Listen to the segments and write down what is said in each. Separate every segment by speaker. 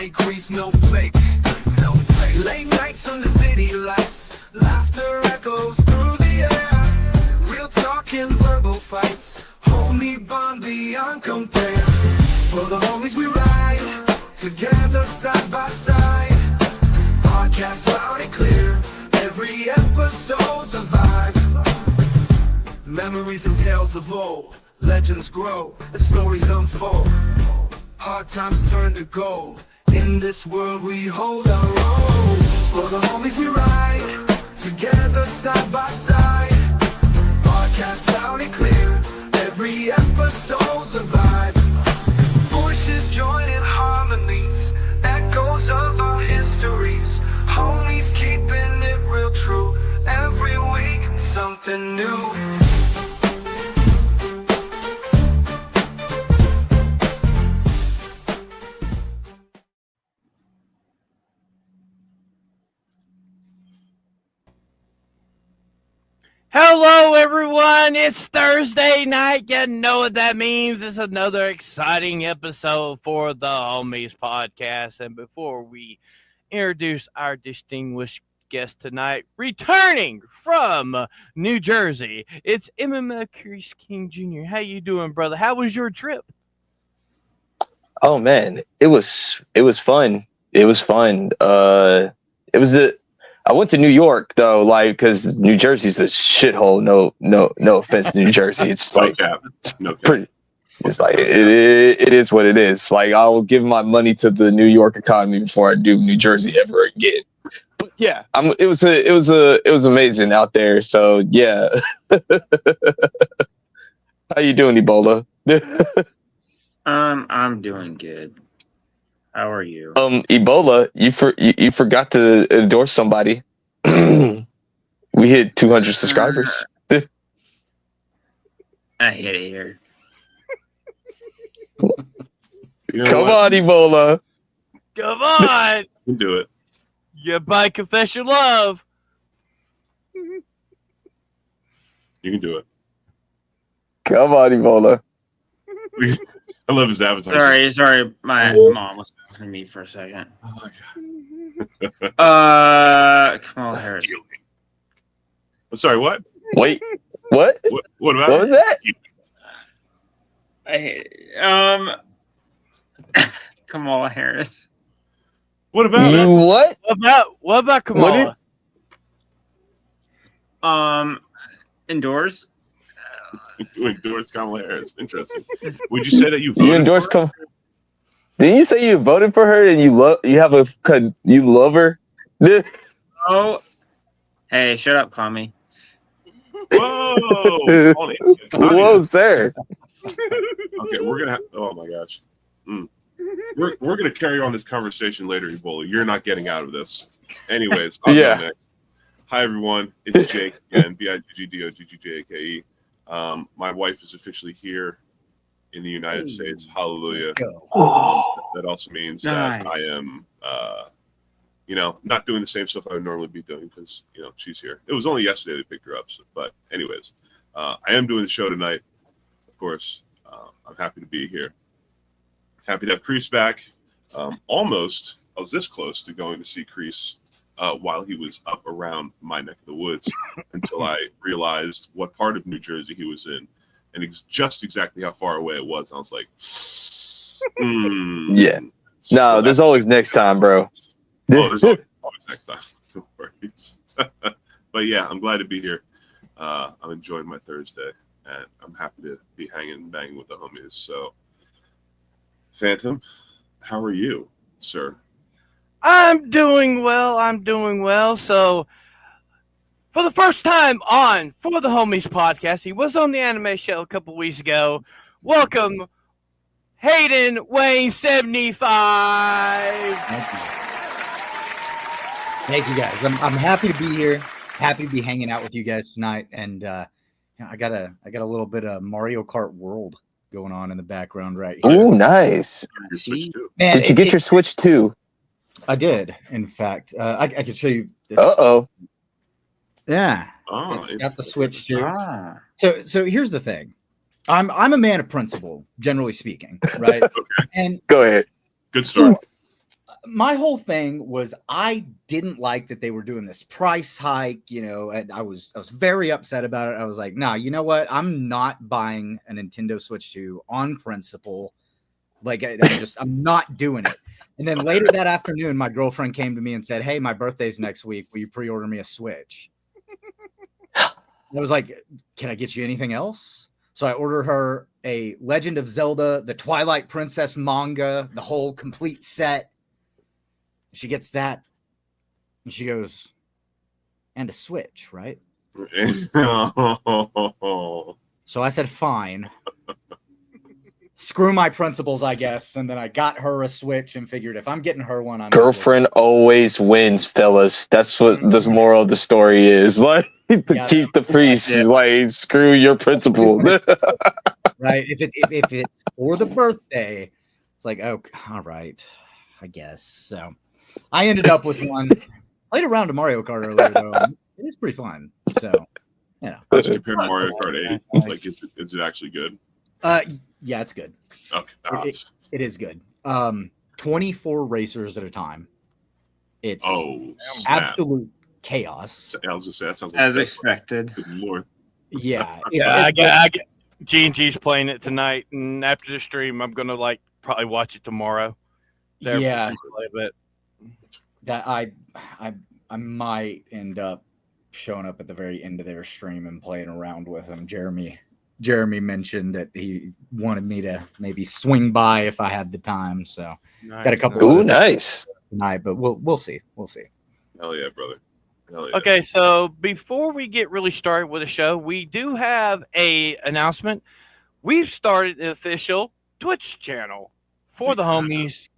Speaker 1: ain't grease, no flake. Late nights under city lights, laughter echoes through the air. Real talking, verbal fights, homie bond beyond compare. For the homies we ride, together side by side. Podcast loud and clear, every episode's a vibe. Memories and tales of old, legends grow, and stories unfold. Hard times turn to gold, in this world we hold our own. For the homies we ride, together side by side. Podcast loud and clear, every episode's a vibe. Voices join in harmonies, echoes of our histories. Homies keeping it real true, every week something new.
Speaker 2: Hello, everyone. It's Thursday night. You know what that means. It's another exciting episode for the Homies Podcast. And before we introduce our distinguished guest tonight, returning from New Jersey, it's MMA Chris King Jr. How you doing, brother? How was your trip?
Speaker 3: Oh man, it was fun. It was fun. I went to New York though, like, because New Jersey's a shithole. No offense to New Jersey. It's like pretty. It's like it is what it is. Like, I'll give my money to the New York economy before I do New Jersey ever again. But yeah, it was amazing out there. So yeah. How you doing, Ebola?
Speaker 4: I'm doing good. How are you?
Speaker 3: Ebola, you forgot to endorse somebody. We hit 200 subscribers.
Speaker 4: I hit it here.
Speaker 3: Come on, Ebola.
Speaker 2: Come on.
Speaker 5: You can do it.
Speaker 2: You buy confess your love.
Speaker 5: You can do it.
Speaker 3: Come on, Ebola.
Speaker 5: I love his avatar.
Speaker 4: Sorry, my mom was talking to me for a second.
Speaker 5: Oh my god.
Speaker 4: Kamala Harris.
Speaker 5: I'm sorry, what?
Speaker 3: Wait, what?
Speaker 5: What about
Speaker 3: What was that?
Speaker 4: I hate it. Kamala Harris.
Speaker 5: What about it?
Speaker 3: What?
Speaker 2: What about Kamala?
Speaker 4: Endorse.
Speaker 5: You endorse Kamala Harris. Interesting. Would you say that you voted
Speaker 3: You endorse
Speaker 5: for her?
Speaker 3: Didn't you say you voted for her and you love her?
Speaker 4: Oh, hey, shut up, Kami.
Speaker 5: Whoa!
Speaker 3: Whoa, sir.
Speaker 5: Okay, we're gonna. Oh my gosh. We're gonna carry on this conversation later, Ebola. You're not getting out of this. Anyways, I'll go next. Hi everyone, it's Jake and BIGGDOGGJAKE. My wife is officially here in the United States. Hallelujah. That also means that I am, not doing the same stuff I would normally be doing because, she's here. It was only yesterday they picked her up. But anyways, I am doing the show tonight. Of course, I'm happy to be here. Happy to have Kreese back. Almost, I was this close to going to see Kreese while he was up around my neck of the woods until I realized what part of New Jersey he was in and just exactly how far away it was. I was like,
Speaker 3: yeah. No, there's always next time, bro.
Speaker 5: Oh, there's always next time. No worries. But yeah, I'm glad to be here. I'm enjoying my Thursday and I'm happy to be hanging and banging with the homies. So, Phantom, how are you, sir?
Speaker 2: I'm doing well. So, for the first time on For the Homies Podcast, he was on the anime show a couple weeks ago. Welcome, HaydenWayne75.
Speaker 6: Thank you guys. I'm happy to be here. Happy to be hanging out with you guys tonight. And I got a little bit of Mario Kart World going on in the background right here.
Speaker 3: Oh, nice.
Speaker 6: Man,
Speaker 3: Did you get your Switch too?
Speaker 6: I did, in fact. I could show you this.
Speaker 3: Uh-oh.
Speaker 6: Yeah. Got the Switch too. So here's the thing. I'm a man of principle, generally speaking, right?
Speaker 5: Okay.
Speaker 6: And
Speaker 3: go ahead.
Speaker 5: Good story.
Speaker 6: my whole thing was I didn't like that they were doing this price hike, and I was very upset about it. I was like, nah, you know what? I'm not buying a Nintendo Switch 2 on principle. Like I'm not doing it. And then later that afternoon, my girlfriend came to me and said, hey, my birthday's next week. Will you pre-order me a Switch? I was like, can I get you anything else? So I ordered her a Legend of Zelda, the Twilight Princess manga, the whole complete set. She gets that. And she goes, and a Switch, right? So I said, fine. Screw my principles, I guess. And then I got her a Switch and figured if I'm getting her one, I'm
Speaker 3: girlfriend always wins, fellas. That's what the moral of the story is. Like keep the priest.
Speaker 4: Yeah.
Speaker 3: Like screw your principle.
Speaker 6: Right. If it's for the birthday, it's like, oh, all right, I guess. So I ended up with one. Played around to Mario Kart earlier, though. It is pretty fun. So,
Speaker 5: Let's compare to Mario Kart 8. Like, is it actually good?
Speaker 6: Yeah, it's good.
Speaker 5: Okay.
Speaker 6: It is good. 24 racers at a time. It's absolute chaos.
Speaker 5: I was just say that sounds like
Speaker 4: As expected.
Speaker 5: Good Lord.
Speaker 6: Yeah.
Speaker 2: I get G&G's playing it tonight, and after the stream, I'm gonna probably watch it tomorrow.
Speaker 6: Yeah.
Speaker 2: Play a bit.
Speaker 6: That I might end up showing up at the very end of their stream and playing around with them. Jeremy mentioned that he wanted me to maybe swing by if I had the time. So got a couple.
Speaker 3: Ooh, nice.
Speaker 6: Tonight, but we'll see. We'll see.
Speaker 5: Hell yeah, brother. Hell yeah.
Speaker 2: Okay, so before we get really started with the show, we do have a announcement. We've started an official Twitch channel for the homies,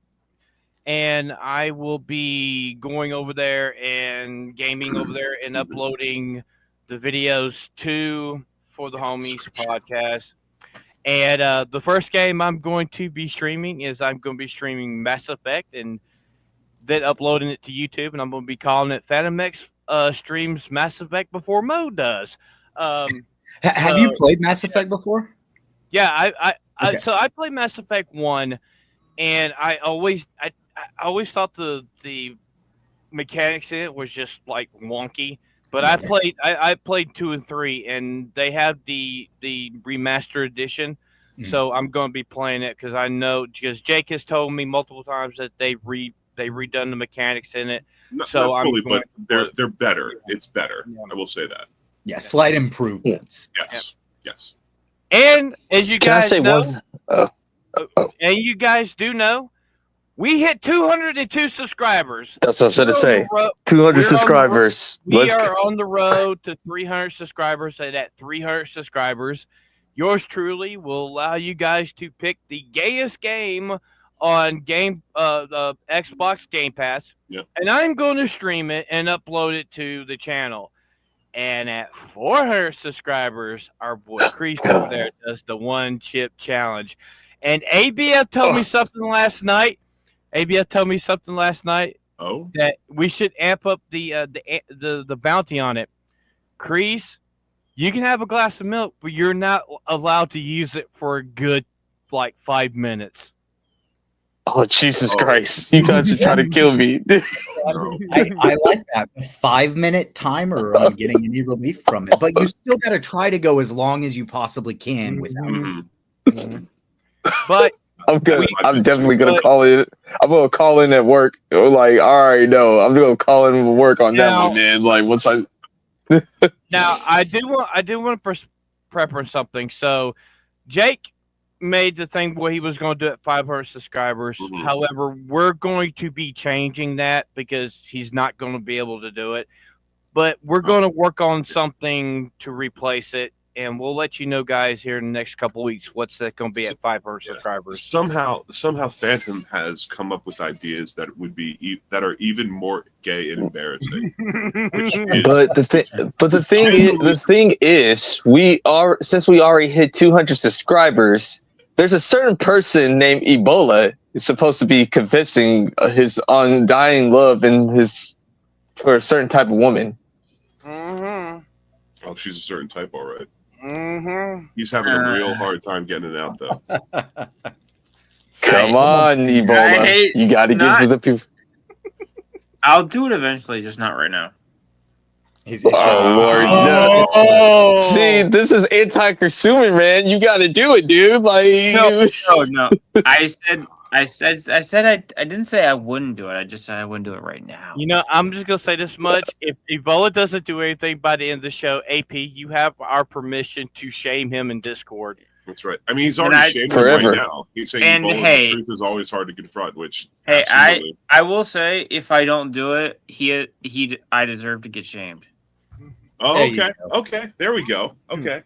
Speaker 2: and I will be going over there and gaming over there and uploading the videos for the homies podcast. And the first game I'm going to be streaming is I'm going to be streaming Mass Effect and then uploading it to YouTube, and I'm going to be calling it Phantom X streams Mass Effect before Mo does.
Speaker 6: Have you played Mass Effect before?
Speaker 2: Yeah,
Speaker 6: Okay.
Speaker 2: So I played Mass Effect 1, and I always thought the mechanics in it was just like wonky. But I played 2 and 3, and they have the remastered edition.
Speaker 6: Mhm.
Speaker 2: So I'm going to be playing it because Jake has told me multiple times that they redone the mechanics in it.
Speaker 5: Not
Speaker 2: I'm
Speaker 5: fully, but they're better. It's better.
Speaker 2: Yeah.
Speaker 5: I will say that.
Speaker 6: Yeah, slight improvements.
Speaker 5: Yes.
Speaker 2: And as you
Speaker 3: Can I
Speaker 2: guys
Speaker 3: say
Speaker 2: know,
Speaker 3: one?
Speaker 2: and you guys do know, we hit 202 subscribers.
Speaker 3: That's what I was going to say. 200
Speaker 2: We're on the
Speaker 3: subscribers.
Speaker 2: We are on the road to 300 subscribers, and at 300 subscribers, yours truly will allow you guys to pick the gayest game on the Xbox Game Pass.
Speaker 5: Yep.
Speaker 2: And I'm going to stream it and upload it to the channel. And at 400 subscribers, our boy Crease over there does the one chip challenge. And ABF told me something last night.
Speaker 5: Oh,
Speaker 2: That we should amp up the bounty on it. Crease, you can have a glass of milk, but you're not allowed to use it for a good 5 minutes.
Speaker 3: Oh, Jesus Christ. You guys are trying to kill me.
Speaker 6: I like that 5-minute timer on getting any relief from it, but you still got to try to go as long as you possibly can without it.
Speaker 2: But
Speaker 3: I'm definitely going to call it. I'm going to call in at work. Like, all right, no, I'm going to call in work on that one, man. Like, once I.
Speaker 2: Now, I do want to preference something. So, Jake made the thing where he was going to do it 500 subscribers.
Speaker 5: Mhm.
Speaker 2: However, we're going to be changing that because he's not going to be able to do it. But we're going to work on something to replace it, and we'll let you know, guys, here in the next couple of weeks what's that going to be at 500 subscribers.
Speaker 5: somehow Phantom has come up with ideas that that are even more gay and embarrassing.
Speaker 3: But the thing is, since we already hit 200 subscribers, there's a certain person named Ebola is supposed to be confessing his undying love for a certain type of woman.
Speaker 2: Mm-hmm.
Speaker 5: Oh, she's a certain type, all right.
Speaker 2: Mm-hmm.
Speaker 5: He's having a real hard time getting it out, though.
Speaker 3: Come on, Ebola. You got to give to the people.
Speaker 4: I'll do it eventually, just not right now.
Speaker 6: He's
Speaker 3: Oh Lord! No.
Speaker 2: Oh.
Speaker 3: See, this is anti-consumer, man. You got to do it, dude. Like,
Speaker 4: No. I didn't say I wouldn't do it. I just said I wouldn't do it right now.
Speaker 2: You know, I'm just gonna say this much: if Ebola doesn't do anything by the end of the show, AP, you have our permission to shame him in Discord.
Speaker 5: That's right. I mean, he's already shaming him
Speaker 3: Forever.
Speaker 5: right now. He's saying
Speaker 4: And
Speaker 5: Ebola,
Speaker 4: hey-
Speaker 5: the truth is always hard to confront, which
Speaker 4: Hey,
Speaker 5: absolutely.
Speaker 4: I will say if I don't do it, I deserve to get shamed.
Speaker 5: Oh,
Speaker 6: There you
Speaker 5: okay. Okay. There we go. Okay.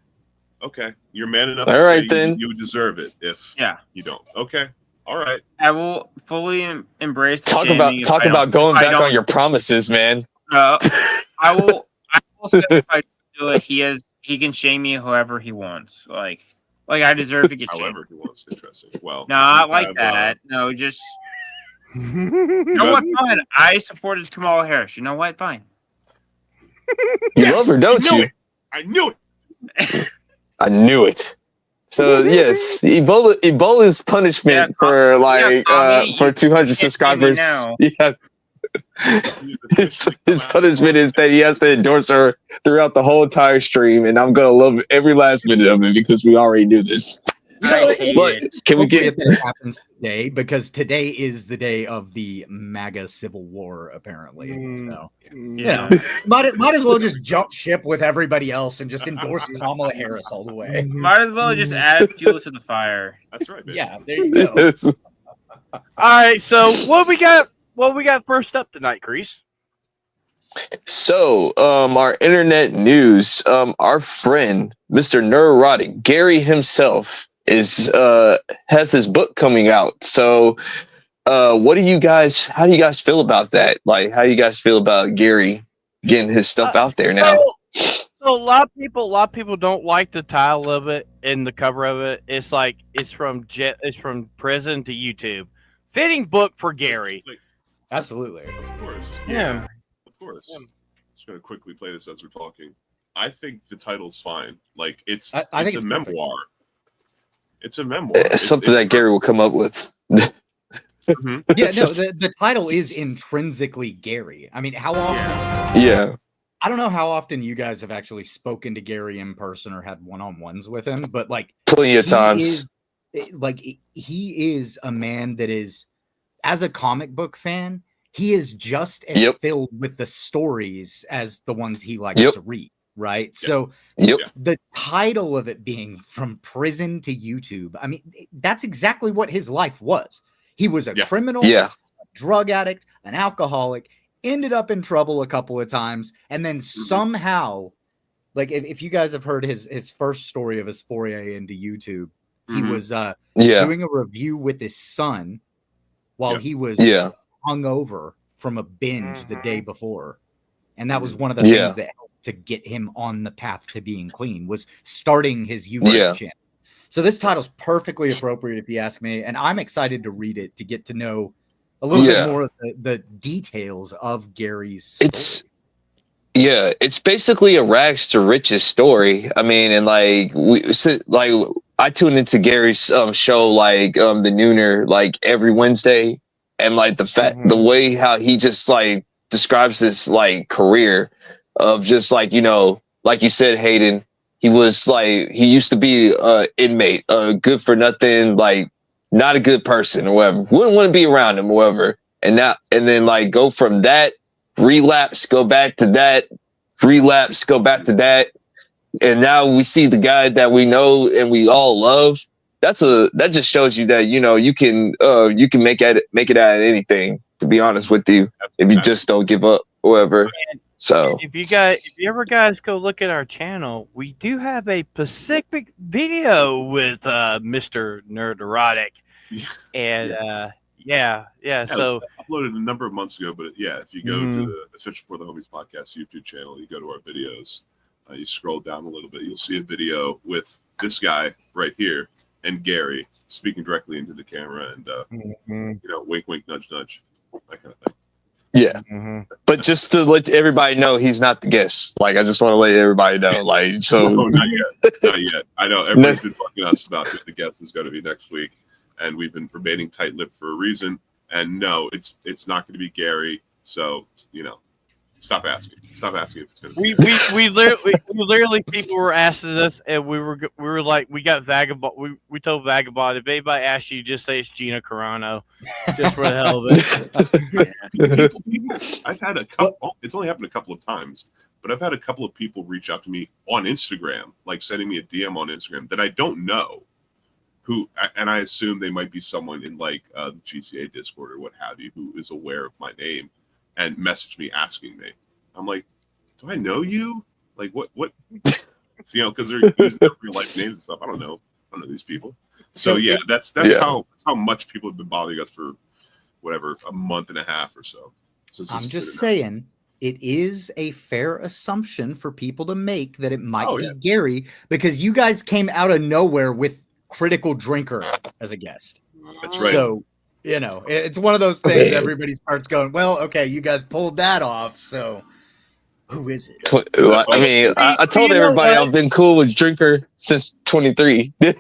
Speaker 5: Okay. You're man enough
Speaker 3: All
Speaker 5: to
Speaker 3: right,
Speaker 5: say
Speaker 3: then.
Speaker 5: you deserve it if you don't. Okay. All right.
Speaker 4: I will fully embrace the
Speaker 3: talk
Speaker 4: shaming
Speaker 3: about
Speaker 4: if I don't-
Speaker 3: going
Speaker 4: if I
Speaker 3: back on
Speaker 4: don't-
Speaker 3: your promises, man.
Speaker 4: I will say if I do it, he can shame me however he wants. Like I deserve to get shamed.
Speaker 5: However he wants. Interesting. Well,
Speaker 4: Not
Speaker 5: you
Speaker 4: like
Speaker 5: have,
Speaker 4: that. No, just
Speaker 5: you
Speaker 4: you know
Speaker 5: have-
Speaker 4: what? Fine. I supported Kamala Harris. You know what? Fine.
Speaker 3: You
Speaker 5: Yes,
Speaker 3: love her, don't
Speaker 5: I knew
Speaker 3: you?
Speaker 5: it. I knew it.
Speaker 3: I knew it. So yes, Ebola's punishment
Speaker 4: Yeah,
Speaker 3: for
Speaker 4: Tommy,
Speaker 3: for
Speaker 4: you
Speaker 3: 200
Speaker 4: can't say me
Speaker 3: subscribers.
Speaker 4: now.
Speaker 3: Yeah, his punishment is that he has to endorse her throughout the whole entire stream, and I'm gonna love every last minute of it because we already knew this.
Speaker 4: I hate
Speaker 3: but
Speaker 4: it.
Speaker 3: can we
Speaker 6: appropriate
Speaker 3: get?
Speaker 6: that it happens today because today is the day of the MAGA Civil War, apparently. So
Speaker 4: Yeah.
Speaker 6: might as well just jump ship with everybody else and just endorse Kamala Harris all the way.
Speaker 4: Might as well just add fuel to the fire.
Speaker 5: That's right, baby.
Speaker 6: Yeah, there you go.
Speaker 2: All right, so what we got? What we got first up tonight, Crease?
Speaker 3: So, our internet news, our friend, Mr. Neurotic, Gary himself, has his book coming out. So, how do you guys feel about that? Like, how do you guys feel about Gary getting his stuff out there now?
Speaker 2: So a lot of people don't like the title of it and the cover of it. It's like it's from prison to YouTube. Fitting book for Gary.
Speaker 6: Absolutely.
Speaker 5: Of course.
Speaker 2: Yeah.
Speaker 5: Of course.
Speaker 2: Yeah.
Speaker 5: Just gonna quickly play this as we're talking. I think the title's fine. Like it's
Speaker 6: I think
Speaker 5: it's
Speaker 6: it's
Speaker 5: a
Speaker 6: perfect.
Speaker 5: memoir. It's a memoir.
Speaker 3: It's something that Gary will come up with.
Speaker 5: Mhm.
Speaker 6: Yeah, no, the title is intrinsically Gary. I mean, how often?
Speaker 3: Yeah.
Speaker 6: I don't know how often you guys have actually spoken to Gary in person or had one-on-ones with him, but like
Speaker 3: Plenty of
Speaker 6: he
Speaker 3: times.
Speaker 6: he is a man that is, as a comic book fan, he is just as
Speaker 3: Yep.
Speaker 6: filled with the stories as the ones he likes
Speaker 3: Yep.
Speaker 6: to read, right?
Speaker 5: Yeah.
Speaker 6: So
Speaker 3: Yep.
Speaker 6: the title of it being From Prison to YouTube, I mean, that's exactly what his life was. He was a
Speaker 5: Yeah.
Speaker 6: criminal,
Speaker 3: Yeah.
Speaker 6: a drug addict, an alcoholic, ended up in trouble a couple of times, and then somehow, like if you guys have heard his first story of his foray into YouTube, he
Speaker 5: Mhm.
Speaker 6: was
Speaker 3: Yeah.
Speaker 6: doing a review with his son while
Speaker 5: Yeah.
Speaker 6: he was
Speaker 3: Yeah.
Speaker 6: hungover from a binge the day before, and that was one of the
Speaker 3: Yeah.
Speaker 6: things that helped to get him on the path to being clean, was starting his YouTube
Speaker 3: Yeah.
Speaker 6: channel. So this title's perfectly appropriate if you ask me, and I'm excited to read it to get to know a little
Speaker 3: Yeah.
Speaker 6: bit more of the details of Gary's
Speaker 3: It's basically a rags to riches story. I mean, and I tune into Gary's show the Nooner like every Wednesday, and like the way how he just like describes his like career of just like like you said, Hayden, he used to be a inmate, good for nothing, like not a good person or whatever, wouldn't want to be around him or whatever, and then like go from that, relapse, go back to that, relapse, go back to that, and now we see the guy that we know and we all love. That just shows you that you can make it out of anything, to be honest with you, if you just don't give up or whatever. So
Speaker 2: If you ever guys go look at our channel, we do have a specific video with Mr. Nerderotic, and
Speaker 5: It
Speaker 2: so
Speaker 5: was uploaded a number of months ago, but if you go to the Search for the Homies podcast YouTube channel, you go to our videos, you scroll down a little bit, you'll see a video with this guy right here and Gary speaking directly into the camera, and wink, wink, nudge, nudge, that kind of thing.
Speaker 3: yeah. But just to let everybody know, he's not the guest. Like, I just want to let everybody know. Like, so
Speaker 5: No, not yet, not yet. I know everybody's been fucking us about who the guest is going to be next week, and we've been remaining tight-lipped for a reason. And no, it's not going to be Gary. So stop asking. Stop asking if it's going to
Speaker 2: We
Speaker 5: be.
Speaker 2: we literally people were asking us, and we were like, we got Vagabond. We told Vagabond, if anybody asks you, just say it's Gina Carano, just for the hell of it.
Speaker 5: People, I've had a couple. It's only happened a couple of times, but I've had a couple of people reach out to me on Instagram, like sending me a DM on Instagram that I don't know, and I assume they might be someone in like the GCA Discord or what have you, who is aware of my name, and message me asking me. I'm like, do I know you? Like what? Because they're using their real life names and stuff. I don't know these people. So yeah, that's how much people have been bothering us for whatever, a month and a half or so.
Speaker 6: I'm just saying, it is a fair assumption for people to make that it might be Gary, because you guys came out of nowhere with Critical Drinker as a guest.
Speaker 5: That's right.
Speaker 6: So, it's one of those things everybody starts going, well, okay, you guys pulled that off, so who is it?
Speaker 3: I mean, I told everybody I've been cool with Drinker since 23.
Speaker 2: You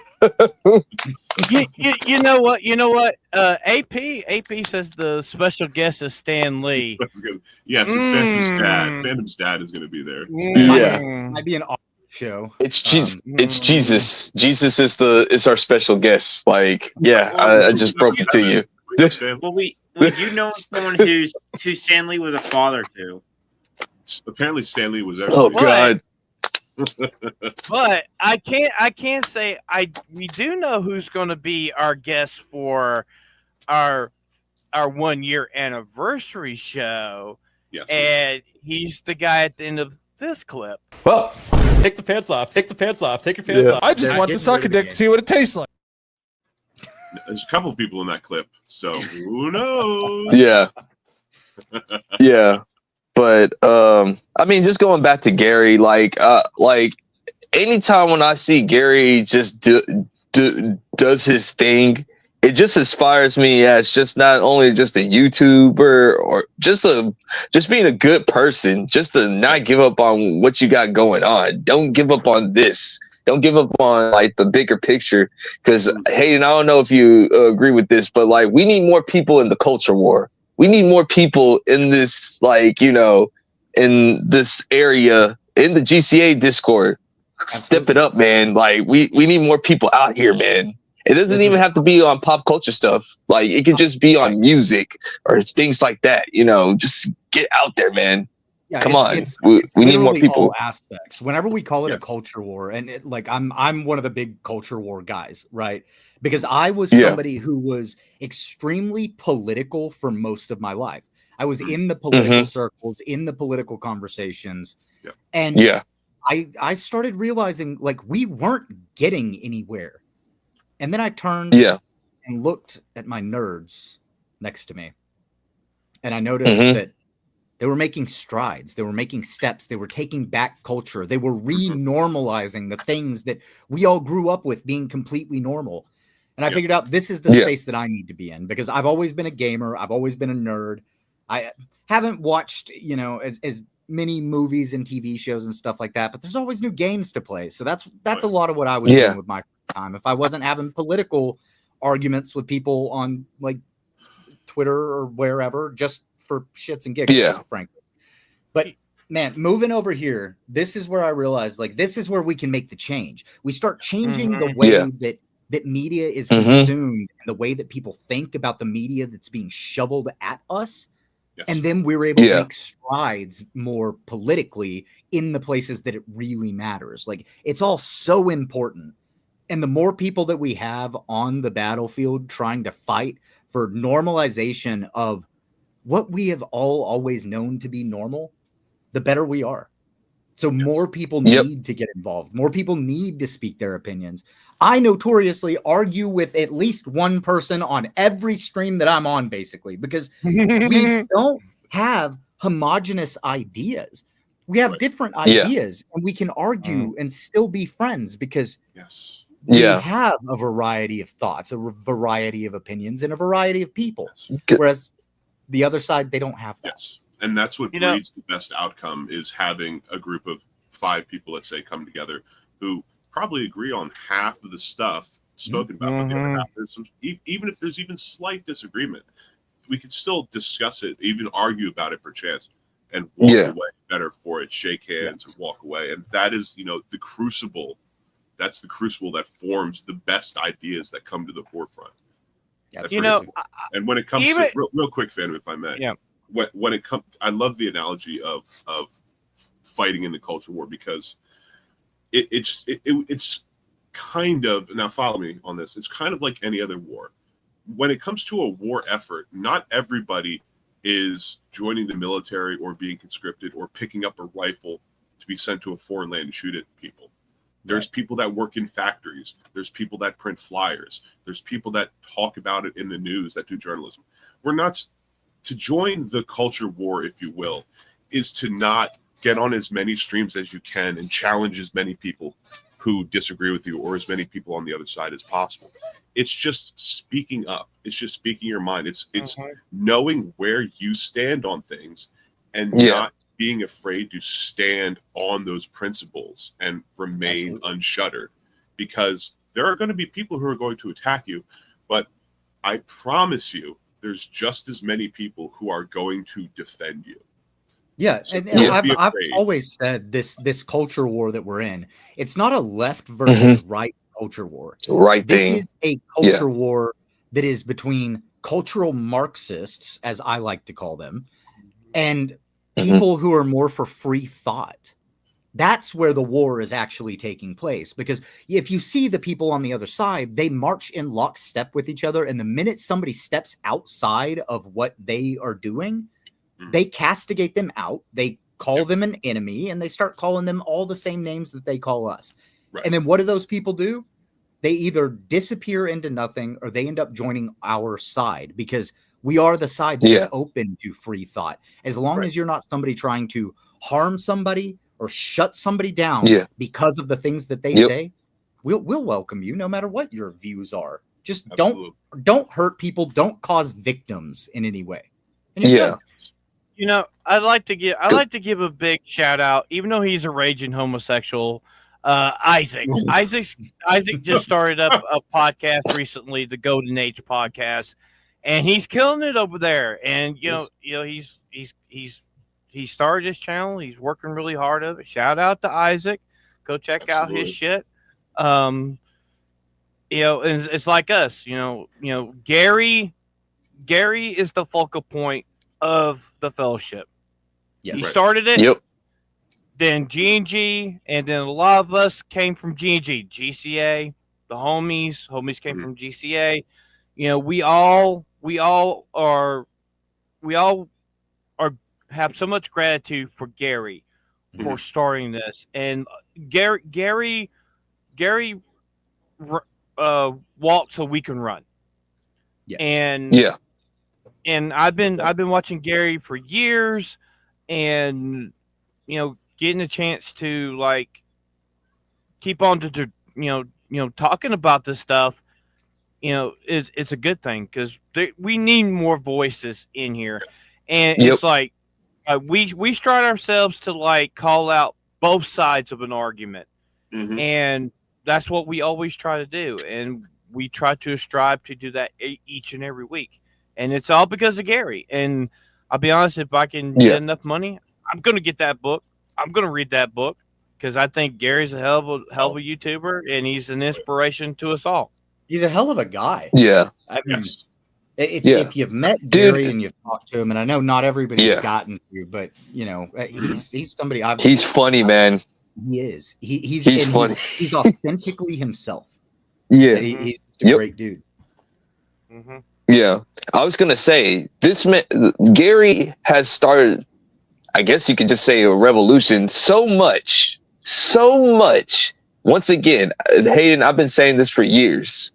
Speaker 2: know what? AP says the special guest is Stan Lee.
Speaker 5: Yes, it's Phantom's dad. Phantom's dad is going to be there.
Speaker 3: Yeah,
Speaker 6: might be an awesome show.
Speaker 3: It's Jesus. It's Jesus. Jesus is our special guest. Like, I just broke it to you.
Speaker 4: Well, we do know someone who's Stanley was a father to.
Speaker 5: Apparently, Stanley was.
Speaker 3: Oh God!
Speaker 2: But I can't say we do know who's going to be our guest for our 1 year anniversary show.
Speaker 5: Yes,
Speaker 2: and he's the guy at the end of this clip.
Speaker 7: Well, take the pants off. Take the pants off. Take your pants off. I just want to suck a dick to see what it tastes like.
Speaker 5: There's a couple of people in that clip, so who knows?
Speaker 3: Yeah. But I mean, just going back to Gary, like anytime when I see Gary just does his thing, it just inspires me as just not only just a YouTuber or just being a good person, just to not give up on what you got going on. Don't give up on this. Don't give up on like the bigger picture. Because Hayden, I don't know if you agree with this, but like we need more people in the culture war. We need more people in this, like, in this area, in the GCA Discord. Step it up, man. Like, we need more people out here, man. It doesn't even have to be on pop culture stuff. Like, it could just be on music or things like that. Just get out there, man.
Speaker 6: Yeah,
Speaker 3: Come on. We need more people.
Speaker 6: All aspects. Whenever we call it a culture war, and I'm one of the big culture war guys, right? Because I was somebody who was extremely political for most of my life. I was in the political circles, in the political conversations, and I started realizing like we weren't getting anywhere. And then I turned and looked at my nerds next to me, and I noticed that they were making strides. They were making steps. They were taking back culture. They were re-normalizing the things that we all grew up with being completely normal. And I figured out this is the space that I need to be in, because I've always been a gamer. I've always been a nerd. I haven't watched, as many movies and TV shows and stuff like that, but there's always new games to play. So that's a lot of what I was doing with my time. If I wasn't having political arguments with people on like Twitter or wherever, just for shits and giggles, frankly. But man, moving over here, this is where I realized like this is where we can make the change. We start changing the way that media is consumed and the way that people think about the media that's being shoveled at us. Yes. And then we're able to make strides more politically in the places that it really matters. Like it's all so important. And the more people that we have on the battlefield trying to fight for normalization of what we have all always known to be normal, the better we are. So more people need to get involved. More people need to speak their opinions. I notoriously argue with at least one person on every stream that I'm on, basically, because we don't have homogenous ideas. We have different ideas, and we can argue and still be friends because we have a variety of thoughts, a variety of opinions, and a variety of people. Whereas the other side, they don't have that.
Speaker 5: Yes. And that's what breeds the best outcome, is having a group of 5 people, let's say, come together who probably agree on half of the stuff spoken about, but the other half, there's some, even if there's even slight disagreement, could still discuss it, even argue about it perchance, and walk away better for it, shake hands and walk away. And that is, the crucible. That's the crucible that forms the best ideas that come to the forefront. And when it comes to real quick, Phantom, if I may, when it comes, I love the analogy of fighting in the culture war, because it's kind of, now follow me on this, it's kind of like any other war. When it comes to a war effort, not everybody is joining the military or being conscripted or picking up a rifle to be sent to a foreign land and shoot at people. There's people that work in factories. There's people that print flyers. There's people that talk about it in the news, that do journalism. We're not to join the culture war, if you will, is to not get on as many streams as you can and challenge as many people who disagree with you, or as many people on the other side as possible. It's just speaking up. It's just speaking your mind. It's knowing where you stand on things and not being afraid to stand on those principles and remain unshuttered, because there are going to be people who are going to attack you, but I promise you there's just as many people who are going to defend you.
Speaker 6: Yeah, so and I've always said this culture war that we're in, it's not a left versus right culture war. This is a culture war that is between cultural Marxists, as I like to call them, and people who are more for free thought. That's where the war is actually taking place, because if you see the people on the other side, they march in lockstep with each other, and the minute somebody steps outside of what they are doing, they castigate them out, they call them an enemy, and they start calling them all the same names that they call us. And then what do those people do? They either disappear into nothing, or they end up joining our side, because we are the side that is open to free thought. As long as you're not somebody trying to harm somebody or shut somebody down because of the things that they say, we'll welcome you no matter what your views are. Just don't hurt people, don't cause victims in any way.
Speaker 2: Good. I'd like to give a big shout out, even though he's a raging homosexual. Isaac just started up a podcast recently, the Golden Age podcast, and he's killing it over there. And he started his channel. He's working really hard of it. Shout out to Isaac. Go check out his shit. And it's like us. Gary is the focal point of the fellowship. He started it. Then G&G, and then a lot of us came from G&G, GCA. The homies came from GCA. We all have so much gratitude for Gary for starting this. And Gary walks so we can run. And I've been watching Gary for years, and getting a chance to keep on to talking about this stuff, it's a good thing, because we need more voices in here. And it's like we strive ourselves to call out both sides of an argument, and that's what we always try to do, and we try to strive to do that each and every week. And it's all because of Gary. And I'll be honest, if I can get enough money, I'm going to get that book. I'm going to read that book, because I think Gary's a hell of a YouTuber, and he's an inspiration to us all.
Speaker 6: He's a hell of a guy. I mean, if you've met Gary and you've talked to him, and I know not everybody's gotten to, but he's somebody
Speaker 3: he's funny, man.
Speaker 6: He is.
Speaker 3: He's funny.
Speaker 6: He's authentically himself. He's a great dude.
Speaker 3: Yeah, I was gonna say this man, Gary has started, I guess you could just say, a revolution. So much. Once again, Hayden, I've been saying this for years.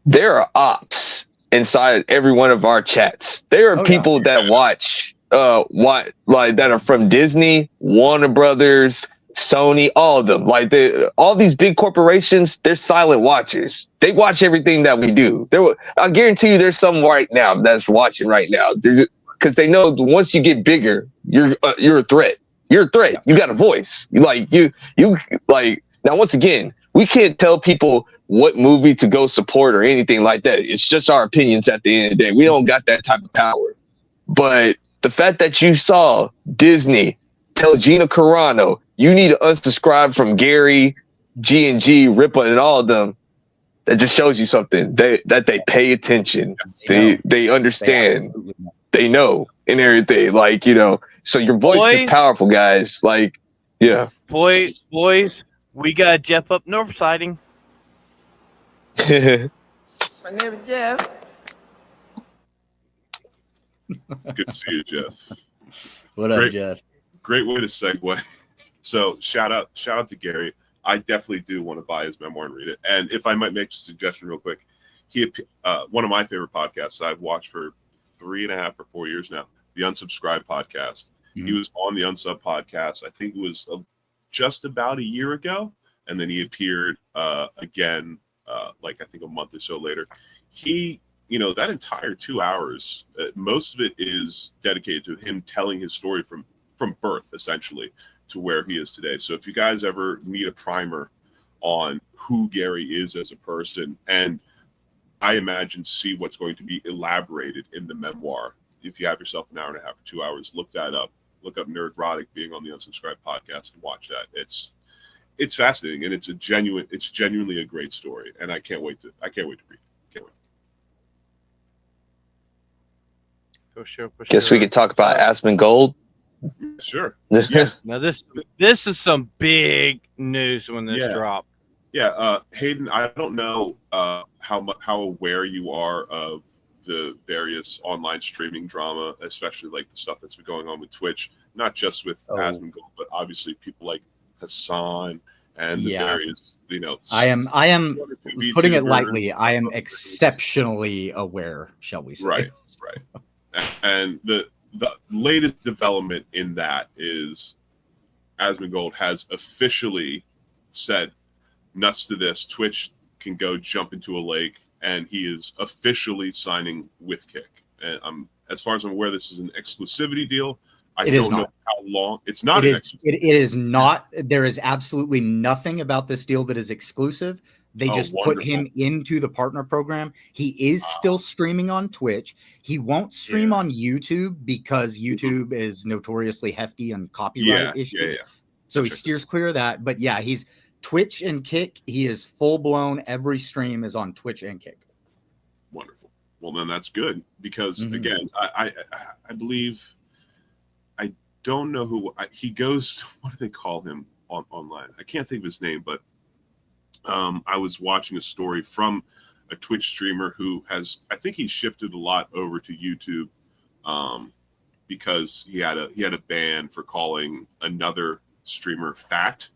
Speaker 3: There are ops inside every one of our chats. There are people that watch, that are from Disney, Warner Brothers, Sony, all of them. All these big corporations, they're silent watchers. They watch everything that we do. I guarantee you, there's some right now that's watching right now. Because they know once you get bigger, you're a threat. You're a threat. You got a voice. Now once again, we can't tell people what movie to go support or anything like that. It's just our opinions at the end of the day. We don't got that type of power. But the fact that you saw Disney tell Gina Carano, you need to unsubscribe from Gary, G&G, Ripa, and all of them, that just shows you something. That they pay attention. They understand. They know and everything. Like, you know, so your voice is powerful, guys. Like, yeah.
Speaker 2: Boys, we got Jeff up north sighting.
Speaker 1: My name is Jeff.
Speaker 5: Good to see you, Jeff.
Speaker 6: What up, Jeff?
Speaker 5: Great way to segue. So shout out to Gary. I definitely do want to buy his memoir and read it. And if I might make a suggestion real quick, he one of my favorite podcasts I've watched for 3.5 or 4 years now, the Unsubscribed podcast. Mm-hmm. He was on the Unsub podcast. I think it was just about a year ago, and then he appeared again, like I think a month or so later. He, you know, that entire 2 hours, most of it is dedicated to him telling his story from birth, essentially, to where he is today. So if you guys ever need a primer on who Gary is as a person, and I imagine see what's going to be elaborated in the memoir, if you have yourself an hour and a half or 2 hours, look that up. Look up Nerdrotic being on the Unsubscribed podcast and watch that. It's fascinating, and it's genuinely a great story, and I can't wait to read it. Can't wait.
Speaker 2: For sure.
Speaker 3: Guess we could talk about Asmongold.
Speaker 5: Sure.
Speaker 3: Yeah.
Speaker 2: Now this is some big news when this dropped.
Speaker 5: Yeah, Hayden, I don't know how aware you are of the various online streaming drama, especially like the stuff that's been going on with Twitch, not just with Asmongold, but obviously people like Hassan and the various, you know.
Speaker 6: I am putting it lightly. I am exceptionally aware, shall we say?
Speaker 5: Right. And the latest development in that is Asmongold has officially said, nuts to this, Twitch can go jump into a lake, and he is officially signing with Kick. And as far as I'm aware, this is an exclusivity deal. I don't know how long. It's not. It
Speaker 6: is not. There is absolutely nothing about this deal that is exclusive. They just put him into the partner program. He is still streaming on Twitch. He won't stream on YouTube because YouTube is notoriously hefty on copyright issues. So he steers clear of that. But yeah, he's Twitch and Kick. He is full blown. Every stream is on Twitch and Kick.
Speaker 5: Wonderful. Well, then that's good because again, I believe, I don't know who he goes. What do they call him online? I can't think of his name, but I was watching a story from a Twitch streamer who has, I think he shifted a lot over to YouTube because he had a ban for calling another streamer fat,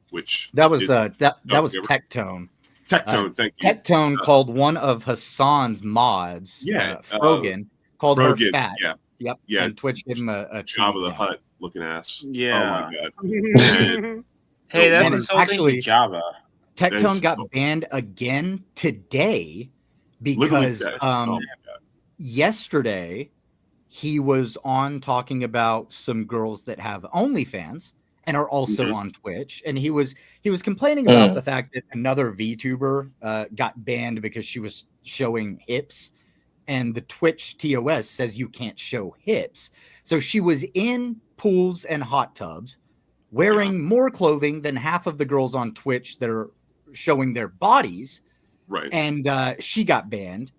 Speaker 5: which
Speaker 6: that was Tectone.
Speaker 5: Tectone, thank you.
Speaker 6: Tectone called one of Hassan's mods, Frogan, called her fat. Yep. And Twitch gave him a
Speaker 5: Jabba the Hutt looking ass.
Speaker 4: Yeah.
Speaker 5: Oh my god.
Speaker 4: Hey, that's insulting Java.
Speaker 6: Tectone got banned again today because yesterday he was on talking about some girls that have OnlyFans and are also on Twitch, and he was complaining about the fact that another VTuber got banned because she was showing hips, and the Twitch TOS says you can't show hips. So she was in pools and hot tubs wearing more clothing than half of the girls on Twitch that are showing their bodies,
Speaker 5: right?
Speaker 6: And she got banned.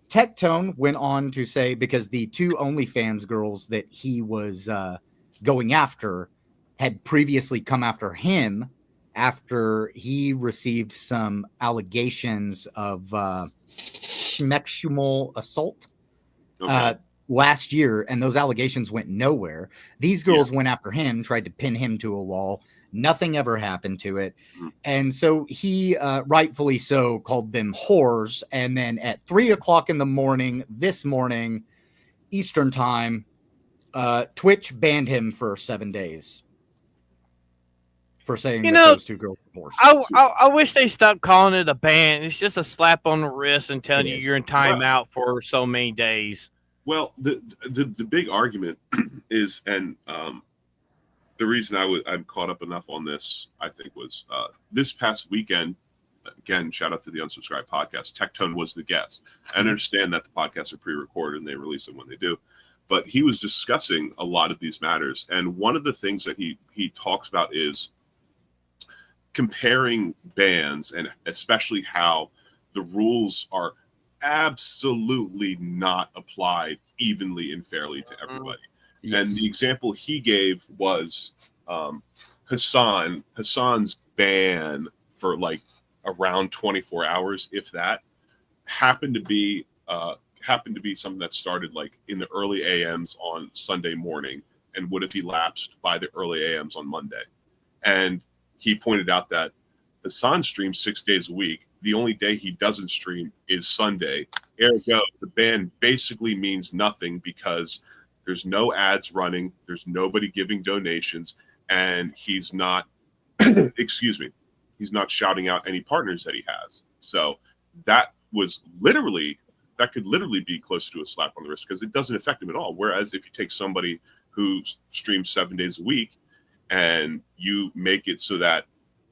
Speaker 6: Tectone went on to say, because the two OnlyFans girls that he was going after had previously come after him after he received some allegations of sexual assault last year, and those allegations went nowhere. These girls went after him, tried to pin him to a wall. Nothing ever happened to it. And so he, rightfully so, called them whores. And then at 3:00 in the morning, this morning, Eastern time, Twitch banned him for 7 days for saying that those two girls were whores.
Speaker 2: I wish they stopped calling it a ban. It's just a slap on the wrist and telling you you're in timeout for so many days.
Speaker 5: Well, the big argument is, and the reason I'm caught up enough on this, I think, was this past weekend, again, shout out to the Unsubscribed podcast. Tectone was the guest. I understand that the podcasts are pre-recorded and they release them when they do, but he was discussing a lot of these matters. And one of the things that he talks about is comparing bands, and especially how the rules are absolutely not applied evenly and fairly to everybody. Yes. And the example he gave was Hassan's ban for like around 24 hours, if that, happened to be something that started like in the early AMs on Sunday morning and would have elapsed by the early AMs on Monday. And he pointed out that Hassan streams 6 days a week. The only day he doesn't stream is Sunday. Ergo, the ban basically means nothing because there's no ads running, there's nobody giving donations, and he's not, excuse me, he's not shouting out any partners that he has. So that could literally be close to a slap on the wrist because it doesn't affect him at all. Whereas if you take somebody who streams 7 days a week and you make it so that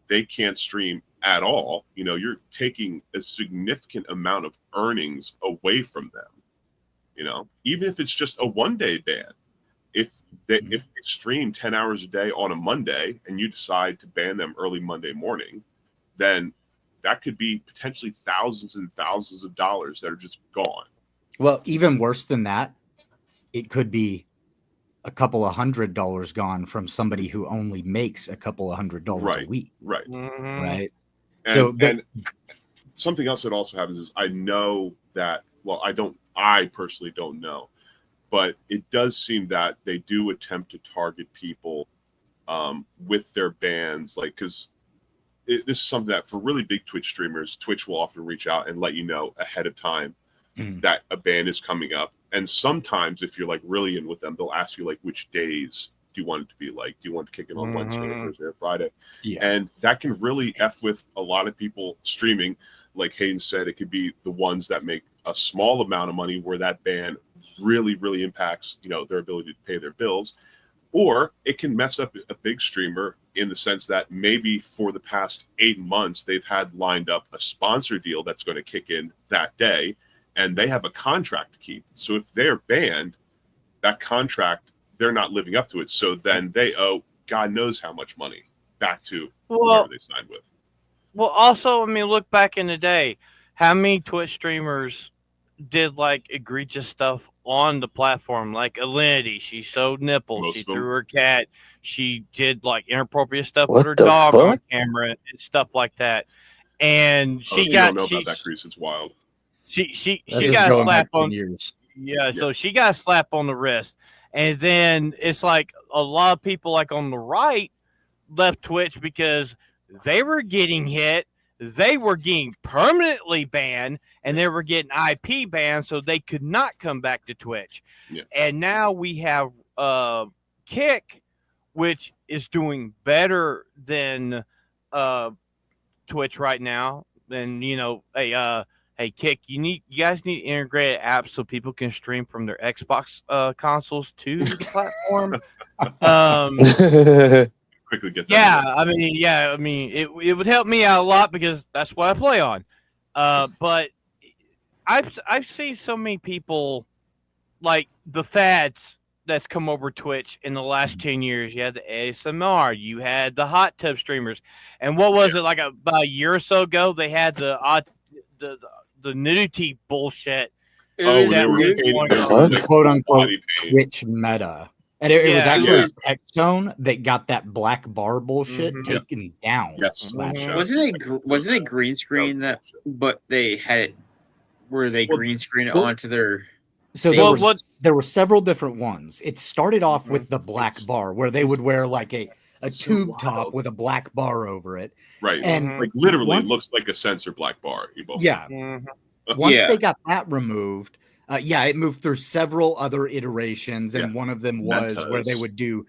Speaker 5: they can't stream at all, you're taking a significant amount of earnings away from them. Even if it's just a 1 day ban, if they stream 10 hours a day on a Monday and you decide to ban them early Monday morning, then that could be potentially thousands and thousands of dollars that are just gone.
Speaker 6: Well, even worse than that, it could be a couple of $100 gone from somebody who only makes a couple of $100 a week.
Speaker 5: Right.
Speaker 2: Mm-hmm.
Speaker 6: Right.
Speaker 5: And something else that also happens is I know that, well, I personally don't know, but it does seem that they do attempt to target people with their bans, like, because this is something that for really big Twitch streamers, Twitch will often reach out and let you know ahead of time that a ban is coming up. And sometimes if you're like really in with them, they'll ask you like, which days do you want it to be like? Do you want to kick it on Wednesday or Thursday or Friday? Yeah. And that can really F with a lot of people streaming. Like Hayden said, it could be the ones that make a small amount of money where that ban really, really impacts, their ability to pay their bills. Or it can mess up a big streamer in the sense that maybe for the past 8 months, they've had lined up a sponsor deal that's going to kick in that day, and they have a contract to keep. So if they're banned, that contract, they're not living up to it. So then they owe God knows how much money back to whoever they signed with.
Speaker 2: Well, also, look back in the day, how many Twitch streamers did like egregious stuff on the platform, like Alinity? She showed nipples, she threw her cat, she did like inappropriate stuff with her dog on camera and stuff like that. And she got
Speaker 5: don't know about that, Grease. It's wild.
Speaker 2: She got slapped on years. Yeah, so she got slapped on the wrist. And then it's like a lot of people like on the right left Twitch because they were getting hit, they were getting permanently banned, and they were getting IP banned, so they could not come back to Twitch. Yeah. And now we have Kick, which is doing better than Twitch right now. And hey, Kick, you guys need to integrate apps so people can stream from their Xbox consoles to the platform.
Speaker 5: Quickly get that.
Speaker 2: Yeah, it would help me out a lot because that's what I play on. But I've seen so many people like the fads that's come over Twitch in the last 10 years. You had the ASMR, you had the hot tub streamers, and what was it like about a year or so ago? They had the nudity bullshit.
Speaker 6: The quote unquote Twitch meta. And it was actually Tectone that got that black bar bullshit taken down.
Speaker 5: Yes.
Speaker 4: Wasn't it green screen that? But they had it where they green screen it onto their.
Speaker 6: So there were several different ones. It started off with the black bar where they would wear like a tube top with a black bar over it.
Speaker 5: Right. And like literally looks like a sensor black bar.
Speaker 6: Yeah. Once they got that removed. It moved through several other iterations, and one of them was where they would do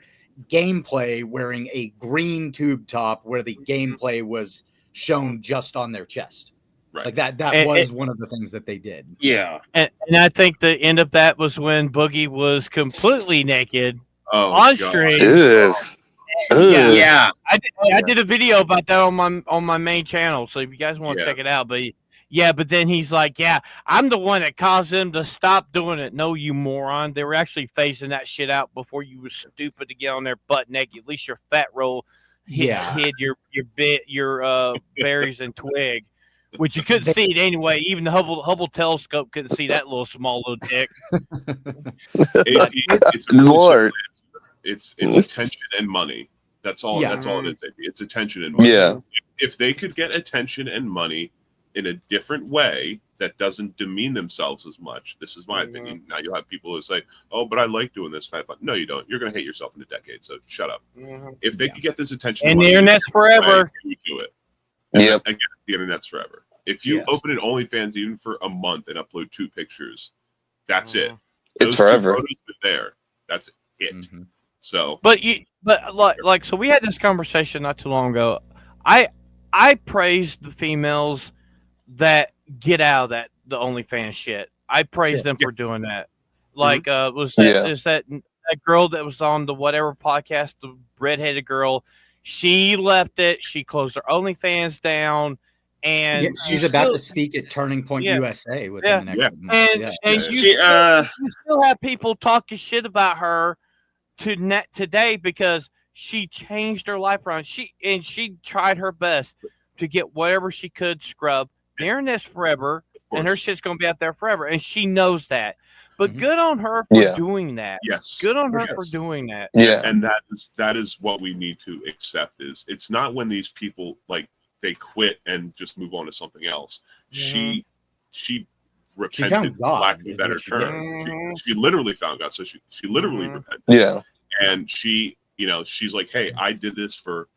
Speaker 6: gameplay wearing a green tube top where the gameplay was shown just on their chest. Right. Like that was one of the things that they did.
Speaker 4: Yeah.
Speaker 2: And I think the end of that was when Boogie was completely naked on stream. Yeah.
Speaker 4: Yeah.
Speaker 2: I did a video about that on my main channel, so if you guys want to check it out. But yeah, but then he's like, "Yeah, I'm the one that caused them to stop doing it." No, you moron! They were actually phasing that shit out before you was stupid to get on there butt naked. At least your fat roll hid your berries and twig, which you couldn't see it anyway. Even the Hubble telescope couldn't see that small little dick.
Speaker 5: It's a really
Speaker 3: Lord.
Speaker 5: It's attention and money. That's all.
Speaker 6: Yeah.
Speaker 5: That's all it is. It's attention and money.
Speaker 3: Yeah.
Speaker 5: If they could get attention and money in a different way that doesn't demean themselves as much, this is my opinion. Now you'll have people who say, "Oh, but I like doing this." No, you don't. You're going to hate yourself in a decade. So shut up. If they could get this attention,
Speaker 2: And the internet's forever.
Speaker 5: You would do it. And
Speaker 3: Yep.
Speaker 5: again, the internet's forever. If you open an OnlyFans even for a month and upload 2 pictures, that's it.
Speaker 3: It's forever.
Speaker 5: 2 photos are there. That's it. So,
Speaker 2: but so we had this conversation not too long ago. I praised the females that get out of the OnlyFans shit. I praise them for doing that. Like, is that girl that was on the whatever podcast, the redheaded girl? She left it. She closed her OnlyFans down, and
Speaker 6: she's about to speak at Turning Point USA within the next couple months.
Speaker 2: And you still have people talking shit about her today because she changed her life around. She tried her best to get whatever she could scrub. The internet's forever, and her shit's gonna be out there forever, and she knows that. But good on her for doing that.
Speaker 5: Yes,
Speaker 2: good on her for doing that.
Speaker 5: Yeah, and that is what we need to accept. It's not when these people they quit and just move on to something else. She repented.
Speaker 6: She found God,
Speaker 5: lack of a better term. She literally found God. So she literally repented.
Speaker 3: Yeah.
Speaker 5: And she's like, hey, I did this for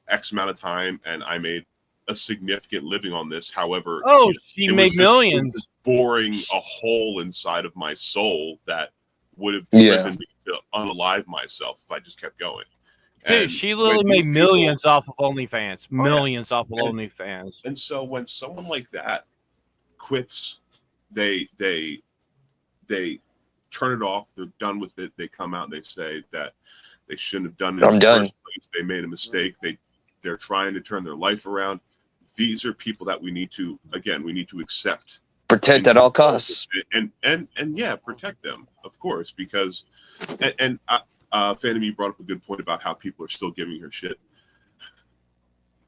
Speaker 5: X amount of time and I made a significant living on this. However,
Speaker 2: she made millions.
Speaker 5: It was boring a hole inside of my soul that would have driven me to unalive myself if I just kept going.
Speaker 2: Dude, she literally made millions off of OnlyFans. Millions off of OnlyFans.
Speaker 5: And so when someone like that quits, they turn it off. They're done with it. They come out and they say that they shouldn't have done it in the first place. They made a mistake. They're trying to turn their life around. These are people that we need to accept.
Speaker 3: Protect at all costs.
Speaker 5: And protect them, of course, because Phantom, you brought up a good point about how people are still giving her shit.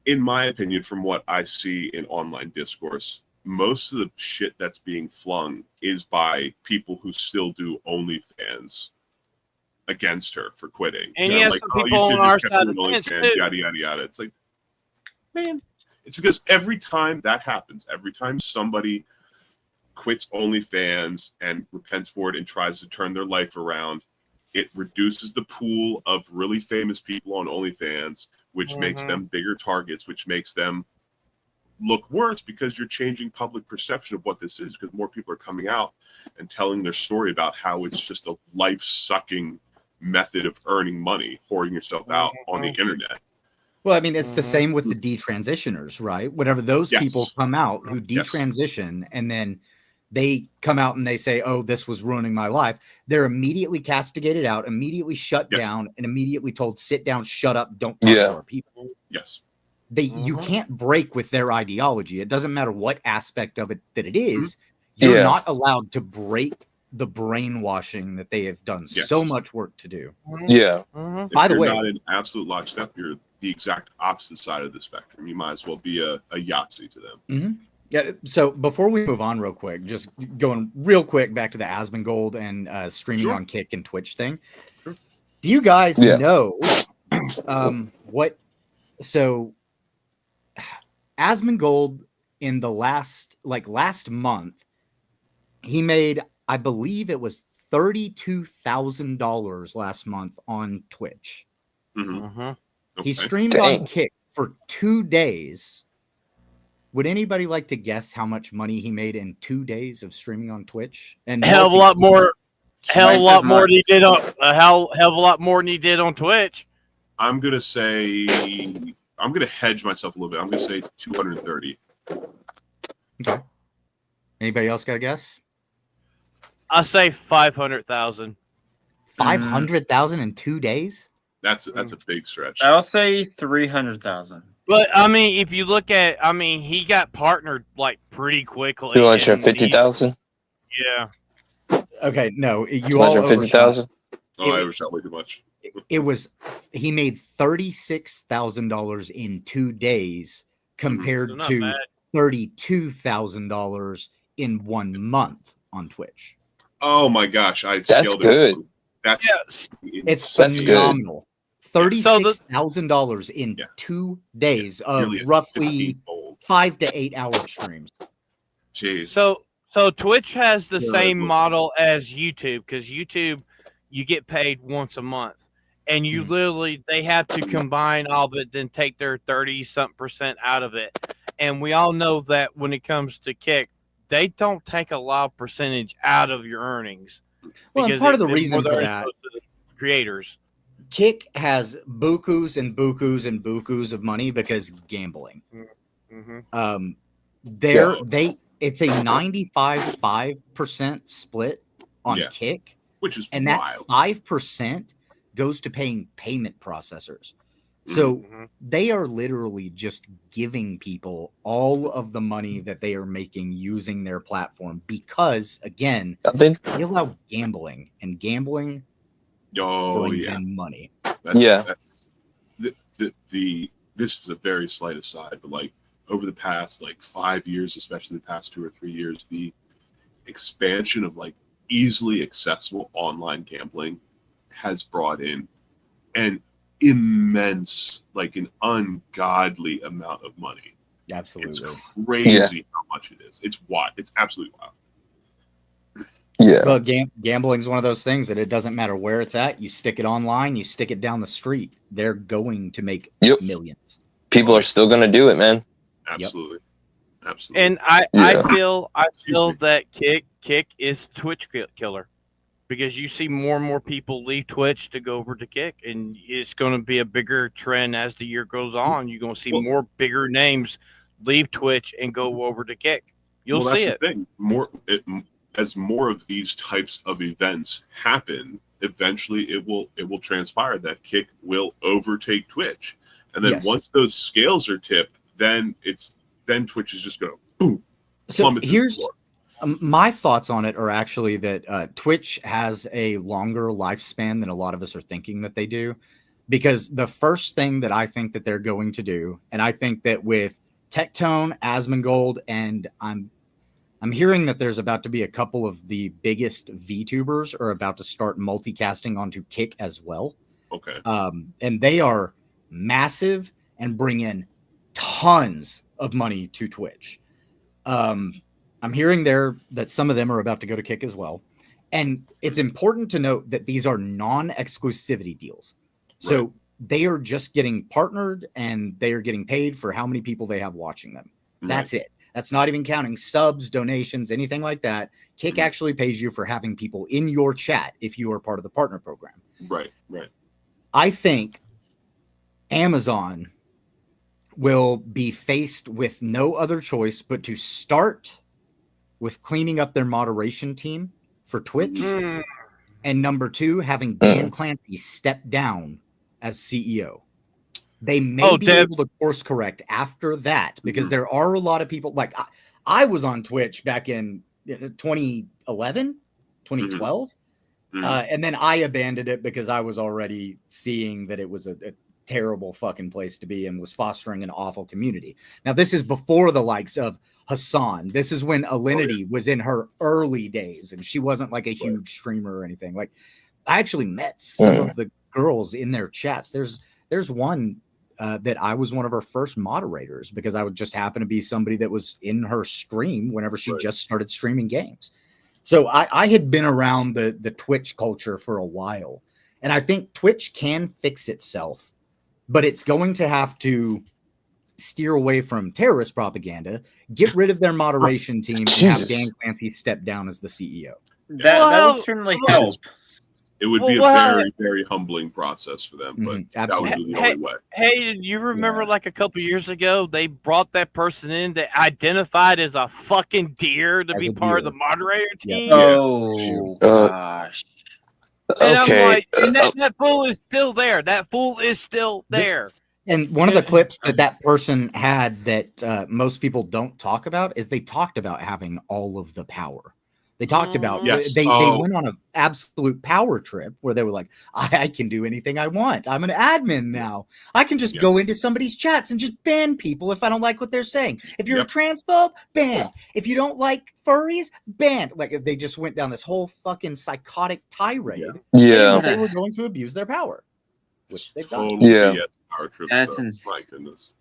Speaker 5: In my opinion, from what I see in online discourse, most of the shit that's being flung is by people who still do OnlyFans against her for quitting.
Speaker 2: And some people on our side of the fence too.
Speaker 5: Yada yada yada. It's like, man, it's because every time that happens, every time somebody quits OnlyFans and repents for it and tries to turn their life around, it reduces the pool of really famous people on OnlyFans, which makes them bigger targets, which makes them look worse because you're changing public perception of what this is, because more people are coming out and telling their story about how it's just a life-sucking method of earning money, hoarding yourself out on the internet.
Speaker 6: Well, I mean, it's the same with the detransitioners, right? Whenever those people come out who detransition and then they come out and they say, oh, this was ruining my life, they're immediately castigated out, immediately shut down, and immediately told, sit down, shut up, don't talk to our people.
Speaker 5: Yes.
Speaker 6: You can't break with their ideology. It doesn't matter what aspect of it that it is. You're not allowed to break the brainwashing that they have done so much work to do.
Speaker 3: Yeah.
Speaker 6: By the way,
Speaker 5: not in absolute lockstep, you're the exact opposite side of the spectrum. You might as well be a Yahtzee to them.
Speaker 6: Yeah. So before we move on real quick, just going real quick back to the Asmongold and streaming on Kick and Twitch thing. Do you guys know what? So Asmongold in the last month, he made, I believe it was $32,000 last month on Twitch. He streamed on Kick for 2 days. Would anybody like to guess how much money he made in 2 days of streaming on Twitch? And
Speaker 2: hell of a lot more than he did on Twitch.
Speaker 5: I'm gonna hedge myself a little bit. I'm gonna say 230.
Speaker 6: Okay. Anybody else got a guess?
Speaker 2: I say 500,000.
Speaker 6: 500,000 in 2 days?
Speaker 5: That's a big stretch.
Speaker 4: I'll say 300,000.
Speaker 2: But I mean, if you look at, I mean, he got partnered like pretty quickly.
Speaker 3: 250,000.
Speaker 2: Yeah.
Speaker 6: Okay, no, you all
Speaker 3: 250,000.
Speaker 5: Oh, I overshot way too much.
Speaker 6: It was he made $36,000 in 2 days compared
Speaker 2: So not
Speaker 6: to
Speaker 2: bad.
Speaker 6: $32,000 in 1 month on Twitch.
Speaker 5: Oh my gosh, I
Speaker 3: That's
Speaker 5: scaled
Speaker 3: good.
Speaker 5: it. That's
Speaker 2: Yes.
Speaker 6: It's
Speaker 3: That's good.
Speaker 6: phenomenal. $36,000 in
Speaker 5: Yeah.
Speaker 6: 2 days of
Speaker 5: nearly a
Speaker 6: roughly
Speaker 5: 15-fold.
Speaker 6: 5 to 8 hour streams.
Speaker 5: Jeez.
Speaker 2: So Twitch has the
Speaker 6: Yeah,
Speaker 2: same
Speaker 5: look.
Speaker 2: model as YouTube, because YouTube, you get paid once a month, and you literally, they have to combine all of it, then take their 30-something% out of it. And we all know that when it comes to Kick, they don't take a lot of percentage out of your earnings.
Speaker 6: Well, and
Speaker 2: because
Speaker 6: part of the
Speaker 2: it-
Speaker 6: reason
Speaker 2: more
Speaker 6: for
Speaker 2: than
Speaker 6: that,
Speaker 2: goes to the creators.
Speaker 6: Kick has bukus and bukus and bukus of money because gambling.
Speaker 2: Mm-hmm.
Speaker 6: It's a 95% split on
Speaker 5: Yeah.
Speaker 6: Kick,
Speaker 5: Which is
Speaker 6: and
Speaker 5: wild.
Speaker 6: that 5% goes to paying payment processors. So
Speaker 2: Mm-hmm.
Speaker 6: they are literally just giving people all of the money that they are making using their platform because, again,
Speaker 3: I think.
Speaker 6: they allow gambling, and gambling
Speaker 5: Oh
Speaker 6: brings
Speaker 5: yeah.
Speaker 6: in money.
Speaker 5: That's this is a very slight aside, but like over the past like 5 years, especially the past 2 or 3 years, the expansion of like easily accessible online gambling has brought in an immense, like an ungodly amount of money.
Speaker 6: Absolutely.
Speaker 5: It's crazy how much it is. It's wild. It's absolutely wild.
Speaker 3: Yeah.
Speaker 6: But gambling is one of those things that it doesn't matter where it's at. You stick it online, you stick it down the street. They're going to make millions.
Speaker 3: People are still going to do it, man.
Speaker 5: Absolutely. Absolutely.
Speaker 2: And I
Speaker 3: Yeah.
Speaker 2: feel
Speaker 5: me.
Speaker 2: that Kick is Twitch killer, because you see more and more people leave Twitch to go over to Kick, and it's going to be a bigger trend as the year goes on. You're going to see more bigger names leave Twitch and go over to Kick. You'll see it.
Speaker 5: That's the thing. As more of these types of events happen, eventually it will transpire that Kick will overtake Twitch, and then once those scales are tipped, then Twitch is just going to boom.
Speaker 6: So here's my thoughts on it are actually that Twitch has a longer lifespan than a lot of us are thinking that they do, because the first thing that I think that they're going to do, and I think that with Tectone, Asmongold, and I'm hearing that there's about to be a couple of the biggest VTubers are about to start multicasting onto Kick as well.
Speaker 5: Okay.
Speaker 6: And they are massive and bring in tons of money to Twitch. I'm hearing that some of them are about to go to Kick as well. And it's important to note that these are non-exclusivity deals. So they are just getting partnered and they are getting paid for how many people they have watching them. That's it. That's not even counting subs, donations, anything like that. Kick actually pays you for having people in your chat if you are part of the partner program.
Speaker 5: Right.
Speaker 6: I think Amazon will be faced with no other choice but to start with cleaning up their moderation team for Twitch. And number 2, having Dan Clancy step down as CEO. They may be able to course correct after that, because there are a lot of people like I was on Twitch back in 2011, 2012. And then I abandoned it because I was already seeing that it was a terrible fucking place to be and was fostering an awful community. Now, this is before the likes of Hassan. This is when Alinity was in her early days and she wasn't like a huge streamer or anything. Like, I actually met some of the girls in their chats. There's one that I was one of her first moderators because I would just happen to be somebody that was in her stream whenever she just started streaming games. So I had been around the Twitch culture for a while, and I think Twitch can fix itself, but it's going to have to steer away from terrorist propaganda, get rid of their moderation team, and have Dan Clancy step down as the CEO.
Speaker 4: That would certainly help.
Speaker 5: It would be a very, very humbling process for them, but
Speaker 6: absolutely.
Speaker 5: that would be the only way.
Speaker 2: Hey, you remember like a couple years ago, they brought that person in that identified as a fucking deer to be part of the moderator team?
Speaker 4: Oh, gosh.
Speaker 2: And
Speaker 3: Okay.
Speaker 2: I'm like, and that fool is still there. That fool is still there.
Speaker 6: And one of the clips that person had that most people don't talk about is they talked about having all of the power. They talked about
Speaker 5: Yes.
Speaker 6: they went on an absolute power trip where they were like, I can do anything I want. I'm an admin now. I can just go into somebody's chats and just ban people if I don't like what they're saying. If you're a transphobe, ban. If you don't like furries, ban. Like they just went down this whole fucking psychotic tirade.
Speaker 3: Yeah.
Speaker 6: saying they were going to abuse their power, which they've done.
Speaker 5: Total
Speaker 3: Yeah.
Speaker 5: BS power trip
Speaker 4: That's
Speaker 5: stuff.
Speaker 4: insane.
Speaker 5: My goodness.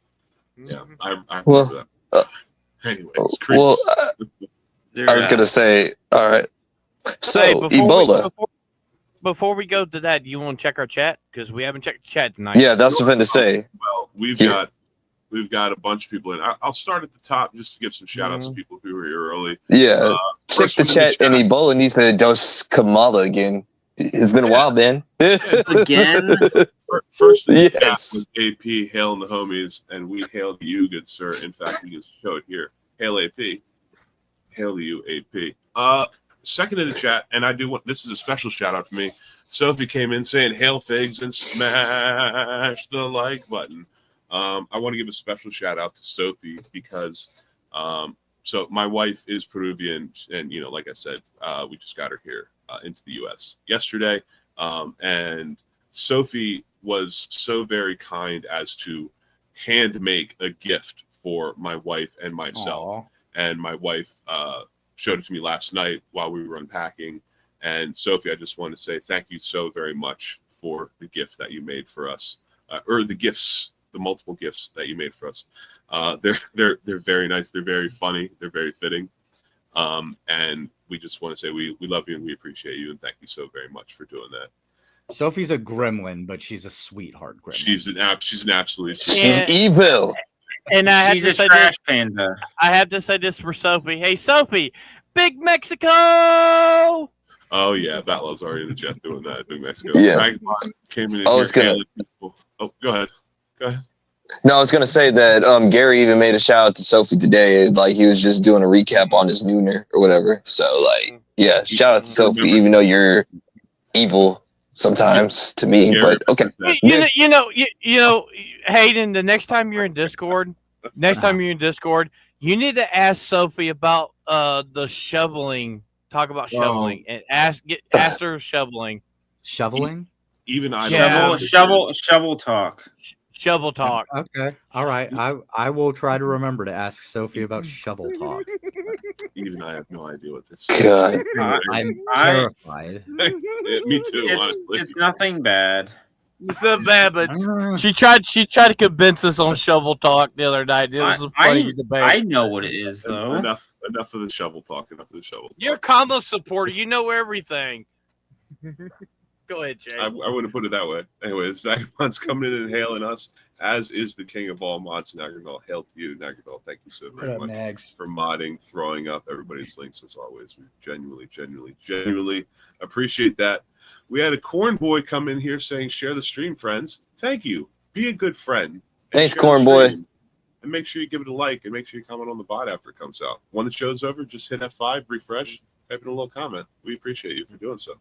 Speaker 5: Yeah, I remember
Speaker 3: Well,
Speaker 5: that. Anyways,
Speaker 3: well,
Speaker 5: creeps.
Speaker 3: I was gonna say, all right. So
Speaker 2: Hey,
Speaker 3: Ebola.
Speaker 2: Before we go to that, you want to check our chat? Because we haven't checked the chat tonight.
Speaker 3: Yeah, that's what I was going to say.
Speaker 5: Well, we've got a bunch of people in. I'll start at the top just to give some shout outs to people who were here early.
Speaker 3: Yeah, check
Speaker 5: first
Speaker 3: the
Speaker 5: one in the
Speaker 3: chat. And Ebola needs to dose Kamala again. It's been a while, man.
Speaker 4: Again?
Speaker 5: First in the chat
Speaker 3: Yes.
Speaker 5: was AP, hailing the homies, and we hailed you, good sir. In fact, we just show it here. Hail AP. Hail you, AP. Second in the chat, and I do want this is a special shout out for me. Sophie came in saying hail figs and smash the like button. I want to give a special shout out to Sophie because so my wife is Peruvian, and like I said, we just got her here into the US yesterday. And Sophie was so very kind as to hand make a gift for my wife and myself.
Speaker 6: Aww.
Speaker 5: And my wife showed it to me last night while we were unpacking. And Sophie, I just want to say thank you so very much for the gift that you made for us, or the gifts, the multiple gifts that you made for us. They're very nice. They're very funny. They're very fitting. And we just want to say we love you and we appreciate you and thank you so very much for doing that.
Speaker 6: Sophie's a gremlin, but she's a sweetheart gremlin.
Speaker 5: She's an absolute.
Speaker 3: She's evil.
Speaker 2: And I have
Speaker 4: She's
Speaker 2: to
Speaker 4: a
Speaker 2: say
Speaker 4: trash
Speaker 2: this.
Speaker 4: panda.
Speaker 2: I have to say this for Sophie. Hey, Sophie, Big Mexico.
Speaker 5: Oh yeah, Batlow's already in the chat doing that. Big Mexico.
Speaker 3: Yeah.
Speaker 5: Dragonbot came in.
Speaker 3: I was
Speaker 5: here,
Speaker 3: gonna-
Speaker 5: hailing people. Oh, go ahead. Go ahead.
Speaker 3: No, I was gonna say that Gary even made a shout out to Sophie today. Like he was just doing a recap on his nooner or whatever. So like, yeah, shout out to Sophie, even though you're evil sometimes to me.
Speaker 5: Gary,
Speaker 3: But okay.
Speaker 2: You know, Hayden. The next time you're in Discord, you need to ask Sophie about the shoveling. Talk about shoveling and ask her shoveling.
Speaker 6: Shoveling?
Speaker 5: Even I
Speaker 2: Yeah.
Speaker 4: Shovel talk.
Speaker 2: Shovel talk.
Speaker 6: Okay. All right. I will try to remember to ask Sophie about shovel talk.
Speaker 5: Even I have no idea what this
Speaker 3: God.
Speaker 6: I'm
Speaker 4: I-
Speaker 6: terrified.
Speaker 5: Yeah, me too, honestly.
Speaker 4: It's nothing bad.
Speaker 2: It's not bad, but she tried to convince us on shovel talk the other night. It was a funny debate.
Speaker 4: I know what it is though.
Speaker 5: Enough of the shovel talk.
Speaker 2: You're a combo supporter. You know everything. Go ahead, Jay.
Speaker 5: I wouldn't put it that way. Anyways, Vagabond's coming in and hailing us, as is the king of all mods, Nagarnal. Hail to you, Nagarnal. Thank you so very much for modding, throwing up everybody's links as always. We genuinely appreciate that. We had a corn boy come in here saying, share the stream, friends. Thank you. Be a good friend. And
Speaker 3: Thanks,
Speaker 5: share the
Speaker 3: corn boy.
Speaker 5: stream. And make sure you give it a like and make sure you comment on the bot after it comes out. When the show's over, just hit F5, refresh, type in a little comment. We appreciate you for doing so.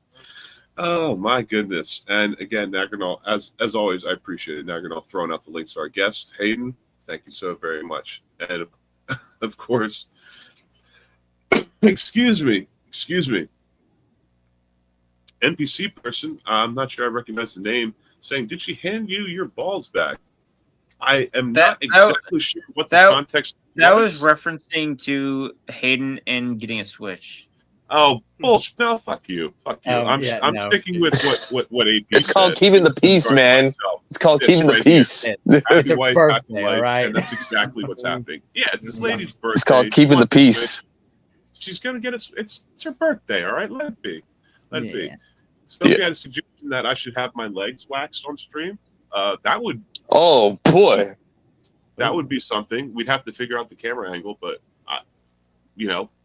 Speaker 5: Oh my goodness. And again, Nagarnal, as always, I appreciate it. Nagarnal throwing out the links to our guest, Hayden. Thank you so very much. And of course, excuse me. NPC person, I'm not sure I recognize the name, saying, did she hand you your balls back? I am not exactly sure what the context
Speaker 4: That was referencing to Hayden and getting a Switch.
Speaker 5: Oh, bullshit. No, fuck you. I'm sticking with what AP
Speaker 3: It's called keeping the peace, man. It's called keeping the peace.
Speaker 6: It's a birthday, right?
Speaker 5: And that's exactly what's happening. Yeah, it's this lady's birthday.
Speaker 3: It's called keeping the peace.
Speaker 5: She's gonna get us. It's her birthday. All right, let it be. Let it be. So if you had a suggestion that I should have my legs waxed on stream, that would.
Speaker 3: Oh boy.
Speaker 5: That would be something. We'd have to figure out the camera angle, but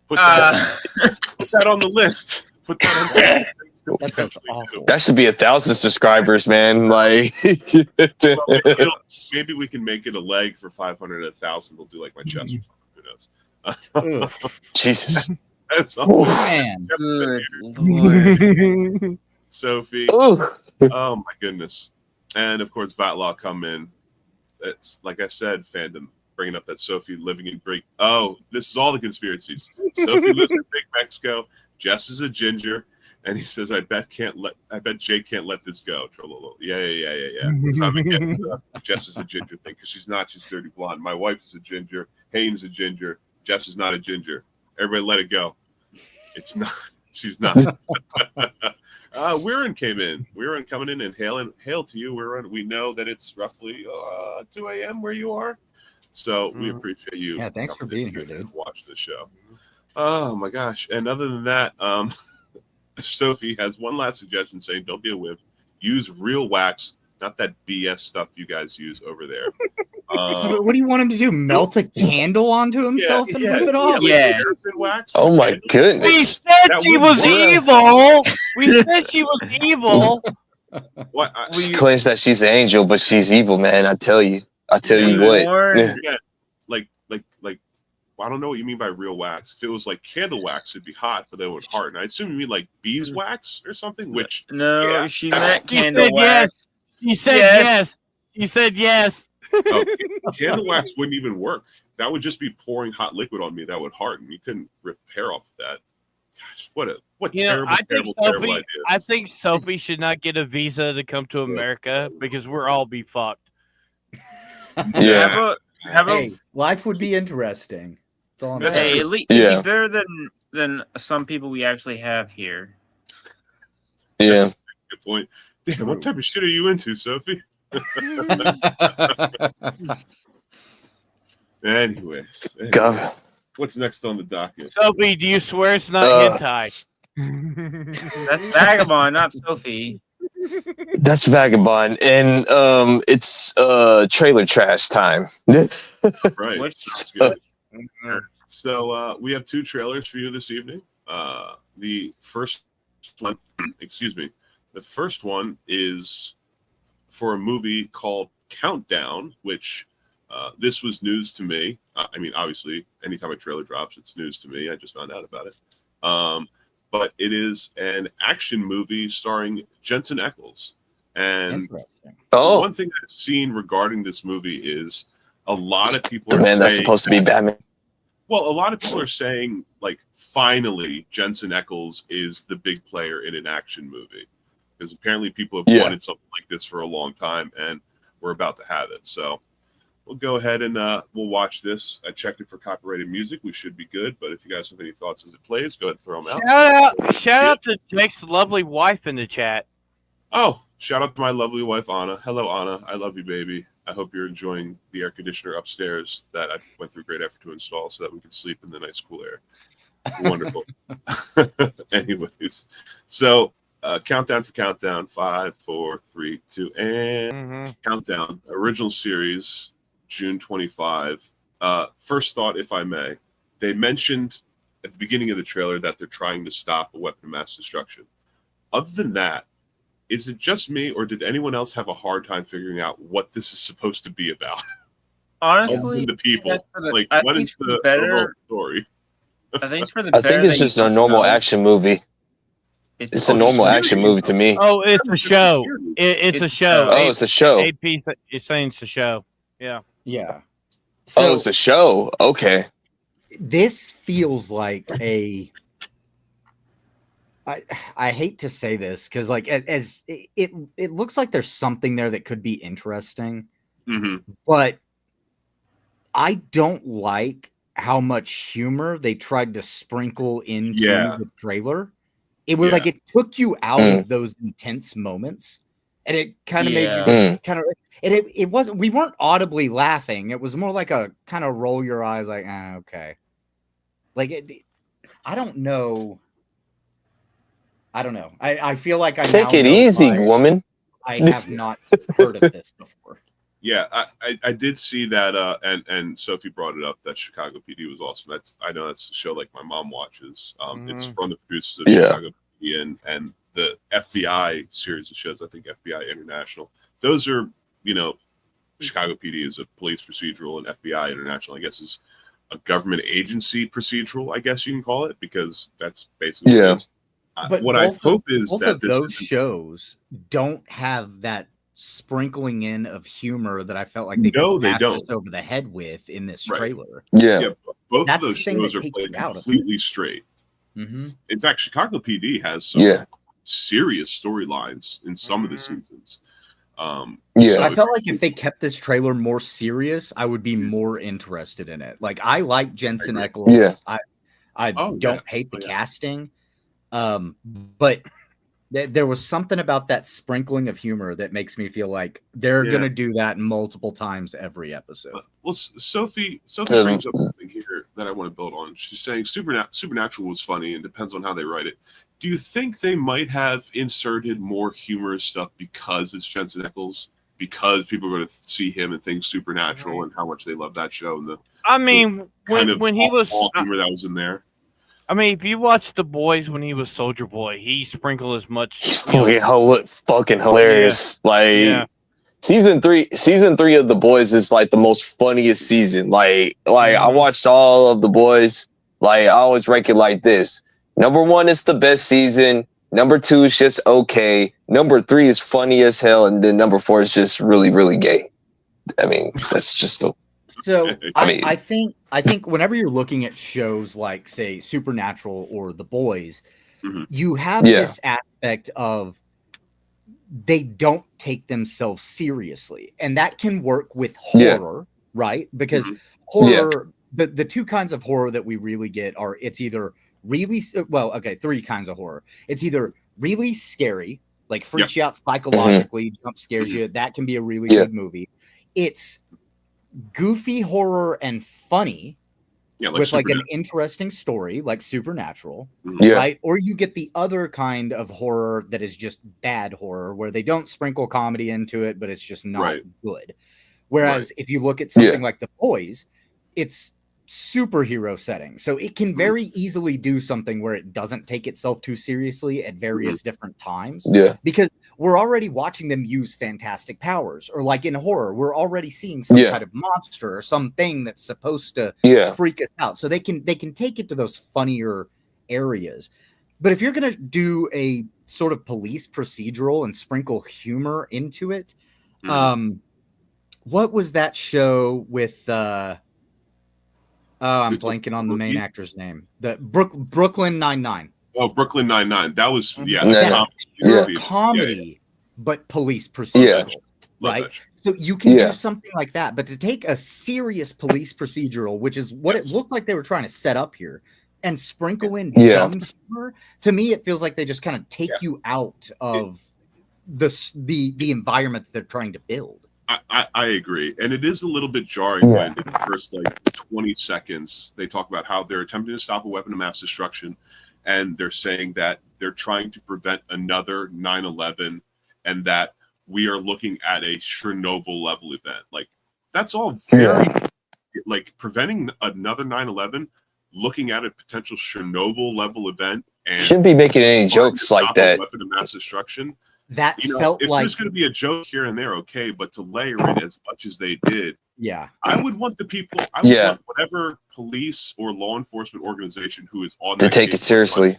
Speaker 5: put that on the list. Put that on the list.
Speaker 6: That sounds awful.
Speaker 3: That should be 1,000 subscribers, man. Like,
Speaker 5: maybe we can make it a leg for 500 and 1,000. They'll do like my chest. Who knows?
Speaker 3: Jesus.
Speaker 5: That's all.
Speaker 6: Man.
Speaker 4: Good Lord.
Speaker 5: Sophie.
Speaker 3: Ooh.
Speaker 5: Oh my goodness. And of course, Vatlaw come in. It's like I said, fandom bringing up that Sophie living in Greek. Oh, this is all the conspiracies. Sophie lives in Big Mexico. Jess is a ginger, and he says, "I bet Jake can't let this go." Yeah. So I'm against Jess is a ginger thing because she's not. She's dirty blonde. My wife is a ginger. Hayden's a ginger. Jess is not a ginger. Everybody, let it go. It's not. She's not. Weirin came in. Weirin coming in and hail to you. We know that it's roughly 2 a.m. where you are, so we appreciate you.
Speaker 6: Yeah, thanks for being here, dude.
Speaker 5: Watch the show. Oh my gosh! And other than that, Sophie has one last suggestion, saying, "Don't be a wimp. Use real wax, not that BS stuff you guys use over there."
Speaker 6: What do you want him to do? Melt a candle onto himself and rip it off?
Speaker 4: Yeah.
Speaker 5: Wax
Speaker 3: Oh my
Speaker 2: We
Speaker 3: goodness.
Speaker 2: said
Speaker 5: That
Speaker 2: she
Speaker 5: would
Speaker 2: was
Speaker 5: work.
Speaker 2: evil. We said she was evil.
Speaker 5: What?
Speaker 3: She claims that she's an angel, but she's evil, man. I tell you what.
Speaker 5: Yeah, like, I don't know what you mean by real wax. If it was like candle wax, it'd be hot, but that would harden. I assume you mean like beeswax or something. Which
Speaker 4: No, she meant
Speaker 2: She
Speaker 4: candle
Speaker 2: said
Speaker 4: wax.
Speaker 2: yes. She said yes. She said yes.
Speaker 5: oh, candle wax wouldn't even work. That would just be pouring hot liquid on me. That would harden. You couldn't rip hair off of that. Gosh, what
Speaker 2: You know,
Speaker 5: terrible,
Speaker 2: I think
Speaker 5: terrible
Speaker 2: Sophie.
Speaker 5: ideas.
Speaker 2: I think Sophie should not get a visa to come to America because we're all be fucked.
Speaker 3: Yeah.
Speaker 4: Have a
Speaker 6: Hey, life would be interesting. That's all I'm
Speaker 5: That's
Speaker 6: saying.
Speaker 4: hey,
Speaker 5: true.
Speaker 4: at least
Speaker 3: Yeah.
Speaker 4: it'd be better than some people we actually have here.
Speaker 3: Yeah.
Speaker 5: Good point. Damn, what type of shit are you into, Sophie? Anyways,
Speaker 3: God.
Speaker 5: what's next on the docket?
Speaker 2: Sophie, do you swear it's not hentai?
Speaker 4: That's Vagabond, not Sophie.
Speaker 3: That's Vagabond. And it's trailer trash time.
Speaker 5: Right.
Speaker 4: Which-
Speaker 5: Sounds good. So we have 2 trailers for you this evening. The first one, the first one is for a movie called Countdown, which this was news to me. I mean, obviously, anytime a trailer drops, it's news to me. I just found out about it. But it is an action movie starring Jensen Ackles. And
Speaker 6: Interesting.
Speaker 5: one thing I've seen regarding this movie is a lot of people
Speaker 3: The
Speaker 5: are
Speaker 3: man that's
Speaker 5: saying
Speaker 3: supposed to be Batman.
Speaker 5: well, a lot of people are saying, like, finally, Jensen Ackles is the big player in an action movie. Because apparently people have wanted something like this for a long time, and we're about to have it. So we'll go ahead and we'll watch this. I checked it for copyrighted music. We should be good. But if you guys have any thoughts as it plays, go ahead and throw them out.
Speaker 2: Shout out to Jake's lovely wife in the chat.
Speaker 5: Oh, shout out to my lovely wife, Anna. Hello, Anna. I love you, baby. I hope you're enjoying the air conditioner upstairs that I went through great effort to install so that we can sleep in the nice, cool air. Wonderful. Anyways, so countdown for countdown. 5, 4, 3, 2, and countdown. Original series, June 25. First thought, if I may, they mentioned at the beginning of the trailer that they're trying to stop a weapon of mass destruction. Other than that, is it just me, or did anyone else have a hard time figuring out what this is supposed to be about?
Speaker 4: Honestly,
Speaker 5: the people, like,
Speaker 4: I
Speaker 5: what
Speaker 4: think
Speaker 5: is
Speaker 4: it's
Speaker 5: the
Speaker 4: better.
Speaker 5: overall story?
Speaker 4: I think it's for the
Speaker 3: I
Speaker 4: better
Speaker 3: think it's
Speaker 4: that
Speaker 3: just
Speaker 4: you
Speaker 3: a
Speaker 4: don't
Speaker 3: normal
Speaker 4: know.
Speaker 3: action movie. It's a normal action movie to me.
Speaker 2: Oh, it's a show. It's a show.
Speaker 3: Oh, it's a show.
Speaker 2: AP is saying it's a show. Yeah.
Speaker 6: Yeah.
Speaker 3: Oh,
Speaker 6: So
Speaker 3: it's a show. Okay.
Speaker 6: this feels like a. I hate to say this because, like, as it looks like there's something there that could be interesting, but I don't like how much humor they tried to sprinkle into the trailer. It was like it took you out of those intense moments, and it kind of made you just kind of. And it wasn't. We weren't audibly laughing. It was more like a kind of roll your eyes, like, okay. Like I don't know. I feel like I
Speaker 3: Take
Speaker 6: now
Speaker 3: it
Speaker 6: know
Speaker 3: easy,
Speaker 6: why
Speaker 3: woman.
Speaker 6: I have not heard of this before.
Speaker 5: Yeah, I did see that, and Sophie brought it up that Chicago PD was awesome. I know that's a show like my mom watches. It's from the producers of Chicago PD and the FBI series of shows. I think FBI International. Those are, Chicago PD is a police procedural, and FBI International, I guess, is a government agency procedural. I guess you can call it, because that's basically what it is.
Speaker 6: But
Speaker 5: what I hope is
Speaker 6: both
Speaker 5: that
Speaker 6: of
Speaker 5: this
Speaker 6: those
Speaker 5: isn't-
Speaker 6: shows don't have that sprinkling in of humor that I felt like they
Speaker 5: No,
Speaker 6: could
Speaker 5: they
Speaker 6: bash
Speaker 5: don't.
Speaker 6: us over the head with in this
Speaker 5: Right.
Speaker 6: trailer.
Speaker 3: Yeah.
Speaker 5: Yeah, both
Speaker 6: That's
Speaker 5: of those
Speaker 6: the thing
Speaker 5: shows
Speaker 6: that
Speaker 5: are
Speaker 6: takes
Speaker 5: played
Speaker 6: you out of it.
Speaker 5: completely straight.
Speaker 6: Mm-hmm.
Speaker 5: In fact, Chicago PD has some
Speaker 3: Yeah.
Speaker 5: serious storylines in some of the
Speaker 2: Mhm.
Speaker 5: seasons.
Speaker 3: Yeah.
Speaker 5: so
Speaker 6: I felt like if they kept this trailer more serious, I would be more interested in it. Like I like Jensen
Speaker 5: I
Speaker 6: Ackles.
Speaker 3: Yeah.
Speaker 6: I
Speaker 5: Oh,
Speaker 6: don't
Speaker 5: yeah.
Speaker 6: hate the
Speaker 5: Oh, yeah.
Speaker 6: casting. But there was something about that sprinkling of humor that makes me feel like they're
Speaker 5: Yeah.
Speaker 6: gonna do that multiple times every episode.
Speaker 5: Well, Sophie
Speaker 3: Um,
Speaker 5: brings up something here that I want to build on. She's saying Supernatural was funny and depends on how they write it. Do you think they might have inserted more humorous stuff because it's Jensen Ackles? Because people are going to see him and think Supernatural and how much they love that show and the
Speaker 2: I mean,
Speaker 5: kind of
Speaker 2: when he was,
Speaker 5: off-ball humor that was in there.
Speaker 2: I mean, if you watch The Boys when he was Soldier Boy, he sprinkled as much.
Speaker 3: Fucking hilarious. Like
Speaker 2: Yeah.
Speaker 3: season three of The Boys is like the most funniest season. Like I
Speaker 2: Mhm.
Speaker 3: watched all of The Boys. Like I always rank it like this. Number 1 is the best season. Number 2 is just okay. Number 3 is funny as hell, and then number 4 is just really, really gay. I mean, that's just a
Speaker 6: So
Speaker 3: I mean-
Speaker 6: I think whenever you're looking at shows like say Supernatural or The Boys,
Speaker 5: Mhm.
Speaker 6: you have
Speaker 3: Yeah.
Speaker 6: this aspect of they don't take themselves seriously, and that can work with
Speaker 3: Yeah.
Speaker 6: horror, right? Because
Speaker 5: Mhm.
Speaker 6: horror, the two kinds of horror that we really get are it's either really three kinds of horror. It's either really scary, like freaks you out psychologically, jump scares you. That can be a really
Speaker 3: Yeah.
Speaker 6: good movie. It's goofy horror and funny
Speaker 5: Yeah,
Speaker 6: with like an
Speaker 5: Supernatural.
Speaker 6: interesting story, like Supernatural,
Speaker 3: Yeah.
Speaker 6: right? Or you get the other kind of horror that is just bad horror, where they don't sprinkle comedy into it, but it's just not
Speaker 5: Right.
Speaker 6: good. Whereas if you look at something
Speaker 3: Yeah.
Speaker 6: like The Boys, it's superhero setting, so it can very easily do something where it doesn't take itself too seriously at various different times,
Speaker 3: Yeah.
Speaker 6: because we're already watching them use fantastic powers, or like in horror we're already seeing some
Speaker 3: Yeah.
Speaker 6: kind of monster or something that's supposed to
Speaker 3: Yeah.
Speaker 6: freak us out, so they can take it to those funnier areas. But if you're going to do a sort of police procedural and sprinkle humor into it, what was that show with I'm
Speaker 5: It's a
Speaker 6: blanking on the main
Speaker 5: rookie?
Speaker 6: actor's name. The Brooklyn Nine-Nine.
Speaker 5: Oh, Brooklyn Nine-Nine. That was
Speaker 3: Yeah.
Speaker 6: Pure
Speaker 5: Yeah.
Speaker 6: comedy, but police procedural.
Speaker 5: Love
Speaker 6: Right?
Speaker 5: that show.
Speaker 6: So you can
Speaker 3: Yeah.
Speaker 6: do something like that, but to take a serious police procedural, which is what it looked like they were trying to set up here, and sprinkle in
Speaker 3: Yeah.
Speaker 6: dumb humor, to me it feels like they just kind of take you out of the environment that they're trying to build.
Speaker 5: I agree, and it is a little bit jarring
Speaker 3: Yeah.
Speaker 5: when in the first like 20 seconds they talk about how they're attempting to stop a weapon of mass destruction, and they're saying that they're trying to prevent another 9/11, and that we are looking at a Chernobyl level event. Like that's all very like preventing another 9/11, looking at a potential Chernobyl level event, and
Speaker 3: Shouldn't be making any jokes
Speaker 5: stop
Speaker 3: like
Speaker 5: a
Speaker 3: that.
Speaker 5: weapon of mass destruction.
Speaker 6: That
Speaker 5: You know,
Speaker 6: felt
Speaker 5: if
Speaker 6: like,
Speaker 5: there's going to be a joke here and there, okay, but to layer it as much as they did,
Speaker 6: yeah.
Speaker 5: I would want the people, I would want whatever police or law enforcement organization who is on
Speaker 3: To
Speaker 5: that
Speaker 3: take
Speaker 5: case
Speaker 3: it seriously.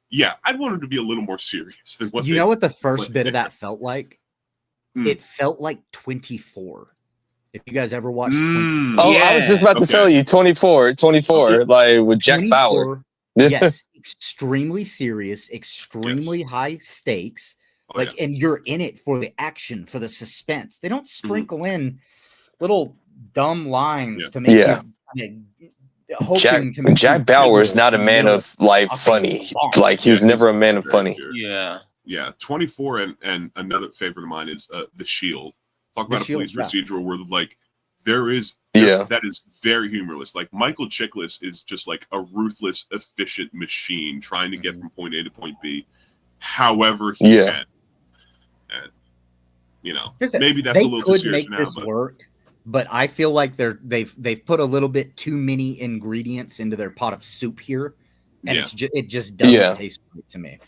Speaker 5: Yeah, I'd want them to be a little more serious than what
Speaker 6: You
Speaker 5: they
Speaker 6: know what the first
Speaker 5: what
Speaker 6: bit of
Speaker 5: they-
Speaker 6: that felt like?
Speaker 5: Hmm.
Speaker 6: It felt like 24. If you guys ever watched
Speaker 5: Mm.
Speaker 6: 24.
Speaker 3: Oh, I was just about to
Speaker 5: Okay.
Speaker 3: tell you 24, like with Jack Bauer.
Speaker 6: 24, yes, extremely serious, extremely high stakes.
Speaker 5: Oh,
Speaker 6: Like,
Speaker 5: yeah.
Speaker 6: and you're in it for the action, for the suspense. They don't sprinkle in little dumb lines to make
Speaker 3: Yeah.
Speaker 6: you hoping to make
Speaker 3: Jack
Speaker 6: you
Speaker 3: Bauer is
Speaker 6: giggle
Speaker 3: not a
Speaker 6: in the
Speaker 3: man
Speaker 6: middle
Speaker 3: of like
Speaker 6: fucking
Speaker 3: funny.
Speaker 6: song.
Speaker 3: Like he was
Speaker 5: Yeah,
Speaker 3: never a
Speaker 5: he's
Speaker 3: man of
Speaker 5: very
Speaker 3: funny.
Speaker 5: pure.
Speaker 4: Yeah.
Speaker 5: Yeah, 24 and another favorite of mine is The Shield. Talk
Speaker 6: The
Speaker 5: about
Speaker 6: Shield,
Speaker 5: a police procedural where like that is very humorless. Like Michael Chiklis is just like a ruthless, efficient machine trying to get from point A to point B, however he can. And you know,
Speaker 6: Listen,
Speaker 5: maybe that's
Speaker 6: they
Speaker 5: a little too
Speaker 6: could
Speaker 5: serious
Speaker 6: make
Speaker 5: now,
Speaker 6: this
Speaker 5: but
Speaker 6: work, but I feel like they've put a little bit too many ingredients into their pot of soup here, and it just doesn't taste right to me.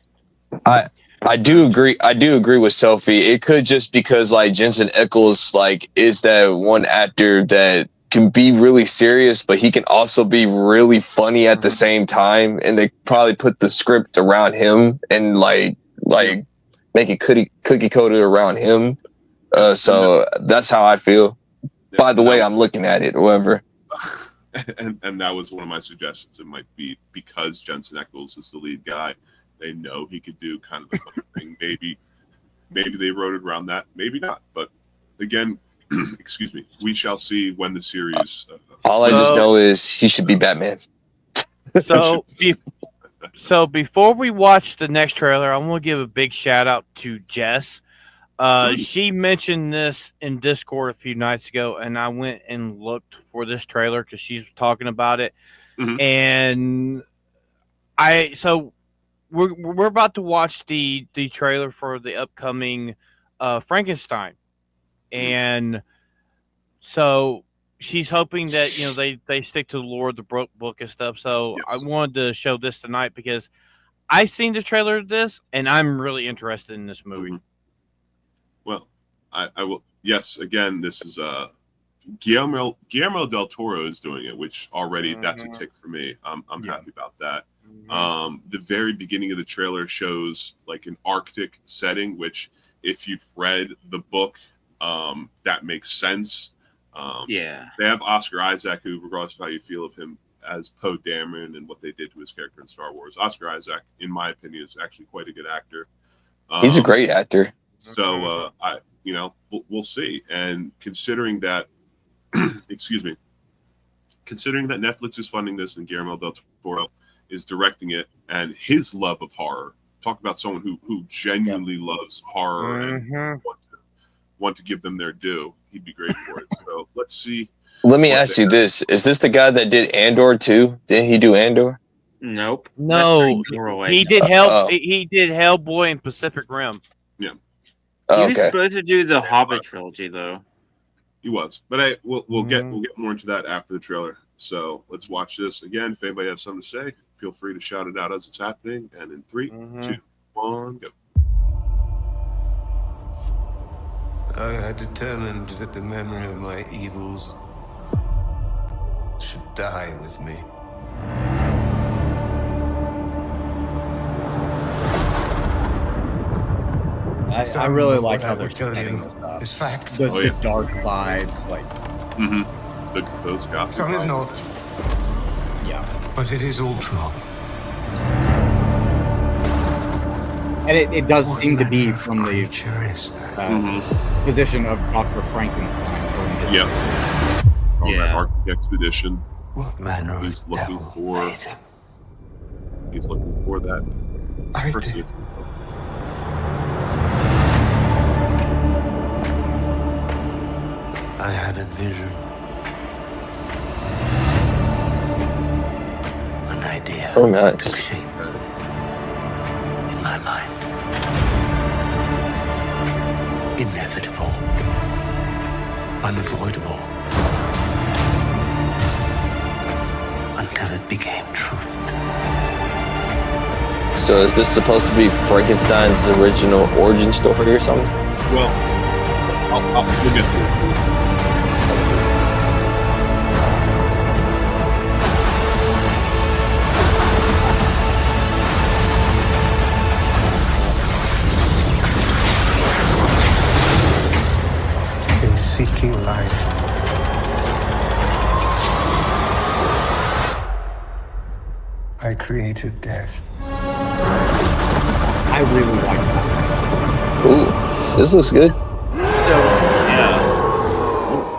Speaker 3: I do agree. I do agree with Sophie. It could just because like Jensen Ackles like is that one actor that can be really serious, but he can also be really funny at the same time. And they probably put the script around him and like make it cookie coated around him. So that's how I feel. By the way, I'm looking at it, whoever.
Speaker 5: And that was one of my suggestions. It might be because Jensen Ackles is the lead guy. They know he could do kind of the funny thing. Maybe they wrote it around that. Maybe not. But again, excuse me. We shall see when the series.
Speaker 3: All I just know is he should be Batman.
Speaker 2: So before we watch the next trailer, I want to give a big shout out to Jess. She mentioned this in Discord a few nights ago, and I went and looked for this trailer because she's talking about it. And we're about to watch the trailer for the upcoming Frankenstein, and so she's hoping that they stick to the lore of the book and stuff. So I wanted to show this tonight because I seen the trailer of this, and I'm really interested in this movie.
Speaker 5: Well, I will. Yes, again, this is Guillermo del Toro is doing it, which already that's a tick for me. I'm happy about that. The very beginning of the trailer shows like an Arctic setting, which if you've read the book, that makes sense. They have Oscar Isaac, who, regardless of how you feel of him as Poe Dameron and what they did to his character in Star Wars, Oscar Isaac, in my opinion, is actually quite a good actor.
Speaker 3: He's a great actor.
Speaker 5: So we'll see. And considering that, considering that Netflix is funding this and Guillermo del Toro is directing it, and his love of horror, talk about someone who genuinely loves horror and want to give them their due. He'd be great for it. So let's see.
Speaker 3: Let me ask you this: is this the guy that did Andor too? Didn't he do Andor?
Speaker 4: Nope.
Speaker 2: No, he did He did Hellboy and Pacific Rim.
Speaker 5: Yeah.
Speaker 4: He was supposed to do the Hobbit trilogy, though.
Speaker 5: He was, but we'll get more into that after the trailer. So let's watch this again. If anybody has something to say, feel free to shout it out as it's happening. And in 3, 2, 1, go.
Speaker 1: I had determined that the memory of my evils should die with me.
Speaker 6: I really like how they're
Speaker 1: telling
Speaker 6: this up.
Speaker 1: Is fact.
Speaker 6: The dark vibes, like
Speaker 5: Those guys.
Speaker 1: Some is not.
Speaker 6: Yeah,
Speaker 1: but it is all true.
Speaker 6: And it does seem to be from the position of Dr. Frankenstein.
Speaker 5: From that Arctic expedition.
Speaker 1: What manner
Speaker 5: he's looking for? He's looking for that person.
Speaker 1: I had a vision. An idea.
Speaker 3: Oh, nice.
Speaker 1: Took shape in my mind. Inevitable. Unavoidable. Until it became truth.
Speaker 3: So is this supposed to be Frankenstein's original origin story or something?
Speaker 5: Well, we'll get to it.
Speaker 1: Seeking life. I created death.
Speaker 6: I really like that.
Speaker 3: Ooh, this looks good.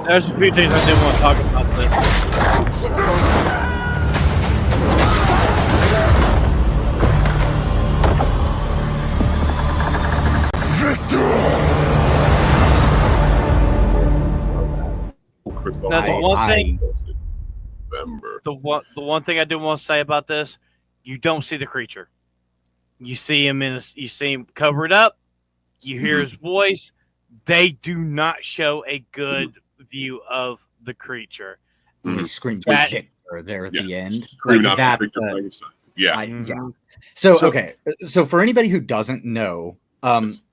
Speaker 2: There's a few things I did want to talk about this. Now, the one thing I do want to say about this, you don't see the creature. You see him you see him covered up. You hear his voice. They do not show a good view of the creature.
Speaker 6: He screams that Hitler there at the end. So okay. So for anybody who doesn't know,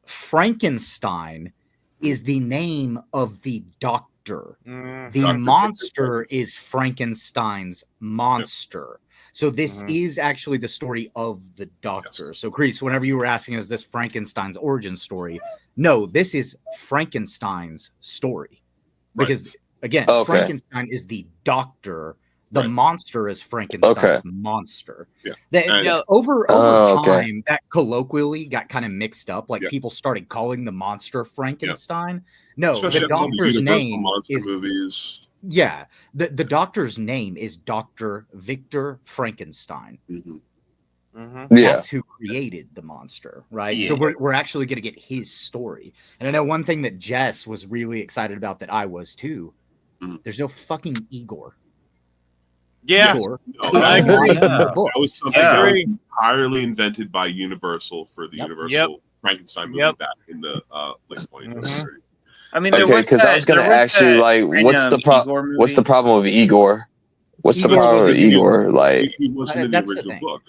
Speaker 6: Frankenstein is the name of the doctor doctor.
Speaker 2: Mhm.
Speaker 6: The
Speaker 5: Dr.
Speaker 6: monster is Frankenstein's monster. So this is actually the story of the doctor.
Speaker 5: Yes.
Speaker 6: So, Kreese, whenever you were asking, is this Frankenstein's origin story? No, this is Frankenstein's story. Because, again,
Speaker 3: Okay.
Speaker 6: Frankenstein is the doctor. The
Speaker 5: Right.
Speaker 6: monster is Frankenstein's monster.
Speaker 5: Yeah.
Speaker 6: That,
Speaker 5: And-
Speaker 6: over
Speaker 3: Oh, okay.
Speaker 6: time, that colloquially got kind of mixed up. Like,
Speaker 5: Yeah.
Speaker 6: people started calling the monster Frankenstein. No,
Speaker 5: Especially
Speaker 6: the
Speaker 5: after all
Speaker 6: doctor's
Speaker 5: Universal
Speaker 6: name
Speaker 5: monster
Speaker 6: is...
Speaker 5: movies.
Speaker 6: Yeah, the doctor's name is Dr. Victor Frankenstein.
Speaker 5: Mhm.
Speaker 2: Mhm.
Speaker 3: Yeah.
Speaker 6: That's who created the monster, right?
Speaker 4: Yeah.
Speaker 6: So we're actually going to get his story. And I know one thing that Jess was really excited about, that I was too.
Speaker 5: Mhm.
Speaker 6: There's no fucking Igor.
Speaker 2: Yeah.
Speaker 6: Igor
Speaker 5: No,
Speaker 6: is
Speaker 2: I
Speaker 6: not
Speaker 2: agree.
Speaker 6: in the
Speaker 5: that
Speaker 6: book.
Speaker 5: was something
Speaker 2: I
Speaker 5: that was
Speaker 2: agree.
Speaker 5: entirely invented by Universal for the
Speaker 6: Yep.
Speaker 5: Universal Frankenstein movie
Speaker 2: Yep.
Speaker 5: back in the late 20s.
Speaker 4: I mean, there
Speaker 3: Okay,
Speaker 4: was
Speaker 3: because I was gonna
Speaker 4: there was
Speaker 3: ask you,
Speaker 4: that
Speaker 3: like, what's the
Speaker 4: Igor
Speaker 3: what's the
Speaker 4: movie.
Speaker 3: problem with Igor? What's the
Speaker 6: Igor
Speaker 3: problem with
Speaker 6: wasn't-
Speaker 3: Igor? Like,
Speaker 5: He wasn't in the
Speaker 6: That's the
Speaker 5: original
Speaker 6: thing.
Speaker 5: book.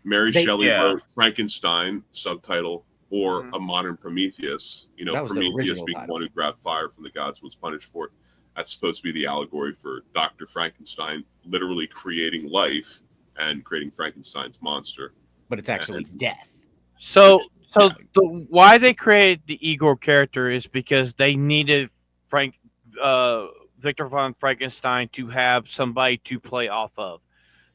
Speaker 5: Mary
Speaker 6: They-
Speaker 5: Shelley
Speaker 4: Yeah.
Speaker 5: wrote Frankenstein, subtitle, or
Speaker 2: Mhm.
Speaker 5: A Modern Prometheus. You know,
Speaker 6: That was the
Speaker 5: Prometheus
Speaker 6: original
Speaker 5: being
Speaker 6: title.
Speaker 5: one who grabbed fire from the gods was punished for it. That's supposed to be the allegory for Dr. Frankenstein literally creating life and creating Frankenstein's monster.
Speaker 6: But it's actually death.
Speaker 2: So
Speaker 5: Yeah.
Speaker 2: why they created the Igor character is because they needed Victor von Frankenstein to have somebody to play off of.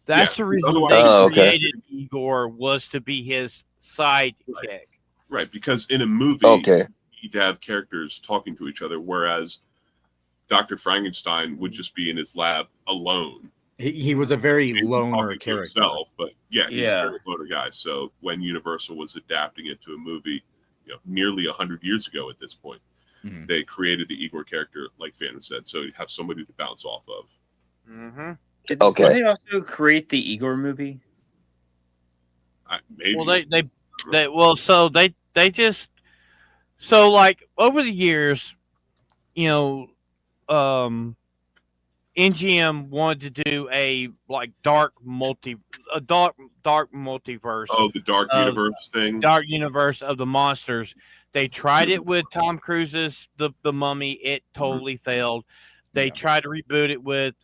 Speaker 2: That's
Speaker 5: Yeah,
Speaker 2: the reason
Speaker 5: otherwise-
Speaker 2: they
Speaker 3: Oh, okay.
Speaker 2: created Igor, was to be his sidekick.
Speaker 5: Right, because in a movie,
Speaker 3: okay,
Speaker 5: you need to have characters talking to each other, whereas Dr. Frankenstein would just be in his lab alone.
Speaker 6: He was a very
Speaker 5: Maybe
Speaker 6: loner
Speaker 5: talking to
Speaker 6: character.
Speaker 5: himself, but yeah, he's
Speaker 4: Yeah.
Speaker 5: a very loner guy. So when Universal was adapting it to a movie, nearly 100 years ago at this point,
Speaker 6: Mhm.
Speaker 5: they created the Igor character, like Phantom said, so you have somebody to bounce off of.
Speaker 2: Mm-hmm.
Speaker 4: Did they also create the Igor movie?
Speaker 5: Maybe.
Speaker 2: Well, they just like over the years, NGM wanted to do a like dark multiverse.
Speaker 5: Oh, the Dark Universe thing.
Speaker 2: Dark universe of the monsters. They tried it with Tom Cruise's the Mummy. It totally failed. They
Speaker 6: Yeah.
Speaker 2: tried to reboot it with,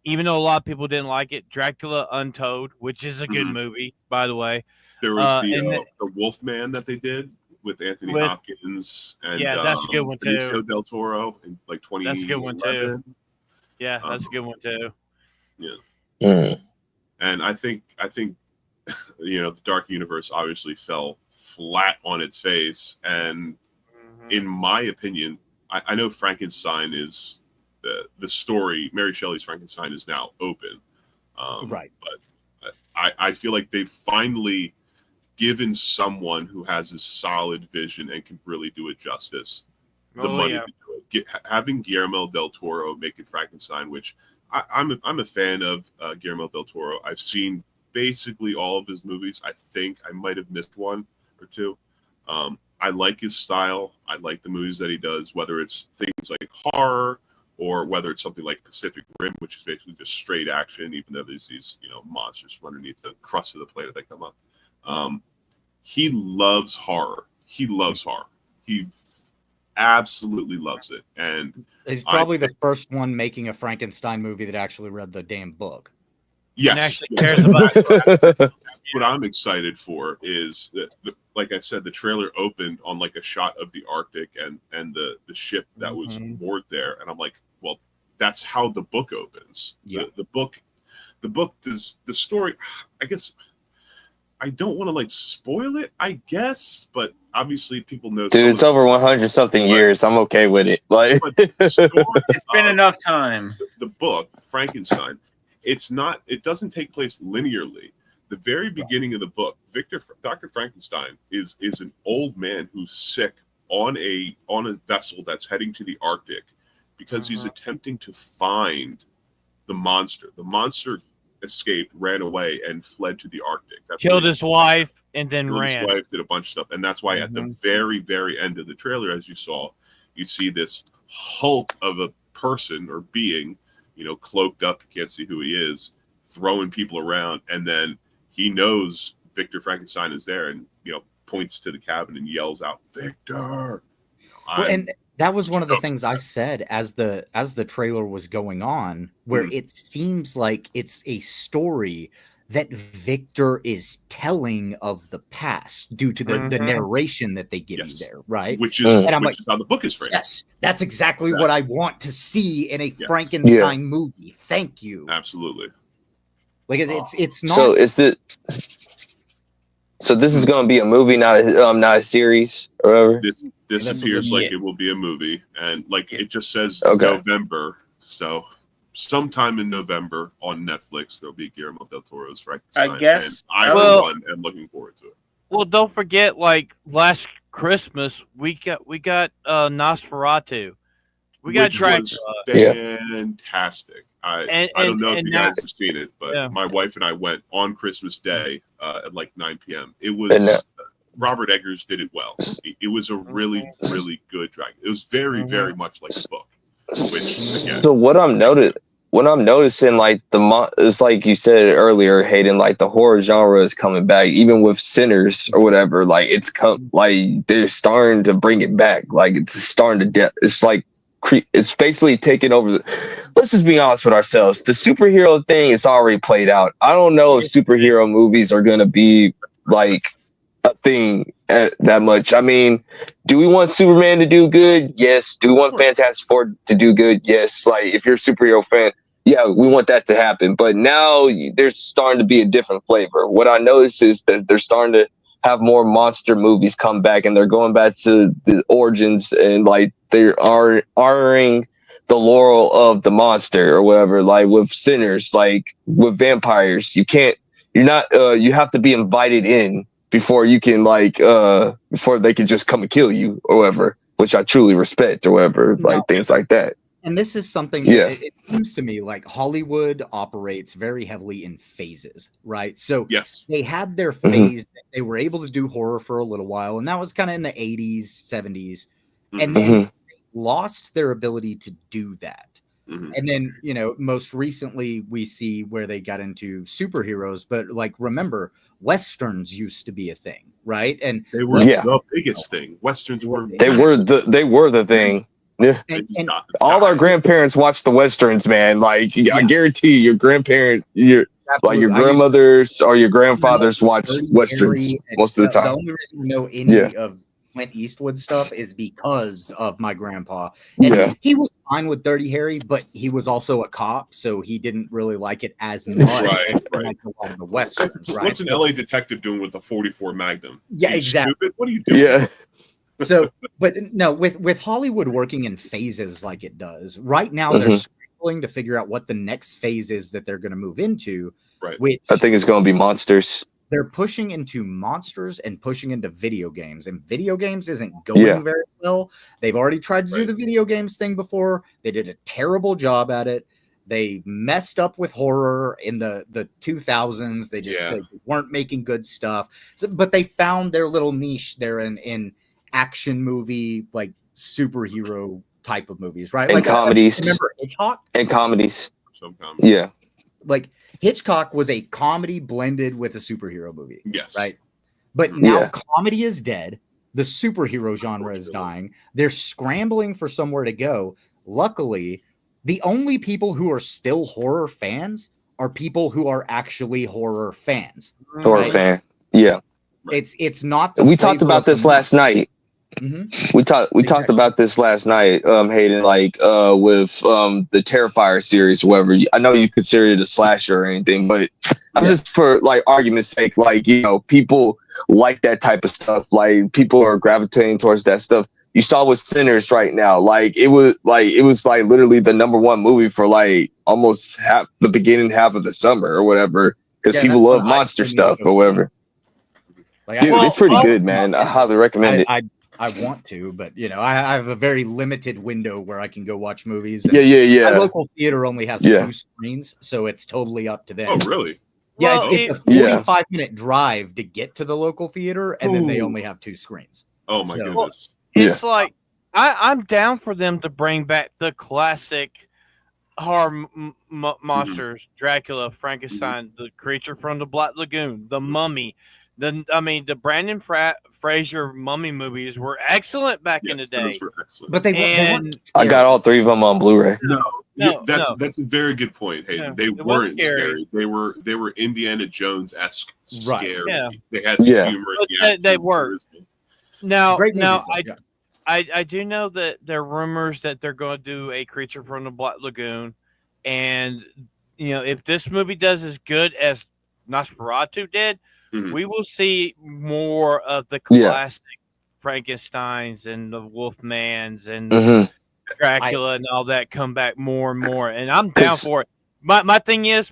Speaker 2: even though a lot of people didn't like it, Dracula Untold, which is a good
Speaker 5: Mhm.
Speaker 2: movie, by the way.
Speaker 5: There was
Speaker 2: and
Speaker 5: the Wolfman that they did with Anthony
Speaker 2: With-
Speaker 5: Hopkins and
Speaker 2: Yeah, that's a good one, too.
Speaker 5: Benicio del Toro in like 2011.
Speaker 2: That's a good one, too. Yeah, that's a good one too.
Speaker 3: Mm.
Speaker 5: And I think the Dark Universe obviously fell flat on its face. And in my opinion, I know Frankenstein is the story. Mary Shelley's Frankenstein is now open,
Speaker 6: Right.
Speaker 5: But I feel like they've finally given someone who has a solid vision and can really do it justice the money to do it. Having Guillermo del Toro making Frankenstein, which I'm a fan of Guillermo del Toro. I've seen basically all of his movies. I think I might have missed one or two. I like his style. I like the movies that he does, whether it's things like horror or whether it's something like Pacific Rim, which is basically just straight action, even though there's these monsters from underneath the crust of the planet that come up. He loves horror. He loves horror. He absolutely loves it. And
Speaker 6: He's probably the first one making a Frankenstein movie that actually read the damn book.
Speaker 5: yes,
Speaker 2: And actually
Speaker 5: yes.
Speaker 2: cares about
Speaker 5: What I'm excited for is that, like I said, the trailer opened on like a shot of the Arctic and the ship that was
Speaker 6: Mhm.
Speaker 5: moored there, and I'm like, well, that's how the book opens.
Speaker 6: Yeah.
Speaker 5: The book does the story. I guess I don't want to like spoil it. I guess, but obviously people know.
Speaker 3: Dude, it's over 100 something years. I'm okay with it. Like,
Speaker 5: But the story
Speaker 4: It's been
Speaker 5: of
Speaker 4: enough time.
Speaker 5: the book Frankenstein, it doesn't take place linearly. The very beginning of the book, Dr. Frankenstein is an old man who's sick on a vessel that's heading to the Arctic because he's attempting to find the monster. The monster escaped, ran away, and fled to the Arctic. That's
Speaker 2: killed
Speaker 5: where
Speaker 2: his wife and then
Speaker 5: killed his
Speaker 2: ran.
Speaker 5: wife, did a bunch of stuff, and that's why at the very, very end of the trailer, as you saw, you see this hulk of a person or being, cloaked up. You can't see who he is, throwing people around, and then he knows Victor Frankenstein is there, and points to the cabin and yells out, "Victor!"
Speaker 6: Well, and that was one of the things I said as the trailer was going on, where it seems like it's a story that Victor is telling of the past due to the narration that they give you there, right?
Speaker 5: Which is how the book is framed.
Speaker 6: Yes, that's exactly what I want to see in a Frankenstein movie. Thank you.
Speaker 5: Absolutely.
Speaker 6: Like it's not.
Speaker 3: So this is going to be a movie, not a series or whatever.
Speaker 5: This appears like it will be a movie, and like it just says November. So sometime in November on Netflix there'll be Guillermo del Toro's Frankenstein.
Speaker 4: I guess
Speaker 5: I for one am looking forward to it.
Speaker 2: Well, don't forget, like last Christmas we got Nosferatu. We got Dracula.
Speaker 5: Fantastic. I don't know if you guys have seen it, but my wife and I went on Christmas Day at like 9 p.m. It was Robert Eggers did it well. It was a really, really good Dracula. It was very, very much like the book. So
Speaker 3: what I'm noticing, like it's like you said earlier, Hayden, like the horror genre is coming back, even with Sinners or whatever. Like like they're starting to bring it back. Like it's starting to it's like it's basically taking over. Let's just be honest with ourselves. The superhero thing is already played out. I don't know if superhero movies are going to be like a thing that much. I mean, do we want Superman to do good? Yes. Do we want Fantastic Four to do good? Yes. Like if you're a superhero fan, yeah, we want that to happen. But now there's starting to be a different flavor. What I noticed is that they're starting to have more monster movies come back, and they're going back to the origins, and like they are honoring the laurel of the monster or whatever. Like with Sinners, like with vampires, you have to be invited in before you can before they can just come and kill you or whatever, which I truly respect or whatever, things like that.
Speaker 6: And this is something that it seems to me like Hollywood operates very heavily in phases, right? So they had their phase that they were able to do horror for a little while, and that was kind of in the 80s, 70s, and then they lost their ability to do that. And then, most recently we see where they got into superheroes, but like, remember, Westerns used to be a thing, right? And
Speaker 5: they were the biggest thing. Westerns were
Speaker 3: the thing. Yeah,
Speaker 6: and
Speaker 3: all our grandparents watched the Westerns, man. Like I guarantee you, your grandmothers or your grandfathers watched Westerns most of the time.
Speaker 6: The only reason we know any of Clint Eastwood stuff is because of my grandpa. And he was fine with Dirty Harry, but he was also a cop, so he didn't really like it as much as like a lot of the Westerns, right?
Speaker 5: What's an LA detective doing with a 44 Magnum?
Speaker 6: Yeah, exactly.
Speaker 5: Stupid? What are you doing?
Speaker 3: Yeah.
Speaker 6: So, but no, with Hollywood working in phases like it does right now, they're scrambling to figure out what the next phase is that they're going to move into.
Speaker 5: Right.
Speaker 6: Which
Speaker 3: I think it's going to be monsters.
Speaker 6: They're pushing into monsters and pushing into video games, and video games isn't going very well. They've already tried to do the video games thing before. They did a terrible job at it. They messed up with horror in the 2000s. They just they weren't making good stuff. So, but they found their little niche there in action movie, like superhero type of movies, right?
Speaker 3: And
Speaker 6: like
Speaker 3: comedies.
Speaker 6: Remember Hitchcock? And
Speaker 3: comedies.
Speaker 5: Some comedies.
Speaker 3: Yeah.
Speaker 6: Like Hitchcock was a comedy blended with a superhero movie.
Speaker 5: Yes.
Speaker 6: Right. But now comedy is dead. The superhero genre is dying. They're scrambling for somewhere to go. Luckily, the only people who are still horror fans are people who are actually horror fans.
Speaker 3: Horror fan. Yeah.
Speaker 6: It's not.
Speaker 3: We talked about this last night. We talked about this last night, Hayden, like with the Terrifier series, whatever. I know you consider it a slasher or anything, but I'm just for like argument's sake, like people like that type of stuff. Like people are gravitating towards that stuff. You saw with Sinners right now, like it was literally the #1 movie for like almost the beginning half of the summer or whatever, because people love monster stuff or whatever.
Speaker 6: Like,
Speaker 3: dude, it's pretty good, man. I highly recommend it.
Speaker 6: I want to, but I have a very limited window where I can go watch movies. And
Speaker 3: yeah.
Speaker 6: My local theater only has 2 screens, so it's totally up to them.
Speaker 5: Oh, really?
Speaker 6: Yeah, it's a 45-minute drive to get to the local theater, and then they only have 2 screens.
Speaker 5: Oh my goodness!
Speaker 2: It's like I'm down for them to bring back the classic horror monsters: Dracula, Frankenstein, the creature from the Black Lagoon, the Mummy. The Brandon Fraser Mummy movies were excellent back in the day.
Speaker 5: Those were excellent.
Speaker 6: But they
Speaker 2: And-
Speaker 6: weren't
Speaker 3: I got all 3 of them on Blu-ray.
Speaker 5: That's a very good point. Hey,
Speaker 2: Yeah,
Speaker 5: they
Speaker 2: it wasn't
Speaker 5: weren't
Speaker 2: scary.
Speaker 5: scary. They were Indiana Jones-esque
Speaker 6: Right.
Speaker 5: scary.
Speaker 2: Yeah.
Speaker 5: They had the
Speaker 3: Yeah.
Speaker 5: humor.
Speaker 2: But
Speaker 5: the
Speaker 2: they
Speaker 5: action,
Speaker 2: were.
Speaker 5: charisma.
Speaker 2: Now,
Speaker 6: great
Speaker 2: now
Speaker 6: movies, though,
Speaker 2: I do know that there are rumors that they're going to do a Creature from the Black Lagoon, and if this movie does as good as Nosferatu did,
Speaker 5: Mhm.
Speaker 2: we will see more of the
Speaker 3: Yeah.
Speaker 2: classic Frankensteins and the Wolfmans and
Speaker 3: hmm
Speaker 2: Dracula and all that come back more and more, and I'm down
Speaker 3: 'Cause-
Speaker 2: for it. My thing is,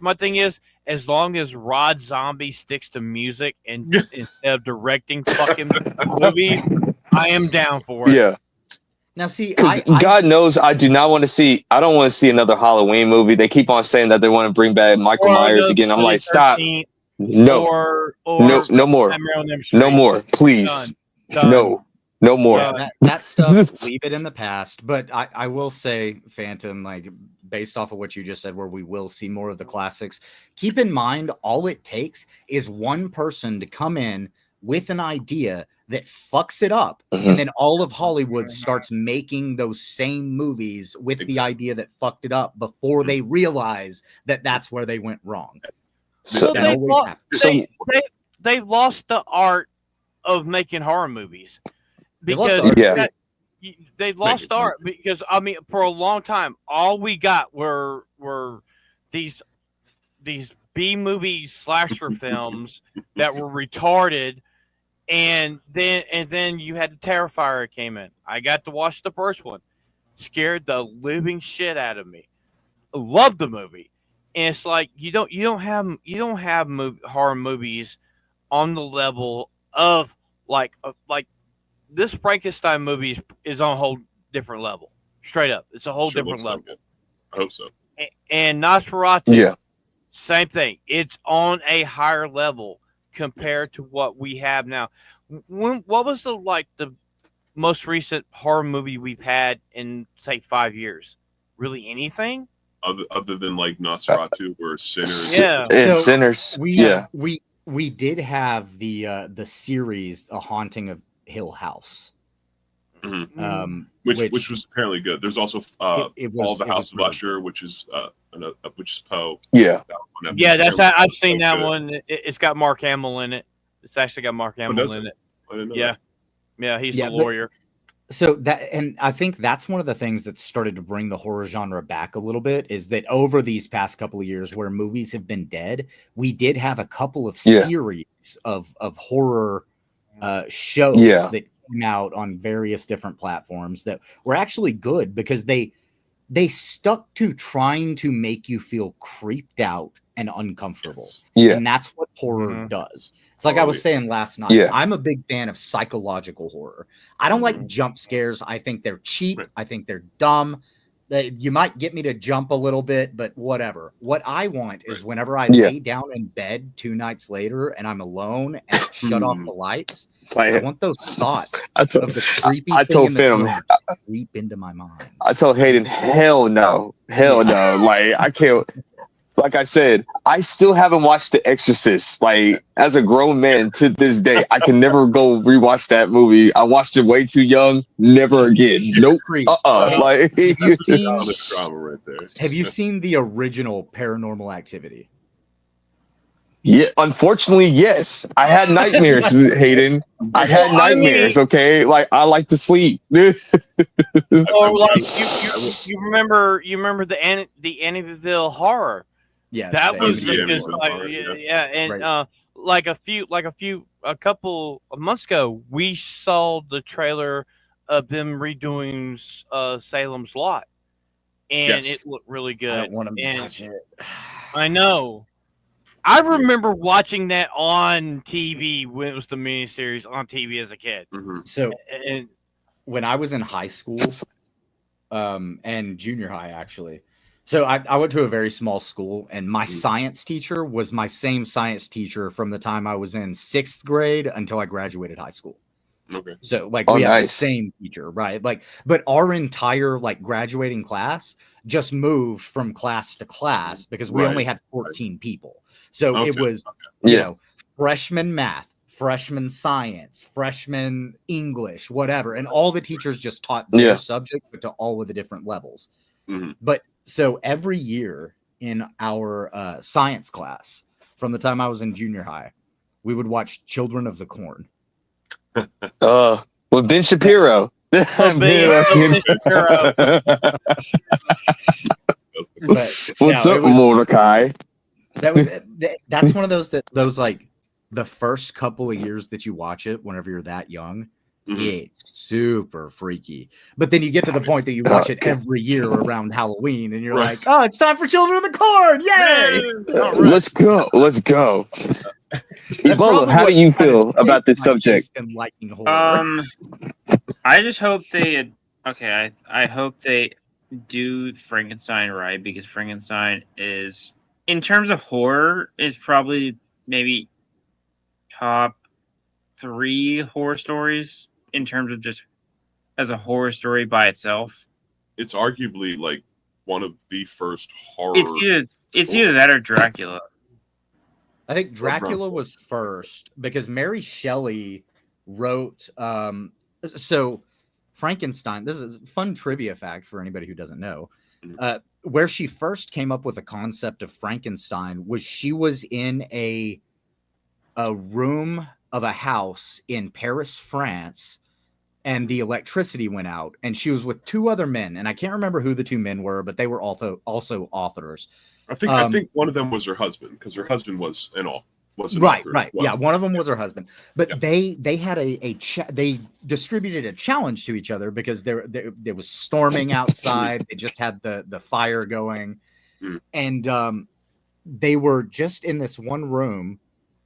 Speaker 2: as long as Rod Zombie sticks to music and instead of directing fucking movies, I am down for it.
Speaker 3: Yeah.
Speaker 6: Now, see,
Speaker 3: Because
Speaker 6: I
Speaker 3: God knows I don't want to see another Halloween movie. They keep on saying that they want to bring back Michael
Speaker 2: Or
Speaker 3: Myers
Speaker 2: the
Speaker 3: again. I'm like, stop.
Speaker 2: 13th,
Speaker 3: No.
Speaker 2: or
Speaker 3: No more.
Speaker 2: Nightmare on Elm Street.
Speaker 3: No more. Please.
Speaker 2: Done.
Speaker 3: No. No more.
Speaker 6: Yeah, that stuff, leave it in the past. But I will say, Phantom, like based off of what you just said, where we will see more of the classics, keep in mind all it takes is one person to come in with an idea that fucks it up,
Speaker 3: Mhm.
Speaker 6: and then all of Hollywood starts making those same movies with the idea that fucked it up before they realize that that's where they went wrong.
Speaker 3: So,
Speaker 6: That
Speaker 2: they
Speaker 6: always
Speaker 2: lo-
Speaker 6: happens.
Speaker 2: they've lost the art of making horror movies
Speaker 6: They lost
Speaker 2: because
Speaker 6: the art.
Speaker 3: Yeah.
Speaker 2: they've lost art because for a long time all we got were these B movie slasher films that were retarded, and then you had the Terrifier came in. I got to watch the first one, scared the living shit out of me. Loved the movie, and it's like you don't have horror movies on the level of like this Frankenstein movie is on a whole different level. Straight up, it's a whole
Speaker 5: Sure
Speaker 2: different
Speaker 5: looks
Speaker 2: level.
Speaker 5: like it. I hope so.
Speaker 2: And Nosferatu,
Speaker 3: yeah.
Speaker 2: same thing. It's on a higher level compared to what we have now. What was the most recent horror movie we've had in say 5 years? Really anything?
Speaker 5: Other than like Nosferatu or Sinners.
Speaker 2: Yeah.
Speaker 3: And
Speaker 6: So,
Speaker 3: Sinners.
Speaker 6: We did have the series A Haunting of Hill House.
Speaker 5: Mhm. Which was apparently good. There's also
Speaker 6: it was-
Speaker 5: All the
Speaker 6: it
Speaker 5: House
Speaker 6: was
Speaker 5: of
Speaker 6: really
Speaker 5: Usher, which is Poe.
Speaker 3: Yeah.
Speaker 2: Yeah, I've seen
Speaker 5: so
Speaker 2: that
Speaker 5: good.
Speaker 2: one. It's got Mark Hamill in it. It's actually got Mark Hamill
Speaker 5: does
Speaker 2: in
Speaker 5: it?
Speaker 2: it.
Speaker 5: I didn't know
Speaker 2: Yeah.
Speaker 5: that.
Speaker 2: Yeah, he's
Speaker 6: Yeah,
Speaker 2: the
Speaker 6: but-
Speaker 2: lawyer.
Speaker 6: So and I think that's one of the things that started to bring the horror genre back a little bit, is that over these past couple of years where movies have been dead, we did have a couple of
Speaker 3: Yeah.
Speaker 6: series of horror shows
Speaker 3: Yeah.
Speaker 6: that came out on various different platforms that were actually good because they stuck to trying to make you feel creeped out and uncomfortable.
Speaker 3: Yeah.
Speaker 6: And that's what horror
Speaker 2: Mhm.
Speaker 6: does. It's like I was saying last night.
Speaker 3: Yeah.
Speaker 6: I'm a big fan of psychological horror. I don't like jump scares. I think they're cheap.
Speaker 5: Right.
Speaker 6: I think they're dumb. You might get me to jump a little bit, but whatever. What I want is whenever I
Speaker 3: Yeah.
Speaker 6: lay down in bed 2 nights later and I'm alone and I shut off the lights,
Speaker 3: It's
Speaker 6: I
Speaker 3: like,
Speaker 6: want those thoughts
Speaker 3: I
Speaker 6: of
Speaker 3: told,
Speaker 6: the creepy
Speaker 3: I
Speaker 6: thing
Speaker 3: told
Speaker 6: in the
Speaker 3: Phantom,
Speaker 6: room to creep into my mind.
Speaker 3: I told Hayden, hell no. Like, I can't. Like I said, I still haven't watched The Exorcist. Like, as a grown man to this day, I can never go rewatch that movie. I watched it way too young. Never again. Nope.
Speaker 6: Creep.
Speaker 3: Like,
Speaker 6: Have you
Speaker 5: That's
Speaker 6: seen,
Speaker 5: the drama right there.
Speaker 6: have you seen the original Paranormal Activity?
Speaker 3: yeah. Unfortunately, yes. I had nightmares, Hayden. I had nightmares. Okay, like I like to sleep.
Speaker 2: Or like you remember the Amityville Horror.
Speaker 6: Yeah,
Speaker 2: That
Speaker 6: the
Speaker 2: was
Speaker 6: Amityville
Speaker 2: just
Speaker 5: Amityville
Speaker 2: like
Speaker 5: Horror,
Speaker 2: yeah, and
Speaker 6: Right.
Speaker 2: a couple of months ago, we saw the trailer of them redoing Salem's Lot, and
Speaker 5: Yes.
Speaker 2: it looked really
Speaker 6: I
Speaker 2: good.
Speaker 6: don't want him to
Speaker 2: And
Speaker 6: touch it.
Speaker 2: I know. I remember watching that on TV when it was the miniseries on TV as a kid,
Speaker 5: Mhm.
Speaker 6: So
Speaker 2: and
Speaker 6: when I was in high school, and junior high actually. So I went to a very small school, and my science teacher was my same science teacher from the time I was in 6th grade until I graduated high school.
Speaker 5: Okay.
Speaker 6: So like
Speaker 3: Oh,
Speaker 6: we have the
Speaker 3: nice.
Speaker 6: same teacher, right? Like, but our entire like graduating class just moved from class to class because we
Speaker 5: Right.
Speaker 6: only had 14 people. So it
Speaker 5: Okay.
Speaker 6: was, you
Speaker 3: Yeah.
Speaker 6: know, freshman math, freshman science, freshman English, whatever. And all the teachers just taught their subject, but to all of the different levels.
Speaker 5: Mm-hmm.
Speaker 6: But so every year in our science class, from the time I was in junior high, we would watch Children of the Corn.
Speaker 3: With Ben Shapiro.
Speaker 6: Ben Shapiro.
Speaker 3: What's up, Mordecai?
Speaker 6: That's one of those like the first couple of years that you watch it whenever you're that young, it's super freaky. But then you get to the point that you watch it every year around Halloween, and you're like, "Oh, it's time for Children of the Corn! Yay!
Speaker 3: Right. Let's go! Let's go!" Ebola, how do you feel about this subject?
Speaker 4: I just hope they. Okay, I hope they do Frankenstein right, because Frankenstein is, in terms of horror, is probably maybe top 3 horror stories in terms of just as a horror story by itself.
Speaker 5: It's arguably like one of the first horror.
Speaker 6: It's
Speaker 4: either that or Dracula.
Speaker 6: I think Dracula was first because Mary Shelley wrote. So Frankenstein. This is a fun trivia fact for anybody who doesn't know. Where she first came up with the concept of Frankenstein was she was in a room of a house in Paris, France, and the electricity went out, and she was with 2 other men, and I can't remember who the 2 men were, but they were also authors.
Speaker 5: I think one of them was her husband, because her husband was an author.
Speaker 6: Right. Yeah, one of them was her husband. But they had they distributed a challenge to each other because there was storming outside. They just had the fire going, and they were just in this one room,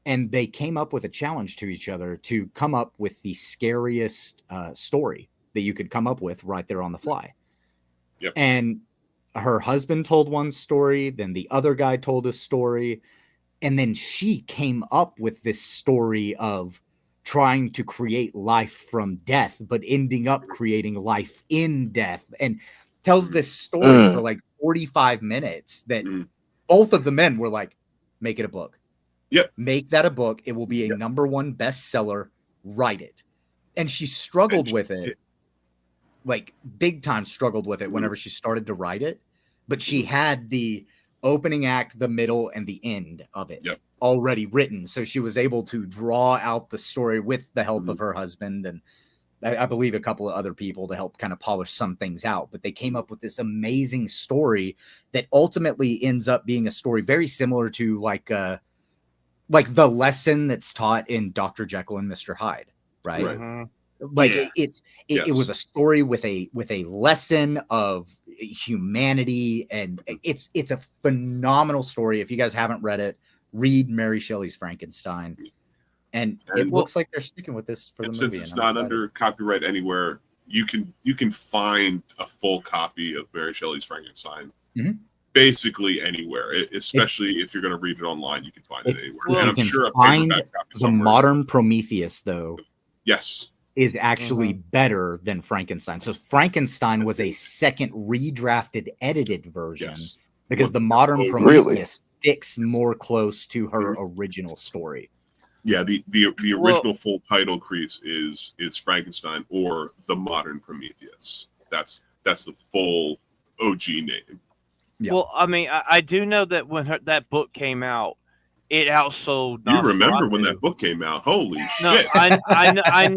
Speaker 6: and they came up with a challenge to each other to come up with the scariest story that you could come up with right there on the fly.
Speaker 5: Yep.
Speaker 6: And her husband told one story, then the other guy told a story. And then she came up with this story of trying to create life from death, but ending up creating life in death, and tells this story for like 45 minutes that both of the men were like, make it a book.
Speaker 5: Yep.
Speaker 6: Make that a book. It will be a #1 bestseller. Write it. And she struggled with it, like big time struggled with it whenever she started to write it. But she had the opening act, the middle, and the end of it already written. So she was able to draw out the story with the help of her husband and I believe a couple of other people to help kind of polish some things out. But they came up with this amazing story that ultimately ends up being a story very similar to like the lesson that's taught in Dr. Jekyll and Mr. Hyde, right? Like it was a story with a lesson of humanity, and it's a phenomenal story. If you guys haven't read it, read Mary Shelley's Frankenstein. And it looks like they're sticking with this for the movie.
Speaker 5: Since it's not under copyright anywhere, you can find a full copy of Mary Shelley's Frankenstein basically anywhere. Especially if you're going to read it online, you can find it anywhere. And I'm sure a paperback copy
Speaker 6: the modern Prometheus, though.
Speaker 5: Yes.
Speaker 6: Is actually better than Frankenstein. So Frankenstein was a second redrafted, edited version because the modern Prometheus sticks more close to her original story.
Speaker 5: Yeah, the original full title crease is Frankenstein or the modern Prometheus. That's the full OG name.
Speaker 2: Yeah. Well, I mean, I do know that when that book came out, it outsold.
Speaker 5: You remember when that book came out? Holy shit!
Speaker 2: I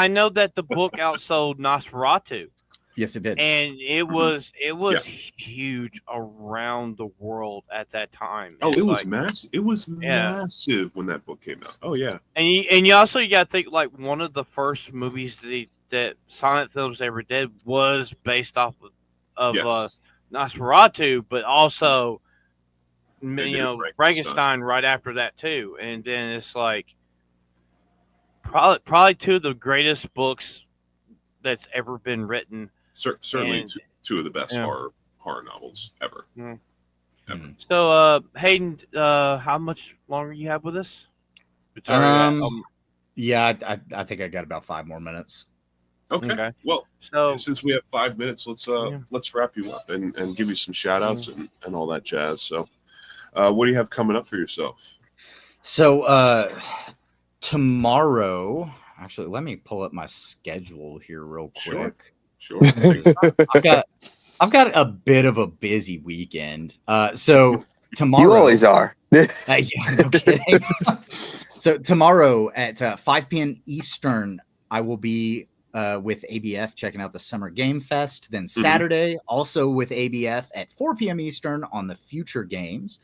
Speaker 2: know that the book outsold Nosferatu.
Speaker 6: Yes, it did,
Speaker 2: and it was huge around the world at that time.
Speaker 5: Oh, it was massive. It was massive when that book came out. Oh yeah,
Speaker 2: and you also got to think like one of the first movies that silent films ever did was based off of Nosferatu, but also. Frankenstein right after that too, and then it's like probably 2 of the greatest books that's ever been written.
Speaker 5: Certainly 2 of the best horror novels ever.
Speaker 2: Ever. So, Hayden, how much longer you have with us?
Speaker 6: I think I got about 5 more minutes.
Speaker 5: Okay. Well, so since we have 5 minutes, let's wrap you up and give you some shout outs and all that jazz. So. What do you have coming up for yourself?
Speaker 6: So tomorrow, actually, let me pull up my schedule here real quick.
Speaker 5: Sure.
Speaker 6: I've got a bit of a busy weekend. So tomorrow,
Speaker 3: You always are.
Speaker 6: yeah, no kidding. So tomorrow at 5 p.m. Eastern, I will be with ABF checking out the Summer Game Fest. Then Saturday, also with ABF at 4 p.m. Eastern on the Future Games.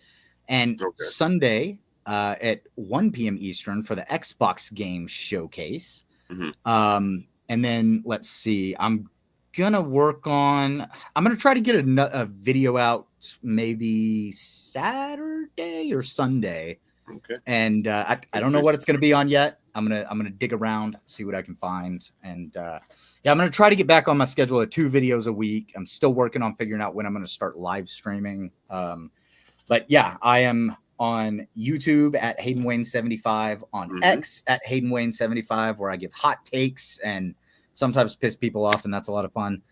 Speaker 6: And Sunday at 1 p.m. Eastern for the Xbox Game Showcase. And then let's see, I'm going to try to get a video out maybe Saturday or Sunday.
Speaker 5: Okay.
Speaker 6: And I don't know what it's going to be on yet. I'm gonna dig around, see what I can find, and I'm gonna try to get back on my schedule at 2 videos a week. I'm still working on figuring out when I'm gonna start live streaming. But yeah, I am on YouTube at HaydenWayne75, on X at HaydenWayne75, where I give hot takes and sometimes piss people off, and that's a lot of fun.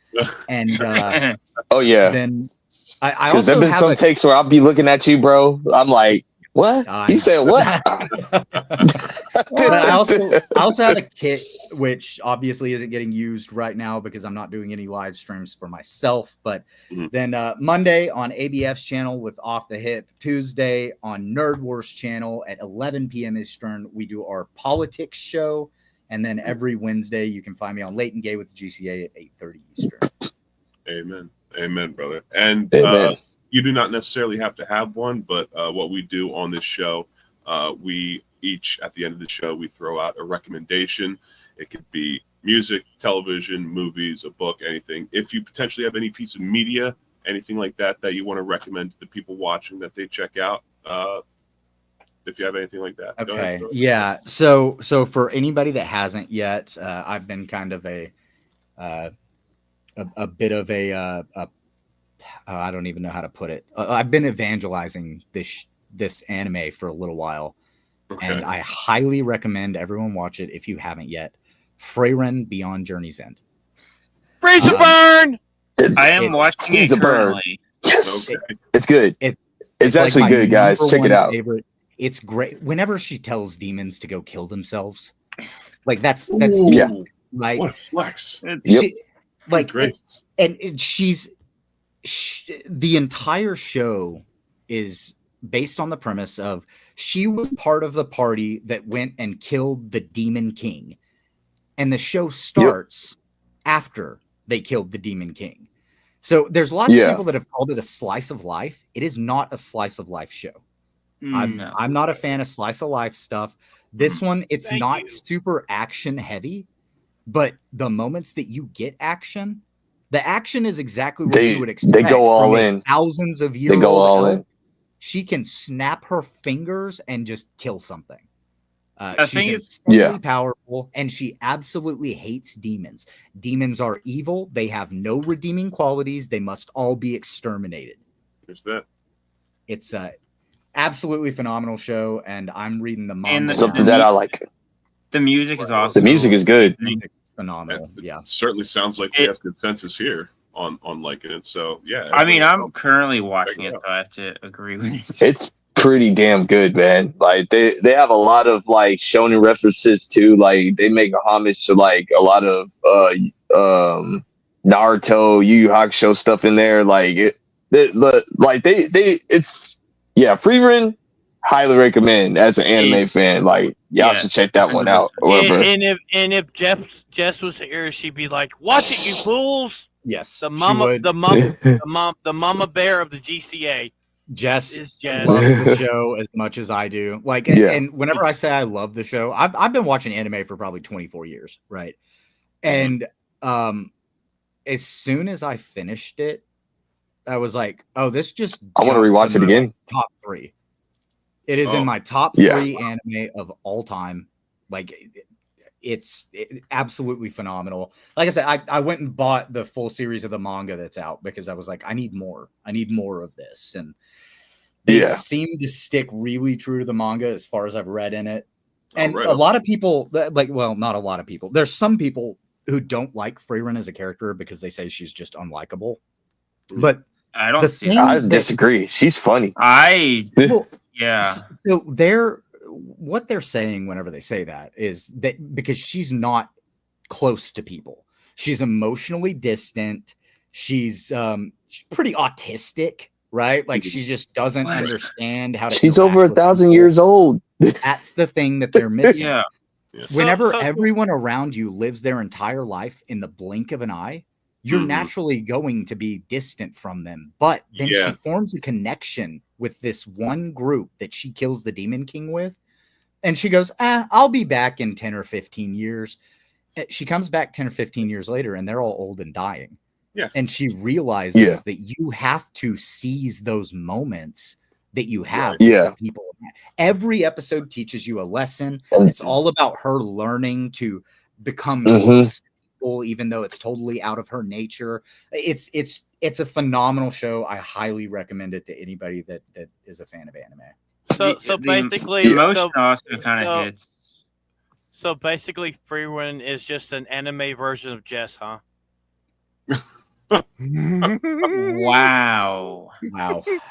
Speaker 6: And
Speaker 3: oh yeah,
Speaker 6: then I
Speaker 3: because
Speaker 6: also
Speaker 3: there've been some takes where I'll be looking at you, bro. I'm like, what? He said what?
Speaker 6: But I also have a kit, which obviously isn't getting used right now because I'm not doing any live streams for myself. But then Monday on ABF's channel with Off the Hip, Tuesday on Nerd Wars channel at 11 p.m. Eastern, we do our politics show. And then every Wednesday, you can find me on Late and Gay with the GCA at 8:30 Eastern.
Speaker 5: Amen, brother. And you do not necessarily have to have one, but what we do on this show, we each, at the end of the show, we throw out a recommendation. It could be music, television, movies, a book, anything. If you potentially have any piece of media, anything like that you want to recommend to the people watching that they check out, if you have anything like that.
Speaker 6: Okay. Yeah. So for anybody that hasn't yet, I've been kind of a bit of a I don't even know how to put it. I've been evangelizing this anime for a little while, and I highly recommend everyone watch it if you haven't yet. Freyren Beyond Journey's End.
Speaker 2: Freezer burn.
Speaker 4: I am watching it currently.
Speaker 3: Yes, it's good. It's actually
Speaker 6: like
Speaker 3: good, guys. Check it out.
Speaker 6: Favorite. It's great. Whenever she tells demons to go kill themselves, like that's like
Speaker 5: what a flex.
Speaker 6: Great. And she's the entire show is based on the premise of she was part of the party that went and killed the Demon King, and the show starts after they killed the Demon King. So there's lots of people that have called it a slice of life. It is not a slice of life show. I'm not a fan of slice of life stuff. This one, it's not super action heavy, but the moments that you get action, the action is exactly what you would expect.
Speaker 3: They go all in.
Speaker 6: Thousands of years.
Speaker 3: They go all in.
Speaker 6: She can snap her fingers and just kill something.
Speaker 4: I think
Speaker 6: it's powerful, and she absolutely hates demons. Demons are evil. They have no redeeming qualities. They must all be exterminated.
Speaker 5: There's that.
Speaker 6: It's a absolutely phenomenal show, and I'm reading the manga.
Speaker 4: And
Speaker 3: something that I like.
Speaker 4: The music is awesome.
Speaker 3: The music is good.
Speaker 6: Phenomenal.
Speaker 5: It certainly sounds like we have consensus here on liking it. So yeah.
Speaker 4: I mean, I'm currently watching it, so I have to agree with it.
Speaker 3: It's pretty damn good, man. Like they have a lot of like shonen references too. Like they make a homage to like a lot of Naruto, Yu Yu Hakusho stuff in there. Like Freyren, highly recommend as an anime fan. Like y'all should check that one out.
Speaker 2: And if Jess was here, she'd be like, "Watch it, you fools!"
Speaker 6: Yes,
Speaker 2: the mama bear of the GCA.
Speaker 6: Jess loves the show as much as I do. Like, and whenever I say I love the show, I've been watching anime for probably 24 years, right? And as soon as I finished it, I was like, "Oh, this just
Speaker 3: I want to rewatch it again."
Speaker 6: Top 3. It is in my top 3 anime of all time. Like, it's absolutely phenomenal. Like I said, I went and bought the full series of the manga that's out because I was like, I need more of this. And they seem to stick really true to the manga as far as I've read in it. And a lot of people, not a lot of people. There's some people who don't like Freyren as a character because they say she's just unlikable. But
Speaker 4: I don't see that.
Speaker 3: I disagree. She's funny.
Speaker 6: So what they're saying whenever they say that is that because she's not close to people, she's emotionally distant. She's pretty autistic, right? Like she just doesn't understand how to.
Speaker 3: She's over
Speaker 6: interact with
Speaker 3: 1,000
Speaker 6: people.
Speaker 3: years old.
Speaker 6: That's the thing that they're missing.
Speaker 4: Yeah.
Speaker 6: Whenever everyone around you lives their entire life in the blink of an eye, you're naturally going to be distant from them. But then she forms a connection with this one group that she kills the Demon King with. And she goes, I'll be back in 10 or 15 years. She comes back 10 or 15 years later and they're all old and dying.
Speaker 5: Yeah.
Speaker 6: And she realizes that you have to seize those moments that you have with the people. Every episode teaches you a lesson. It's all about her learning to become close to people, even though it's totally out of her nature. It's a phenomenal show. I highly recommend it to anybody that is a fan of anime.
Speaker 2: So basically,
Speaker 4: the emotion also kind of hits.
Speaker 2: So basically, Freewind is just an anime version of Jess, huh?
Speaker 4: Wow.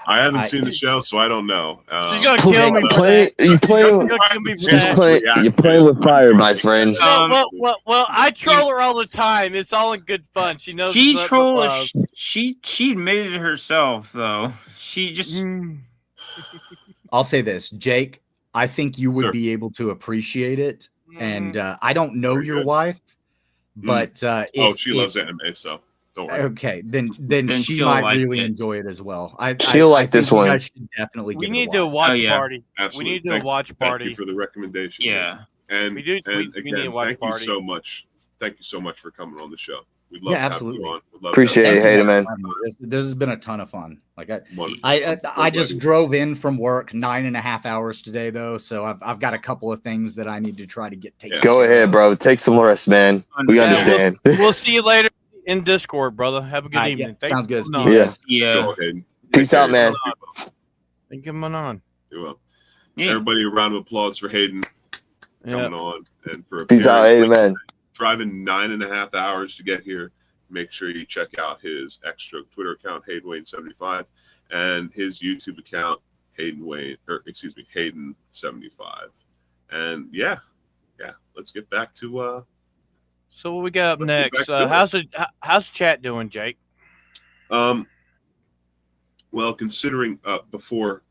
Speaker 5: I haven't seen the show, so I don't know.
Speaker 2: She's gonna kill me.
Speaker 3: You're playing with fire, my friend.
Speaker 2: Well, I troll her all the time. It's all in good fun. She knows.
Speaker 4: She admitted it herself, though. She just.
Speaker 6: I'll say this, Jake. I think you would be able to appreciate it, and I don't know your wife, but
Speaker 5: she loves anime, so.
Speaker 6: Okay, then she might really enjoy it as well.
Speaker 3: She'll like this one.
Speaker 6: Definitely.
Speaker 2: We need to watch party.
Speaker 5: Absolutely.
Speaker 2: We need to watch party.
Speaker 5: Thank you for the recommendation.
Speaker 4: Yeah,
Speaker 5: and
Speaker 2: we do.
Speaker 5: And
Speaker 2: we need to watch
Speaker 5: thank
Speaker 2: party.
Speaker 5: you so much. Thank you so much for coming on the show. We'd love to
Speaker 6: absolutely.
Speaker 5: have you on.
Speaker 3: Appreciate it, Hayden, man.
Speaker 6: This has been a ton of fun. Like I just drove in from work 9.5 hours today though, so I've got a couple of things that I need to try to get taken.
Speaker 3: Go ahead, bro. Take some rest, man. We understand.
Speaker 2: We'll see you later in Discord, brother. Have a good evening.
Speaker 6: Sounds good.
Speaker 4: Yeah.
Speaker 3: Peace out, man.
Speaker 2: Thank you, Manon.
Speaker 5: You're welcome. Everybody, a round of applause for Hayden coming on and for
Speaker 3: peace out, Hayden, man.
Speaker 5: Driving 9.5 hours to get here. Make sure you check out his extra Twitter account, HaydenWayne75, and his YouTube account, Hayden75. And let's get back to
Speaker 2: So what we got up next? How's the chat doing, Jake?
Speaker 5: Well, considering before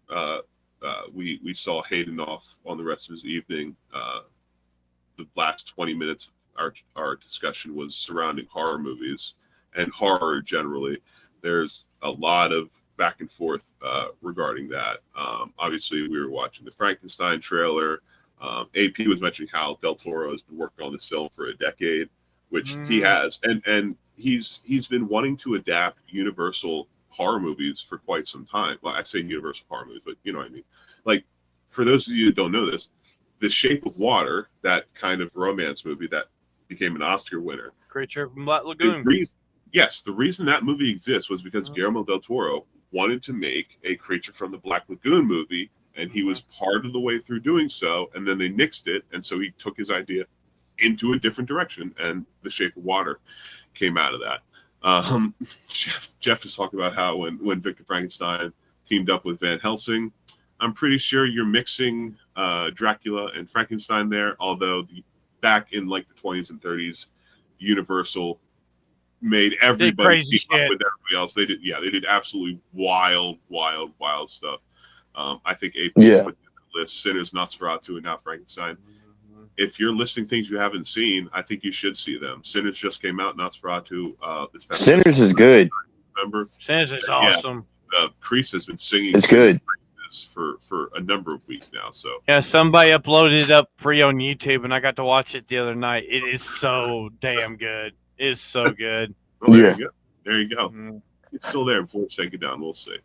Speaker 5: we saw Hayden off on the rest of his evening, the last 20 minutes our discussion was surrounding horror movies and horror generally. There's a lot of back and forth regarding that. Obviously, we were watching the Frankenstein trailer. AP was mentioning how Del Toro has been working on this film for a decade, which he has, and he's been wanting to adapt Universal horror movies for quite some time. Well, I say Universal horror movies, but you know what I mean. Like, for those of you that don't know this, The Shape of Water, that kind of romance movie that became an Oscar winner,
Speaker 2: Creature from Black Lagoon.
Speaker 5: The reason that movie exists was because Guillermo del Toro wanted to make a Creature from the Black Lagoon movie, and he was part of the way through doing so, and then they nixed it, and so he took his idea into a different direction, and The Shape of Water came out of that. Jeff was talking about how when Victor Frankenstein teamed up with Van Helsing, I'm pretty sure you're mixing Dracula and Frankenstein there, although back in like the 20s and 30s, Universal made everybody keep up with everybody else. They did absolutely wild stuff. I think AP is put the list: Sinners, Nosferatu, and now Frankenstein. If you're listing things you haven't seen, I think you should see them. Sinners just came out. Nosferatu.
Speaker 3: Sinners is good.
Speaker 5: Remember?
Speaker 2: Sinners is awesome.
Speaker 5: Kreese has been singing.
Speaker 3: It's good.
Speaker 5: For a number of weeks now. So
Speaker 2: somebody uploaded it up free on YouTube, and I got to watch it the other night. It is so damn good. It's so good.
Speaker 5: There you go. It's still there before we take it down. We'll see.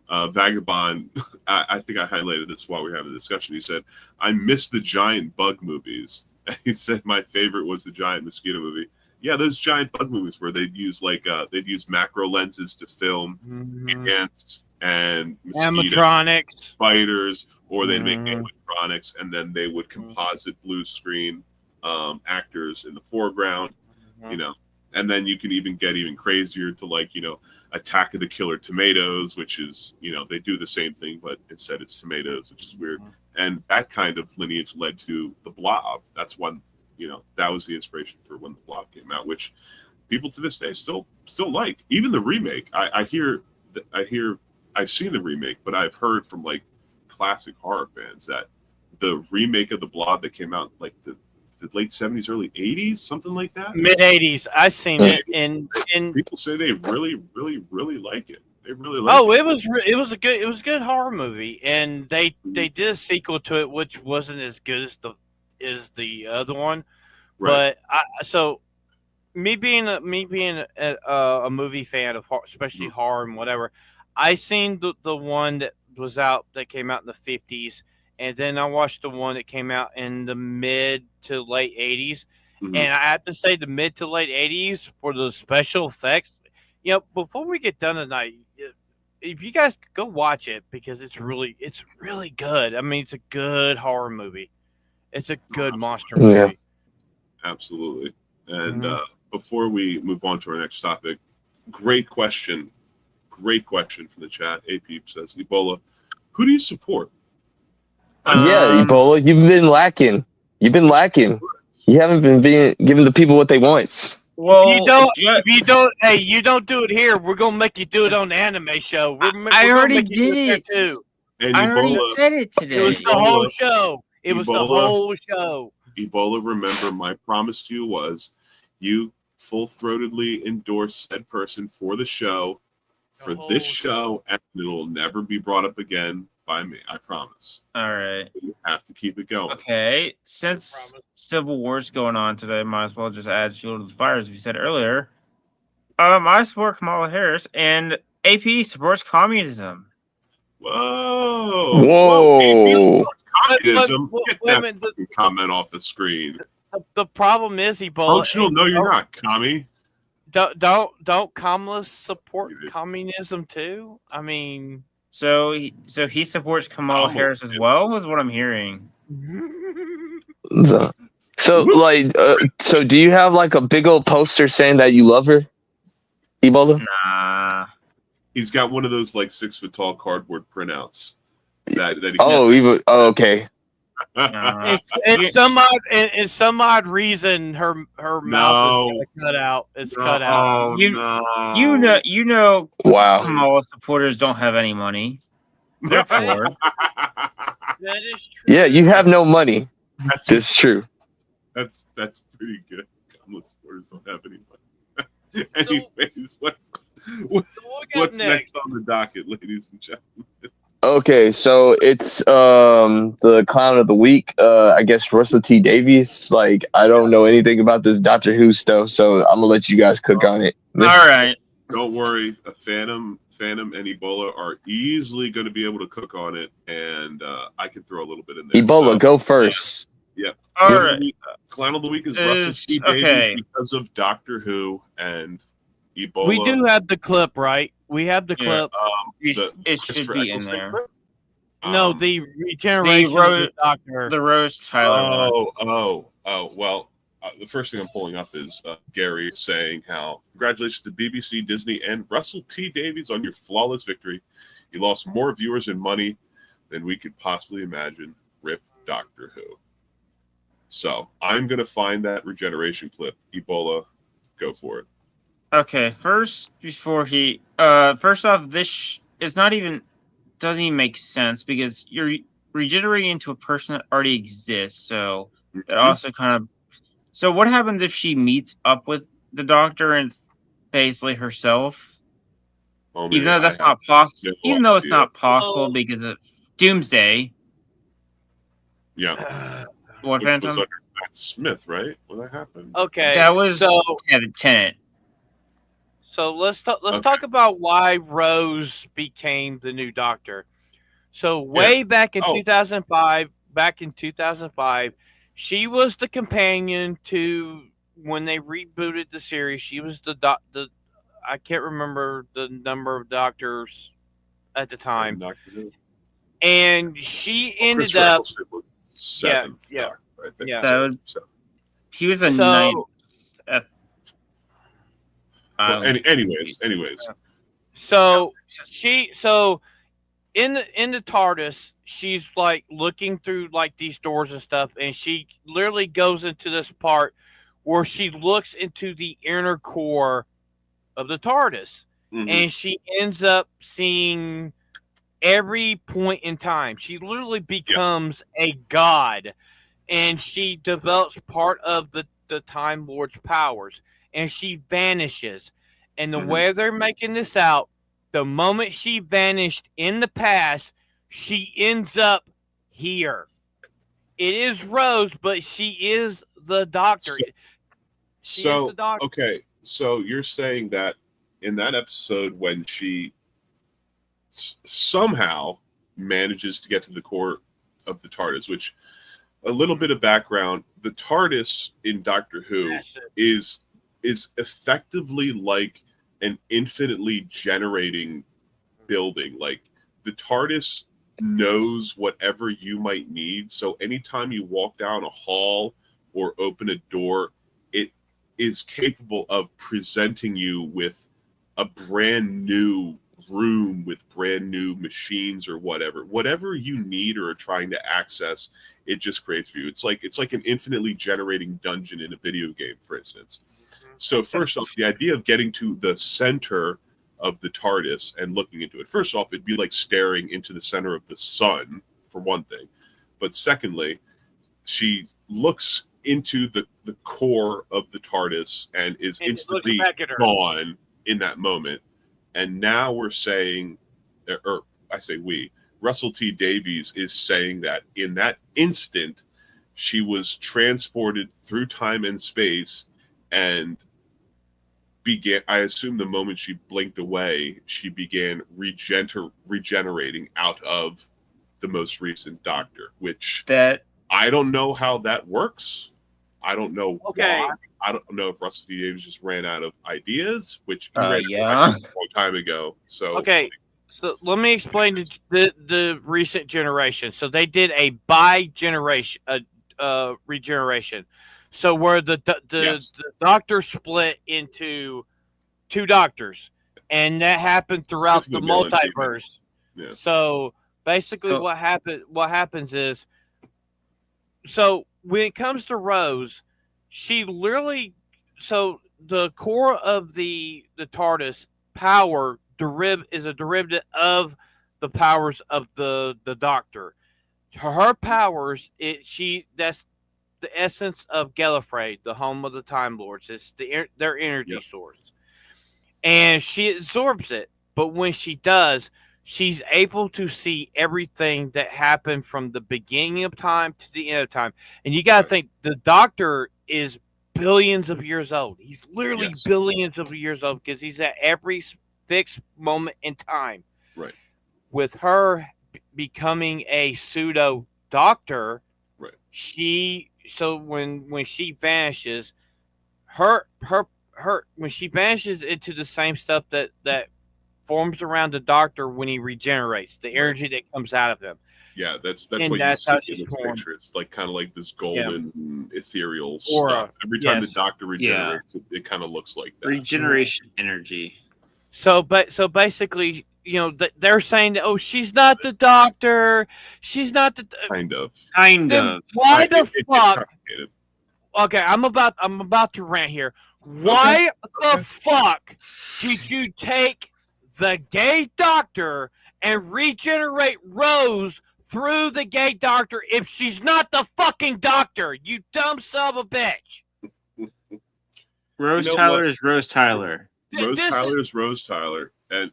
Speaker 5: Vagabond, I think I highlighted this while we were having the discussion. He said, I miss the giant bug movies. He said my favorite was the giant mosquito movie. Yeah, those giant bug movies where they'd use macro lenses to film ants and
Speaker 2: animatronics,
Speaker 5: spiders, or they'd make animatronics, and then they would composite blue screen actors in the foreground, and then you can even get even crazier to Attack of the Killer Tomatoes, which is they do the same thing, but instead it's tomatoes, which is weird. And that kind of lineage led to the Blob. That's when, that was the inspiration for when the Blob came out, which people to this day still like. Even the remake. I've seen the remake, but I've heard from like classic horror fans that the remake of the Blob that came out like the late 70s, early 80s, something like that.
Speaker 2: Mid 80s. I've seen it, and
Speaker 5: people say they really, really, really like it. They really like
Speaker 2: oh,
Speaker 5: it.
Speaker 2: it was a good horror movie, and they did a sequel to it, which wasn't as good as the other one.
Speaker 5: Right.
Speaker 2: But me being a movie fan of especially horror and whatever, I seen the one that came out in the 50s, and then I watched the one that came out in the mid to late 80s.
Speaker 5: Mhm.
Speaker 2: And I have to say the mid to late 80s for the special effects. Before we get done tonight, if you guys go watch it, because it's really good. I mean, it's a good horror movie. It's a good monster movie.
Speaker 3: Yeah.
Speaker 5: Absolutely. And
Speaker 2: Mhm.
Speaker 5: before we move on to our next topic, great question from the chat. A-Peep says, Ebola, who do you support?
Speaker 3: Yeah, Ebola, you've been lacking. You haven't been giving the people what they want.
Speaker 4: Well,
Speaker 2: If you don't do it here, we're gonna make you do it on the anime show.
Speaker 4: I already did it
Speaker 2: too.
Speaker 5: And
Speaker 4: I already
Speaker 5: Ebola,
Speaker 4: said it today.
Speaker 2: It was the whole show. It was the
Speaker 5: Ebola.
Speaker 2: whole show.
Speaker 5: Ebola, remember my promise to you was you full-throatedly endorse said person for the show, for
Speaker 2: The
Speaker 5: this
Speaker 2: whole
Speaker 5: show, and it will never be brought up again by me. I promise.
Speaker 4: All right.
Speaker 5: You have to keep it going.
Speaker 4: Okay. Since Civil War's going on today, might as well just add fuel to the fires. As you said earlier, I support Kamala Harris, and AP supports communism.
Speaker 5: Whoa.
Speaker 3: Whoa.
Speaker 5: Communism.
Speaker 2: But-
Speaker 5: Get
Speaker 2: wait a
Speaker 5: that
Speaker 2: minute,
Speaker 5: fucking comment off the screen.
Speaker 2: The problem is Ebola.
Speaker 5: Functional? No, you're not, commie.
Speaker 2: Don't Kamala support communism too? I mean,
Speaker 4: So he supports Kamala Harris as well, is what I'm hearing.
Speaker 3: So do you have like a big old poster saying that you love her, Ebola?
Speaker 4: Nah.
Speaker 5: He's got one of those like 6 foot tall cardboard printouts. That he
Speaker 3: Okay.
Speaker 2: it's some odd reason her mouth is cut out. It's cut out.
Speaker 4: You know.
Speaker 3: Wow.
Speaker 4: Kamala supporters don't have any money. They're poor.
Speaker 2: That is true.
Speaker 3: Yeah, you have no money. That's true.
Speaker 5: That's pretty good. Kamala supporters don't have any money. Anyways, what's next on the docket, ladies and gentlemen?
Speaker 3: Okay, so it's the clown of the week. I guess Russell T Davies. Like, I don't know anything about this Doctor Who stuff, so I'm gonna let you guys cook on it.
Speaker 4: All right.
Speaker 5: Don't worry, Phantom and Ebola are easily going to be able to cook on it, and I can throw a little bit in there.
Speaker 3: Ebola, go first.
Speaker 5: Yeah.
Speaker 4: All right.
Speaker 5: Clown of the week is Russell T Davies because of Doctor Who and Ebola.
Speaker 2: We do have the clip, right? We have the clip.
Speaker 4: It should be in there.
Speaker 2: No, the regeneration of the Doctor.
Speaker 4: The Rose Tyler one.
Speaker 5: Oh. Well, the first thing I'm pulling up is Gary saying how congratulations to BBC, Disney, and Russell T Davies on your flawless victory. You lost more viewers and money than we could possibly imagine. Rip Doctor Who. So I'm gonna find that regeneration clip. Ebola, go for it.
Speaker 4: Okay, first off, this is not even doesn't even make sense because you're regenerating into a person that already exists. So that also kind of. So what happens if she meets up with the Doctor and it's basically herself? Even though that's not possible. Even though it's not possible because of Doomsday.
Speaker 5: Yeah.
Speaker 4: What
Speaker 5: Which
Speaker 4: Phantom?
Speaker 5: was under Matt Smith, right? When that happened.
Speaker 2: Okay,
Speaker 4: That was
Speaker 2: so
Speaker 4: Tenet.
Speaker 2: So let's talk about why Rose became the new Doctor. So way back in 2005, she was the companion to when they rebooted the series. She was the I can't remember the number of doctors at the time, and she ended up.
Speaker 5: Seventh,
Speaker 2: yeah.
Speaker 4: He was the ninth.
Speaker 5: Well, anyways.
Speaker 2: So in the TARDIS, she's like looking through like these doors and stuff, and she literally goes into this part where she looks into the inner core of the TARDIS, and she ends up seeing every point in time. She literally becomes a god, and she develops part of the Time Lord's powers, and she vanishes. And the way they're making this out, the moment she vanished in the past, she ends up here. It is Rose, but she is the Doctor. She is the Doctor.
Speaker 5: Okay, so you're saying that in that episode when she somehow manages to get to the core of the TARDIS, which a little bit of background, the TARDIS in Doctor Who is effectively like an infinitely generating building. Like the TARDIS knows whatever you might need. So anytime you walk down a hall or open a door, it is capable of presenting you with a brand new room with brand new machines or whatever you need or are trying to access, it just creates for you. It's like an infinitely generating dungeon in a video game, for instance. So first off, the idea of getting to the center of the TARDIS and looking into it, first off, it'd be like staring into the center of the sun, for one thing. But secondly, she looks into the core of the TARDIS and is instantly gone in that moment. And now we're saying, or I say we, Russell T. Davies is saying that in that instant, she was transported through time and space and began, I assume the moment she blinked away, she began regenerating out of the most recent Doctor, which I don't know how that works. I don't know why. I don't know if Russell T. Davies just ran out of ideas, which he ran out a long time ago. So
Speaker 2: so let me explain the recent generation. So they did a bi-generation regeneration. So where the Doctor split into two Doctors, and that happened throughout the multiverse. Yeah. So basically, what happens is, so when it comes to Rose, she literally, so the core of the TARDIS power is a derivative of the powers of the Doctor. Her powers, that's the essence of Gallifrey, the home of the Time Lords. It's their energy source, and she absorbs it. But when she does, she's able to see everything that happened from the beginning of time to the end of time. And you got to think the Doctor is billions of years old. He's literally billions of years old because he's at every fixed moment in time.
Speaker 5: Right.
Speaker 2: With her becoming a pseudo Doctor, when she vanishes, when she vanishes into the same stuff that forms around the Doctor when he regenerates, the energy that comes out of him.
Speaker 5: Yeah, that's what you see in the picture. It's like kind of like this golden ethereal stuff. Every time the Doctor regenerates, it kind of looks like that.
Speaker 4: Regeneration energy.
Speaker 2: So basically, they're saying that, she's not the Doctor. She's not the
Speaker 5: kind of.
Speaker 2: Why the fuck? Okay, I'm about to rant here. Why the fuck did you take the gay Doctor and regenerate Rose through the gay Doctor if she's not the fucking Doctor? You dumb son of a bitch.
Speaker 4: Rose Tyler is Rose Tyler.
Speaker 5: Tyler is Rose Tyler. And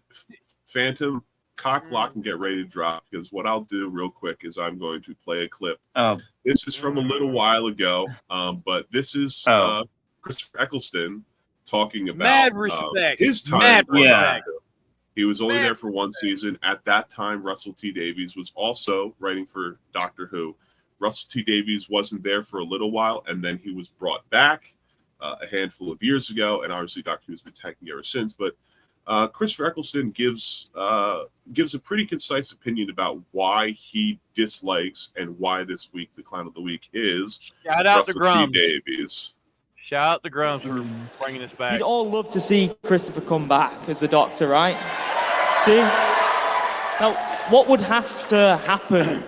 Speaker 5: Phantom, cock, lock, and get ready to drop, because what I'll do real quick is I'm going to play a clip. This is from a little while ago, but this is Christopher Eccleston talking about his time. He was only there for one season. At that time, Russell T. Davies was also writing for Doctor Who. Russell T. Davies wasn't there for a little while, and then he was brought back a handful of years ago, and obviously Doctor Who's been taking ever since. But Christopher Eccleston gives a pretty concise opinion about why he dislikes and why this week the Clown of the Week is Russell T. Davies.
Speaker 2: Shout out to Grums for bringing us back.
Speaker 8: You'd all love to see Christopher come back as the Doctor, right? See? Now, what would have to happen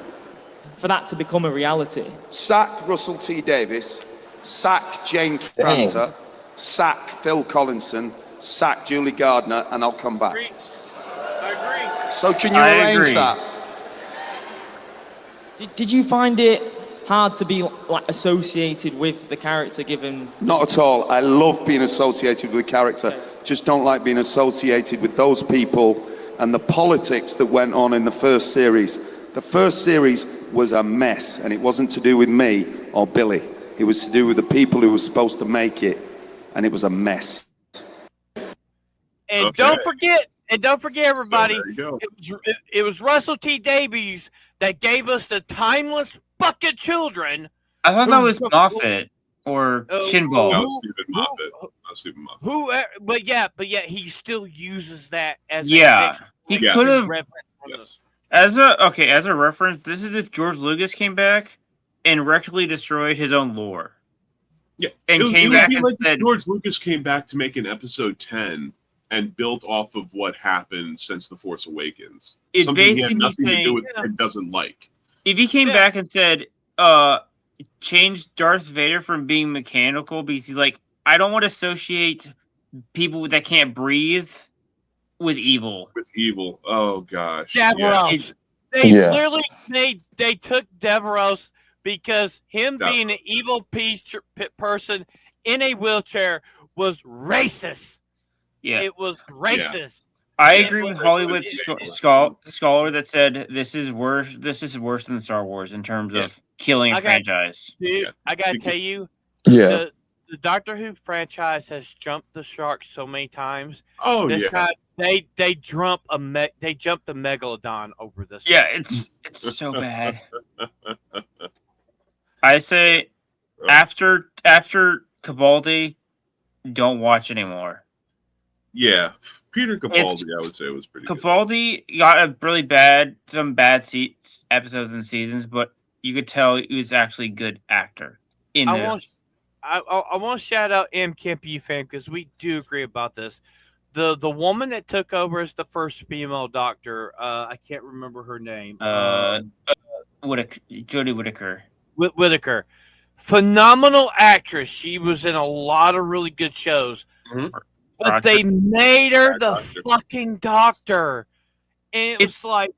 Speaker 8: for that to become a reality?
Speaker 9: Sack Russell T Davis, sack Jane Tranter, sack Phil Collinson, sack Julie Gardner, and I'll come back.
Speaker 2: I agree.
Speaker 9: So can you
Speaker 4: I
Speaker 9: arrange
Speaker 4: agree.
Speaker 9: that?
Speaker 8: Did you find it hard to be like associated with the character given?
Speaker 9: Not at all. I love being associated with character. Just don't like being associated with those people and the politics that went on in the first series. The first series was a mess, and it wasn't to do with me or Billy. It was to do with the people who were supposed to make it, and it was a mess.
Speaker 2: And don't forget, everybody, it was Russell T Davies that gave us the timeless fucking children.
Speaker 4: I thought that was Moffat or Shinball.
Speaker 5: That was Stephen Moffat. That was Stephen Moffat.
Speaker 2: Who? But yet he still uses that as
Speaker 4: He could have.
Speaker 5: Yes.
Speaker 4: As a reference, this is if George Lucas came back and rectally destroyed his own lore.
Speaker 5: Yeah,
Speaker 4: and
Speaker 5: it
Speaker 4: came
Speaker 5: would
Speaker 4: back
Speaker 5: be
Speaker 4: and
Speaker 5: like
Speaker 4: said,
Speaker 5: George Lucas came back to make an episode 10 and built off of what happened since The Force Awakens.
Speaker 4: It
Speaker 5: Something he had
Speaker 4: basically
Speaker 5: nothing to do with
Speaker 4: saying-
Speaker 5: and doesn't like.
Speaker 4: if he came back and said, change Darth Vader from being mechanical because he's like, I don't want to associate people that can't breathe with evil.
Speaker 5: With evil. Oh gosh.
Speaker 2: Davros. They literally they took Davros because him being an evil person in a wheelchair was racist.
Speaker 4: Yeah,
Speaker 2: it was racist.
Speaker 4: I agree with Hollywood scholar that said this is worse. This is worse than Star Wars in terms of killing a franchise.
Speaker 2: Dude, I gotta tell you,
Speaker 3: Yeah.
Speaker 2: the Doctor Who franchise has jumped the shark so many times.
Speaker 5: Oh
Speaker 2: this
Speaker 5: yeah.
Speaker 2: time they jumped the megalodon over this.
Speaker 4: Yeah, it's so bad. I say after Capaldi, don't watch anymore.
Speaker 5: Yeah. Peter Capaldi, I would say, was pretty good.
Speaker 4: Capaldi got some bad episodes and seasons, but you could tell he was actually a good actor in this.
Speaker 2: I want to shout out M. Kemp fan because we do agree about this. The woman that took over as the first female Doctor, I can't remember her name.
Speaker 4: Jodie Whittaker.
Speaker 2: Whittaker, phenomenal actress. She was in a lot of really good shows.
Speaker 5: Mm-hmm.
Speaker 2: But they made her the fucking Doctor, and it's like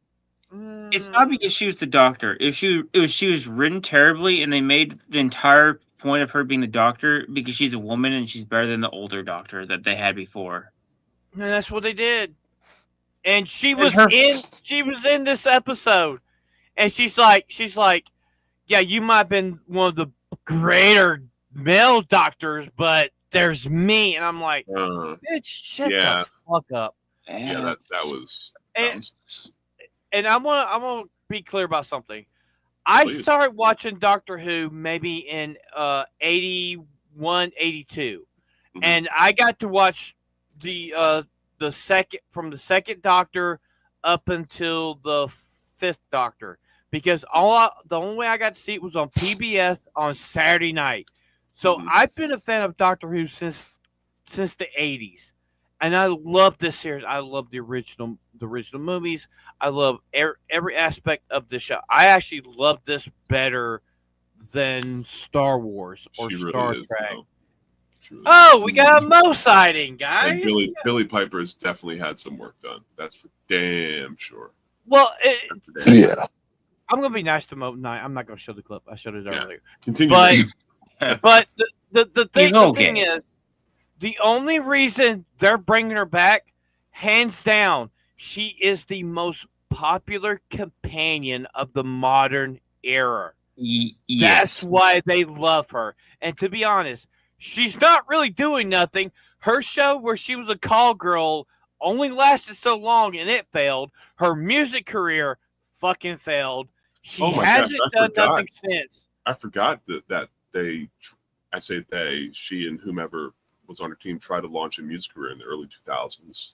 Speaker 4: it's not because she was the Doctor. She was written terribly, and they made the entire point of her being the Doctor because she's a woman and she's better than the older Doctor that they had before.
Speaker 2: And that's what they did. And she was in this episode, and she's like, yeah, you might have been one of the greater male doctors, but there's me, and I'm like, bitch, shut the fuck up.
Speaker 5: Yeah, that was.
Speaker 2: And I want to be clear about something. I started watching Doctor Who maybe in 81, 82, and I got to watch the second Doctor up until the fifth Doctor because the only way I got to see it was on PBS on Saturday night. So I've been a fan of Doctor Who since the 80s, and I love this series. I love the original movies. I love every aspect of the show. I actually love this better than Star Wars or Star Trek. Oh, we got a Mo sighting, guys.
Speaker 5: And Billy Piper has definitely had some work done. That's for damn sure.
Speaker 2: Well,
Speaker 3: yeah.
Speaker 2: I'm gonna be nice to Mo tonight. I'm not gonna show the clip. I showed it earlier.
Speaker 5: Continue.
Speaker 2: But the thing is, the only reason they're bringing her back, hands down, she is the most popular companion of the modern era.
Speaker 4: Yes.
Speaker 2: That's why they love her. And to be honest, she's not really doing nothing. Her show where she was a call girl only lasted so long and it failed. Her music career fucking failed. She hasn't done nothing since.
Speaker 5: I forgot that she and whomever was on her team tried to launch a music career in the early 2000s.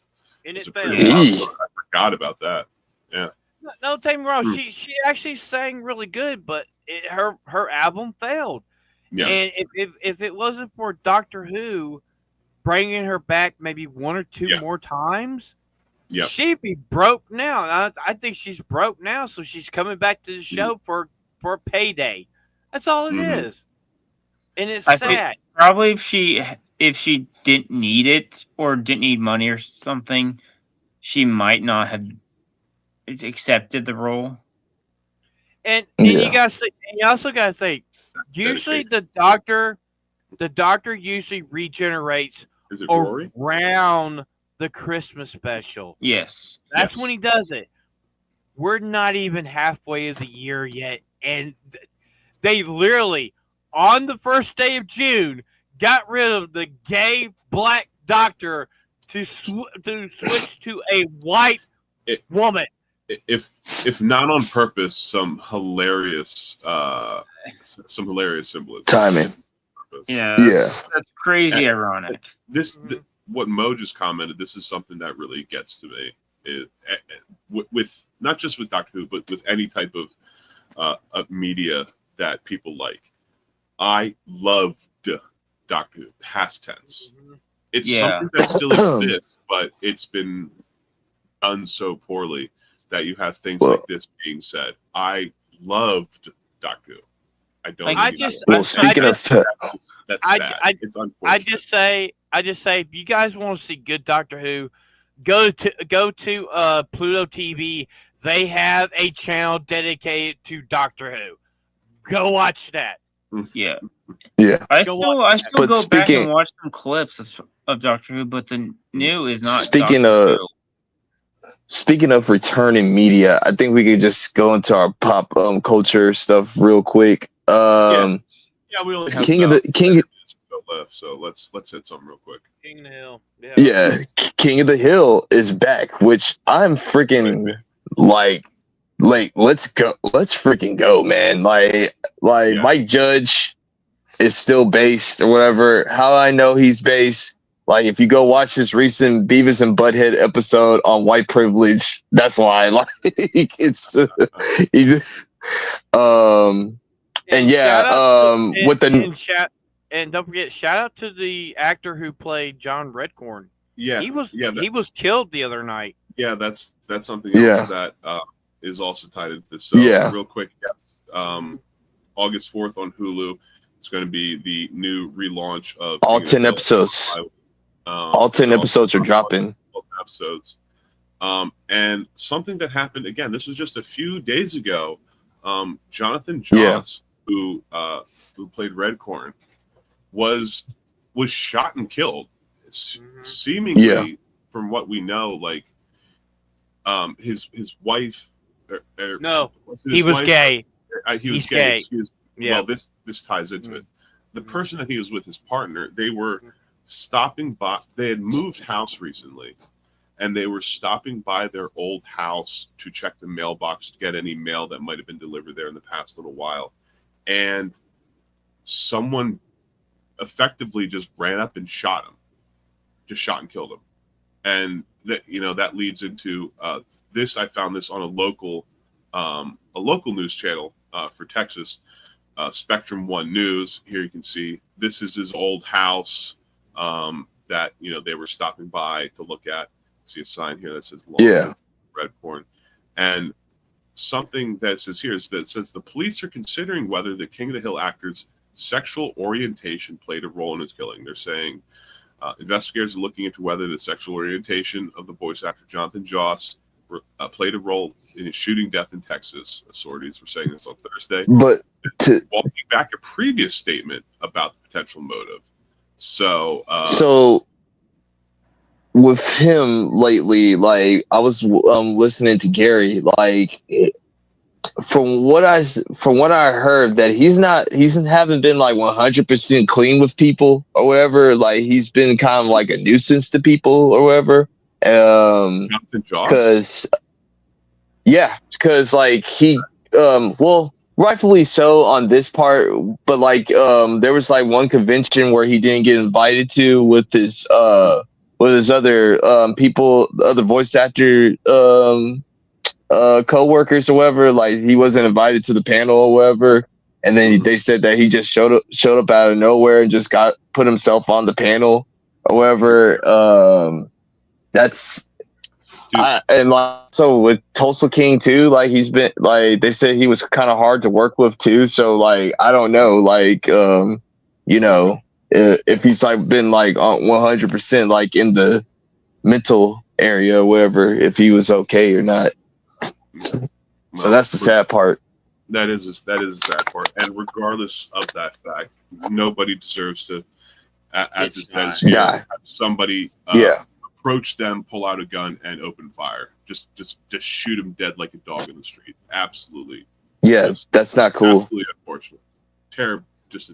Speaker 2: And it failed.
Speaker 5: I forgot about that. Yeah.
Speaker 2: No, don't take me wrong. She actually sang really good, but her album failed.
Speaker 5: Yeah.
Speaker 2: And if it wasn't for Doctor Who bringing her back maybe one or two more times,
Speaker 5: Yep.
Speaker 2: she'd be broke now. I think she's broke now, so she's coming back to the show for payday. That's all it is, and it's
Speaker 4: I think
Speaker 2: sad.
Speaker 4: probably if she didn't need it or didn't need money or something, she might not have accepted the role.
Speaker 2: And
Speaker 3: Yeah.
Speaker 2: you gotta say, and you also gotta think. Usually, the doctor usually regenerates
Speaker 5: Is it Rory?
Speaker 2: around the Christmas special.
Speaker 4: Yes.
Speaker 2: That's when he does it. We're not even halfway of the year yet, and they literally on the first day of June got rid of the gay black doctor to switch to a white woman.
Speaker 5: If not on purpose, some hilarious symbolism.
Speaker 3: Timing.
Speaker 4: Yeah.
Speaker 3: Yeah.
Speaker 4: That's crazy ironic.
Speaker 5: What Mo just commented. This is something that really gets to me. With not just with Doctor Who, but with any type of media that people like. I loved Doctor Who, past tense. It's something that still exists, but it's been done so poorly that you have things like this being said. I loved Doctor Who. I don't.
Speaker 3: Speaking of,
Speaker 5: that's sad. It's unfortunate.
Speaker 2: I just say, if you guys want to see good Doctor Who, go to Pluto TV. They have a channel dedicated to Doctor Who. Go watch that.
Speaker 4: Yeah.
Speaker 3: Yeah.
Speaker 4: I still
Speaker 3: But
Speaker 4: go back
Speaker 3: speaking-
Speaker 4: and watch some clips of Doctor Who, but the new is not.
Speaker 3: Speaking of returning media, I think we could just go into our pop culture stuff real quick.
Speaker 5: We only have
Speaker 3: King
Speaker 5: left, so let's hit something real quick.
Speaker 2: King of the Hill.
Speaker 3: Yeah, King of the Hill is back, which I'm freaking like let's go. Let's freaking go, man. Like Mike Judge is still based or whatever. How I know he's based. Like, if you go watch this recent Beavis and Butthead episode on white privilege, that's why. Like, it's
Speaker 2: and don't forget, shout out to the actor who played John Redcorn.
Speaker 5: Yeah,
Speaker 2: he was killed the other night.
Speaker 5: Yeah, that's something else that is also tied into this. So real quick, August 4th on Hulu, it's going to be the new relaunch of
Speaker 3: all 10 episodes. All 10 episodes are dropping.
Speaker 5: 12 episodes. And something that happened again, this was just a few days ago. Jonathan Joss, who played Redcorn, was shot and killed. Seemingly, from what we know, like his wife.
Speaker 2: He was gay.
Speaker 5: He was gay. Excuse me. Well, this ties into it. The person that he was with, his partner, they were stopping by. They had moved house recently, and they were stopping by their old house to check the mailbox to get any mail that might have been delivered there in the past little while. And someone effectively just ran up and shot him, just shot and killed him. And that leads into this. I found this on a local news channel for Texas, Spectrum One News. Here you can see this is his old house that they were stopping by to look at. See a sign here that says Redcorn, and something that says here is that it says the police are considering whether the King of the Hill actor's sexual orientation played a role in his killing. They're saying investigators are looking into whether the sexual orientation of the voice actor Jonathan Joss played a role in his shooting death in Texas. Authorities were saying this on Thursday,
Speaker 3: but
Speaker 5: walking back a previous statement about the potential motive.
Speaker 3: So with him lately, like I was listening to Gary, like from what I heard, that he haven't been like 100% clean with people or whatever. Like he's been kind of like a nuisance to people or whatever. Because like he rightfully so on this part, but like there was like one convention where he didn't get invited to with his other people, other voice actor co-workers or whatever. Like he wasn't invited to the panel or whatever, and then they said that he just showed up out of nowhere and just put himself on the panel or whatever. And like so with Tulsa King too, like he's been like they said he was kind of hard to work with too. So like I don't know, like you know, if he's like been like on 100% like in the mental area or whatever, if he was okay or not. So that's the sad part.
Speaker 5: That is a sad part, and regardless of that fact, nobody deserves to, as it says here, have somebody approach them, pull out a gun, and open fire. Just shoot him dead like a dog in the street. Absolutely.
Speaker 3: Yeah, that's not cool.
Speaker 5: Absolutely unfortunate. Terrible.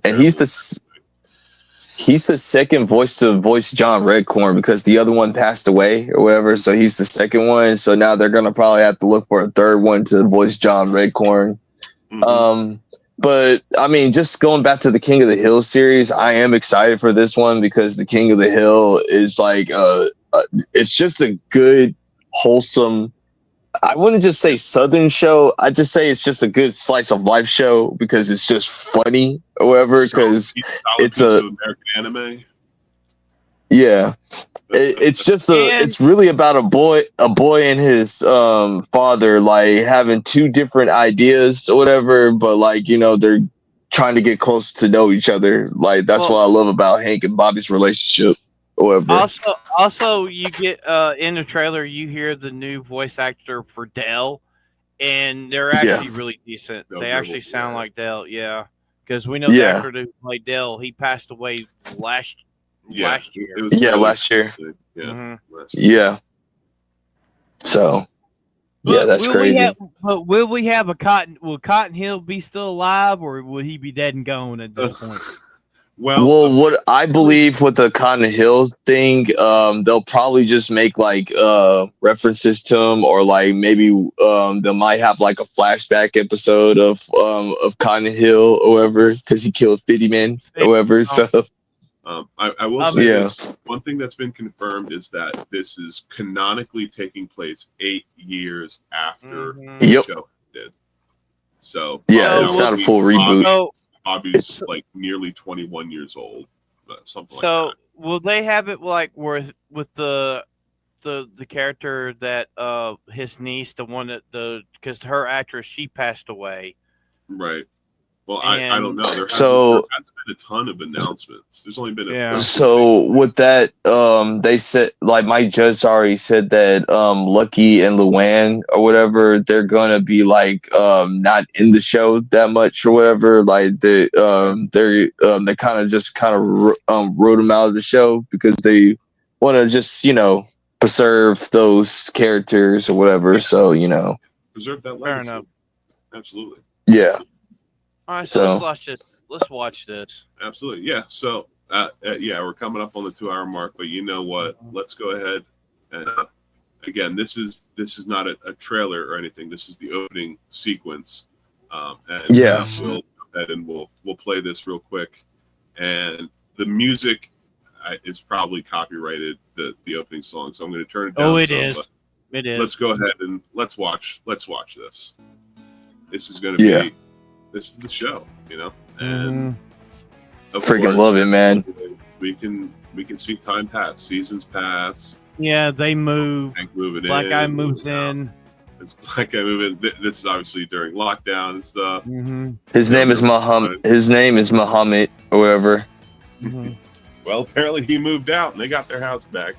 Speaker 3: And he's the second voice to voice John Redcorn because the other one passed away or whatever. So he's the second one. So now they're gonna probably have to look for a third one to voice John Redcorn. But I mean, just going back to the King of the Hill series, I am excited for this one because the King of the Hill is like it's just a good, wholesome. I wouldn't just say Southern show. I just say it's just a good slice of life show because it's just funny or whatever. Because it's a
Speaker 5: American anime.
Speaker 3: Yeah, it's just it's really about a boy and his father like having two different ideas or whatever, but like you know they're trying to get close to know each other. Like that's what I love about Hank and Bobby's relationship. Or whatever.
Speaker 2: Also, you get in the trailer, you hear the new voice actor for Dell, and they're actually really decent. They actually sound like Dell, because we know the actor who played Dell. He passed away last year.
Speaker 3: Last year. Yeah. So. Yeah, that's crazy.
Speaker 2: But will we have will Cotton Hill be still alive, or will he be dead and gone at this point?
Speaker 3: Well, what I believe with the Cotton Hill thing, they'll probably just make like references to him, or like maybe they might have like a flashback episode of Cotton Hill or whatever, because he killed 50 men or whatever. So
Speaker 5: I will say this. One thing that's been confirmed is that this is canonically taking place 8 years after the show did. So
Speaker 3: it's not a full reboot.
Speaker 5: Bobby's like nearly 21 years old, something like that.
Speaker 2: So will they have it like with the character that his niece, the one that because her actress, she passed away,
Speaker 5: right? Well, I don't know. There hasn't been a ton of announcements. There's only been a
Speaker 3: So with that, they said like Mike Judge already said that Lucky and Luann or whatever, they're gonna be like not in the show that much or whatever. Like they kind of wrote them out of the show because they want to just preserve those characters or whatever. So
Speaker 5: preserve that legacy.
Speaker 2: Fair enough.
Speaker 5: Absolutely.
Speaker 3: Yeah.
Speaker 2: All right, so let's watch this.
Speaker 5: Absolutely, yeah. So, we're coming up on the 2 hour mark, but you know what? Let's go ahead and again, this is not a trailer or anything. This is the opening sequence, and we'll go ahead and we'll play this real quick. And the music is probably copyrighted, the opening song, so I'm going to turn it down.
Speaker 2: Oh, it is. It is.
Speaker 5: Let's go ahead and let's watch this. This is going to be. This is the show, and
Speaker 3: freaking love it, man.
Speaker 5: We can see time pass, seasons pass.
Speaker 2: Yeah, they move. Black Guy moves in.
Speaker 5: It's Black Guy move in. This is obviously during lockdown and stuff.
Speaker 3: His name is Muhammad. His name is Muhammad, or whatever.
Speaker 5: Well, apparently he moved out, and they got their house back,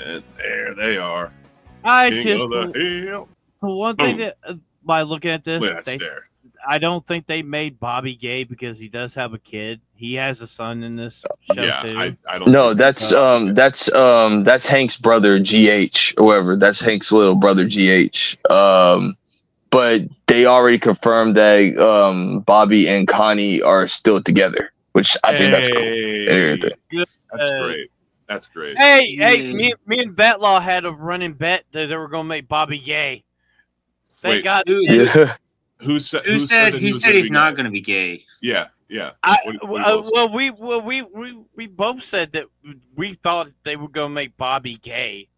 Speaker 5: and there they are.
Speaker 2: The one thing that by looking at this, I don't think they made Bobby gay because he does have a kid. He has a son in this show too.
Speaker 5: I don't.
Speaker 3: No, that's Hank's brother GH, or whatever. That's Hank's little brother GH. But they already confirmed that Bobby and Connie are still together, which I think that's cool.
Speaker 5: That's great. That's great.
Speaker 2: Hey, me and Betlaw had a running bet that they were going to make Bobby gay. Thank God.
Speaker 5: Who said
Speaker 4: he's not going to be gay?
Speaker 5: Yeah.
Speaker 2: We both said that we thought they were going to make Bobby gay.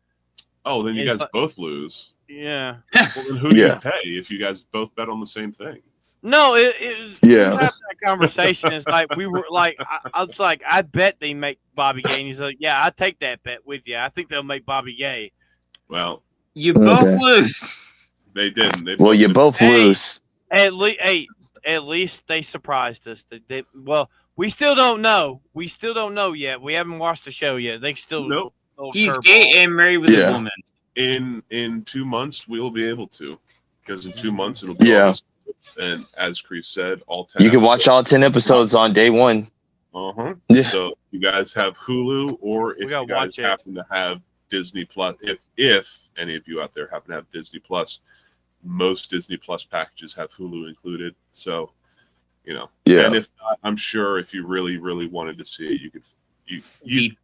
Speaker 5: Oh, then you guys both lose.
Speaker 2: Yeah.
Speaker 5: Well, then who do you pay if you guys both bet on the same thing?
Speaker 2: No, we was having that conversation. It's like we were like, I was like, I bet they make Bobby gay. And he's like, yeah, I take that bet with you. I think they'll make Bobby gay.
Speaker 5: Well,
Speaker 4: You both lose.
Speaker 5: They didn't. They
Speaker 3: Well, you both lose.
Speaker 2: At least they surprised us. Well, we still don't know. We still don't know yet. We haven't watched the show yet. They still.
Speaker 5: Nope.
Speaker 4: He's gay and married with a woman.
Speaker 5: In 2 months, we'll be able to, because in 2 months it'll be August. And as Chris said, all 10.
Speaker 3: You can watch all 10 episodes on day one.
Speaker 5: Yeah. So if you guys have Hulu, or if you guys happen to have Disney Plus, if any of you out there happen to have Disney Plus, most Disney Plus packages have Hulu included. So, and if not, I'm sure if you really, really wanted to see it, you could.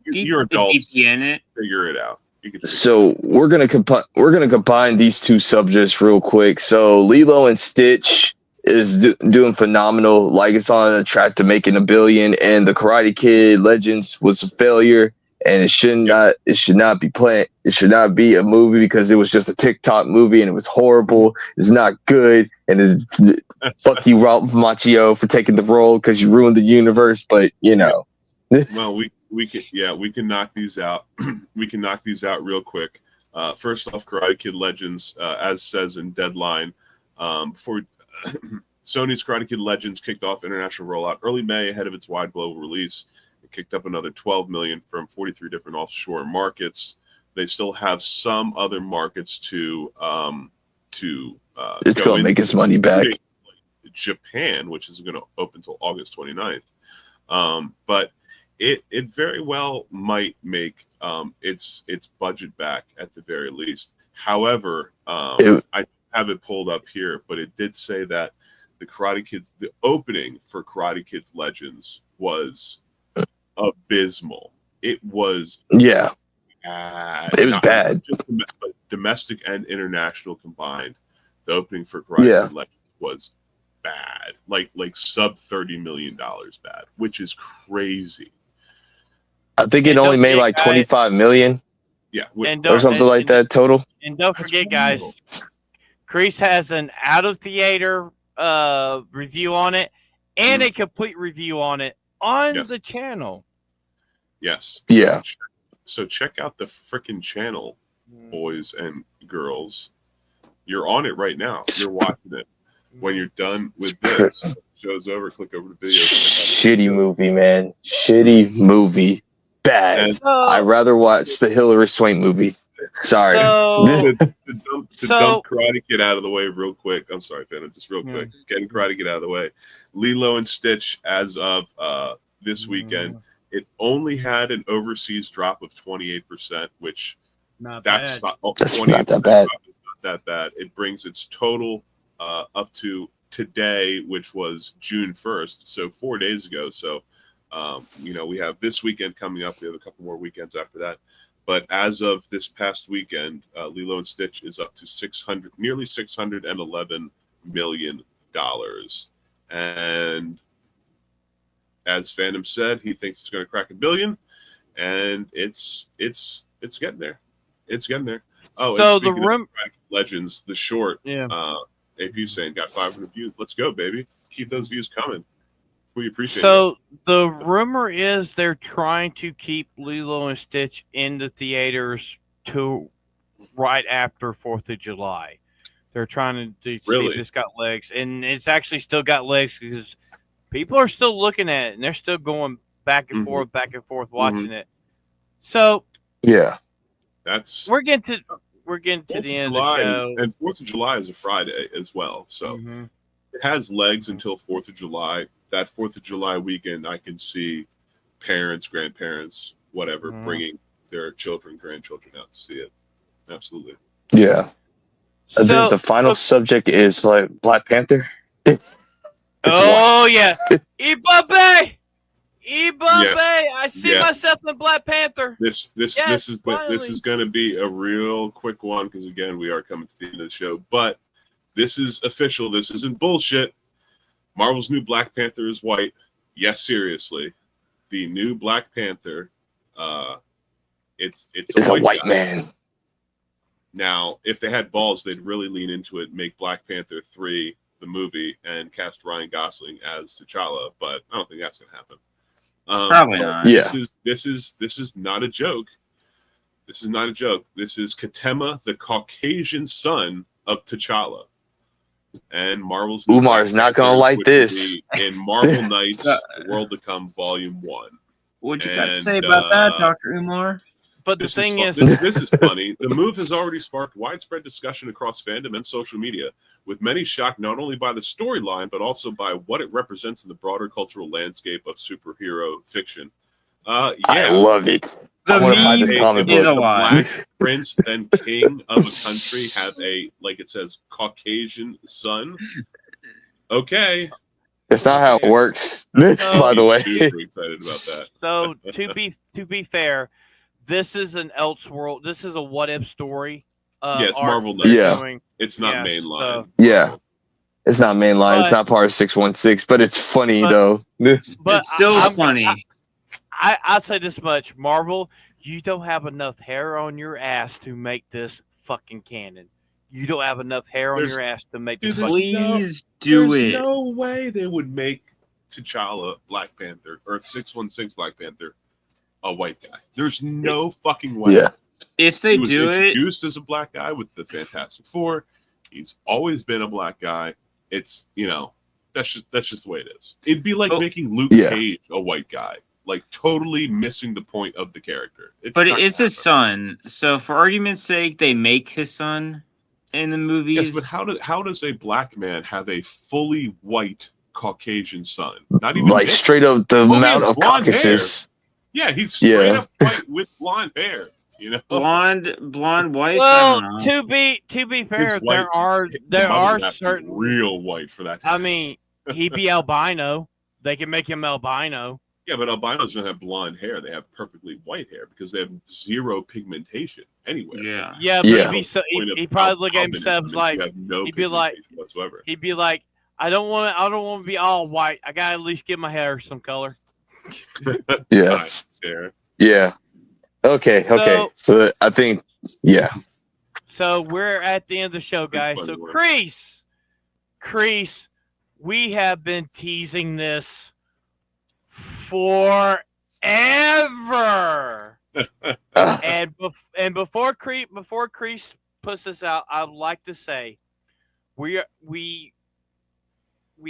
Speaker 5: You're adults. Figure it out.
Speaker 3: So we're gonna combine these two subjects real quick. So Lilo and Stitch is doing phenomenal. Like, it's on a track to making $1 billion, and the Karate Kid Legends was a failure, and it should not be playing. It should not be a movie because it was just a TikTok movie and it was horrible. It's not good, and it's fuck you, Ralph Macchio, for taking the role because you ruined the universe. But
Speaker 5: well, we can knock these out. We can knock these out real quick. First off, Karate Kid Legends, as says in Deadline, before Sony's Karate Kid Legends kicked off international rollout early May ahead of its wide global release. It kicked up another 12 million from 43 different offshore markets. They still have some other markets to
Speaker 3: it's going to make its money back.
Speaker 5: Japan, which is going to open until August 29th. But it very well might make its budget back at the very least. However, I have it pulled up here, but it did say that the opening for Karate Kids Legends was abysmal. It was bad.
Speaker 3: It was bad.
Speaker 5: But domestic and international combined, the opening for Karate Kid Legends was bad, like sub $30 million bad, which is crazy.
Speaker 3: I think it only made like 25 million.
Speaker 5: Yeah,
Speaker 3: or something like that total.
Speaker 2: And don't forget, guys, Chris has an out of theater review on it and a complete review on it on the channel.
Speaker 5: Yes.
Speaker 3: Yeah.
Speaker 5: So check out the freaking channel, boys and girls. You're on it right now. You're watching it. When you're done with this, show's over. Click over to video.
Speaker 3: Shitty movie, man. Shitty movie. Bad. I'd rather watch the Hilary Swank movie. Sorry.
Speaker 5: To dump Karate Kid out of the way real quick. I'm sorry, Phantom. Just real quick. Getting Karate Kid out of the way. Lilo and Stitch, as of this weekend, it only had an overseas drop of 28%, which that's not that bad. Not that bad. It brings its total up to today, which was June 1st, so 4 days ago. So, we have this weekend coming up. We have a couple more weekends after that. But as of this past weekend, Lilo and Stitch is up to nearly $611 million. And as Phantom said, he thinks it's going to crack $1 billion, and it's getting there. It's getting there. Oh,
Speaker 2: so the
Speaker 5: Legends, the short, AP saying got 500 views. Let's go, baby. Keep those views coming. We appreciate it.
Speaker 2: So the rumor is they're trying to keep Lilo and Stitch in the theaters to right after 4th of July. They're trying to see if it's got legs, and it's actually still got legs because people are still looking at it and they're still going back and forth watching it. So we're getting to the end of the show.
Speaker 5: And 4th of July is a Friday as well, so it has legs until 4th of July. That 4th of July weekend, I can see parents, grandparents, whatever, bringing their children, grandchildren out to see it. Absolutely.
Speaker 3: Yeah. I think the final subject is like Black Panther.
Speaker 2: Yeah. Ibabe! I see myself in Black Panther.
Speaker 5: This is going to be a real quick one because again we are coming to the end of the show, but this is official. This isn't bullshit. Marvel's new Black Panther is white. Yes, seriously, the new Black Panther. It's a white man. Now, if they had balls, they'd really lean into it, make Black Panther 3 the movie, and cast Ryan Gosling as T'Challa. But I don't think that's going to happen.
Speaker 4: Probably not.
Speaker 5: Yeah. This is not a joke. This is not a joke. This is Katema, the Caucasian son of T'Challa. And Marvel's
Speaker 3: Umar's not gonna like
Speaker 5: which will
Speaker 3: this.
Speaker 5: be in Marvel Knights: The World to Come, Volume 1.
Speaker 4: What you got to say about that, Dr. Umar?
Speaker 2: But the thing is,
Speaker 5: this is funny. The move has already sparked widespread discussion across fandom and social media, with many shocked not only by the storyline, but also by what it represents in the broader cultural landscape of superhero fiction.
Speaker 3: I love it.
Speaker 4: The
Speaker 3: I want to buy this
Speaker 4: meme
Speaker 3: comic
Speaker 4: is
Speaker 3: book.
Speaker 4: a lot.
Speaker 5: Black prince, then king of a country, have a, like it says, Caucasian son. Okay.
Speaker 3: It's not how it works, by the way.
Speaker 5: Super excited about that.
Speaker 2: so to be fair, this is an Elseworld. This is a what if story.
Speaker 5: Yeah, it's
Speaker 2: arc
Speaker 5: Marvel
Speaker 2: they're
Speaker 3: Knights.
Speaker 2: doing.
Speaker 5: It's not
Speaker 2: Yeah,
Speaker 5: mainline.
Speaker 2: so-
Speaker 3: Yeah. It's not mainline. It's
Speaker 2: But-
Speaker 3: not part of 616, but it's funny,
Speaker 2: but-
Speaker 3: though.
Speaker 2: But
Speaker 4: It's still funny.
Speaker 2: I'll say this much, Marvel, you don't have enough hair on your ass to make this fucking canon. You don't have enough hair on
Speaker 5: There's-
Speaker 2: your ass to make
Speaker 5: Dude,
Speaker 2: this
Speaker 5: there's
Speaker 2: fucking
Speaker 4: Please do
Speaker 5: There's
Speaker 4: it.
Speaker 5: no way they would make T'Challa Black Panther or 616 Black Panther a white guy. There's no fucking way.
Speaker 3: Yeah.
Speaker 4: If they
Speaker 5: He was
Speaker 4: do it,
Speaker 5: introduced as a black guy with the Fantastic Four. He's always been a black guy. It's, that's just the way it is. It'd be like
Speaker 4: Oh.
Speaker 5: making Luke
Speaker 3: Yeah.
Speaker 5: Cage a white guy, like totally missing the point of the character.
Speaker 4: but it
Speaker 5: not
Speaker 4: is
Speaker 5: gonna
Speaker 4: his son. So for argument's sake, they make his son in the movies.
Speaker 5: Yes, but how does a black man have a fully white Caucasian son? Not even
Speaker 3: Like,
Speaker 5: mixed.
Speaker 3: straight up the
Speaker 5: Well, he
Speaker 3: amount
Speaker 5: has
Speaker 3: of
Speaker 5: blonde
Speaker 3: Caucasus.
Speaker 5: Yeah, he's straight
Speaker 3: Yeah.
Speaker 5: up white with blonde hair.
Speaker 4: blonde white. I
Speaker 2: Well,
Speaker 4: don't know.
Speaker 2: to be
Speaker 5: His
Speaker 2: fair,
Speaker 5: white-
Speaker 2: there are
Speaker 5: the mother would have to be
Speaker 2: certain.
Speaker 5: real white for that. to
Speaker 2: I
Speaker 5: happen.
Speaker 2: mean, he'd be albino. They can make him albino.
Speaker 5: Yeah, but albinos don't have blonde hair; they have perfectly white hair because they have zero pigmentation anywhere.
Speaker 4: Yeah.
Speaker 2: Yeah, but
Speaker 3: Yeah.
Speaker 2: he'd be so.
Speaker 5: Point of
Speaker 2: He'd probably look at
Speaker 5: albinism
Speaker 2: himself
Speaker 5: is
Speaker 2: like
Speaker 5: you have no
Speaker 2: he'd be like-
Speaker 5: pigmentation whatsoever.
Speaker 2: he'd be like, I don't want to be all white. I gotta at least get my hair some color.
Speaker 3: Yeah.
Speaker 5: Fine, Sarah.
Speaker 3: Yeah. Okay.
Speaker 2: So-
Speaker 3: But I think, yeah.
Speaker 2: So we're at the end of the show, guys.
Speaker 5: funny
Speaker 2: So
Speaker 5: work.
Speaker 2: Crease, we have been teasing this forever. And before Crease puts this out, I'd like to say we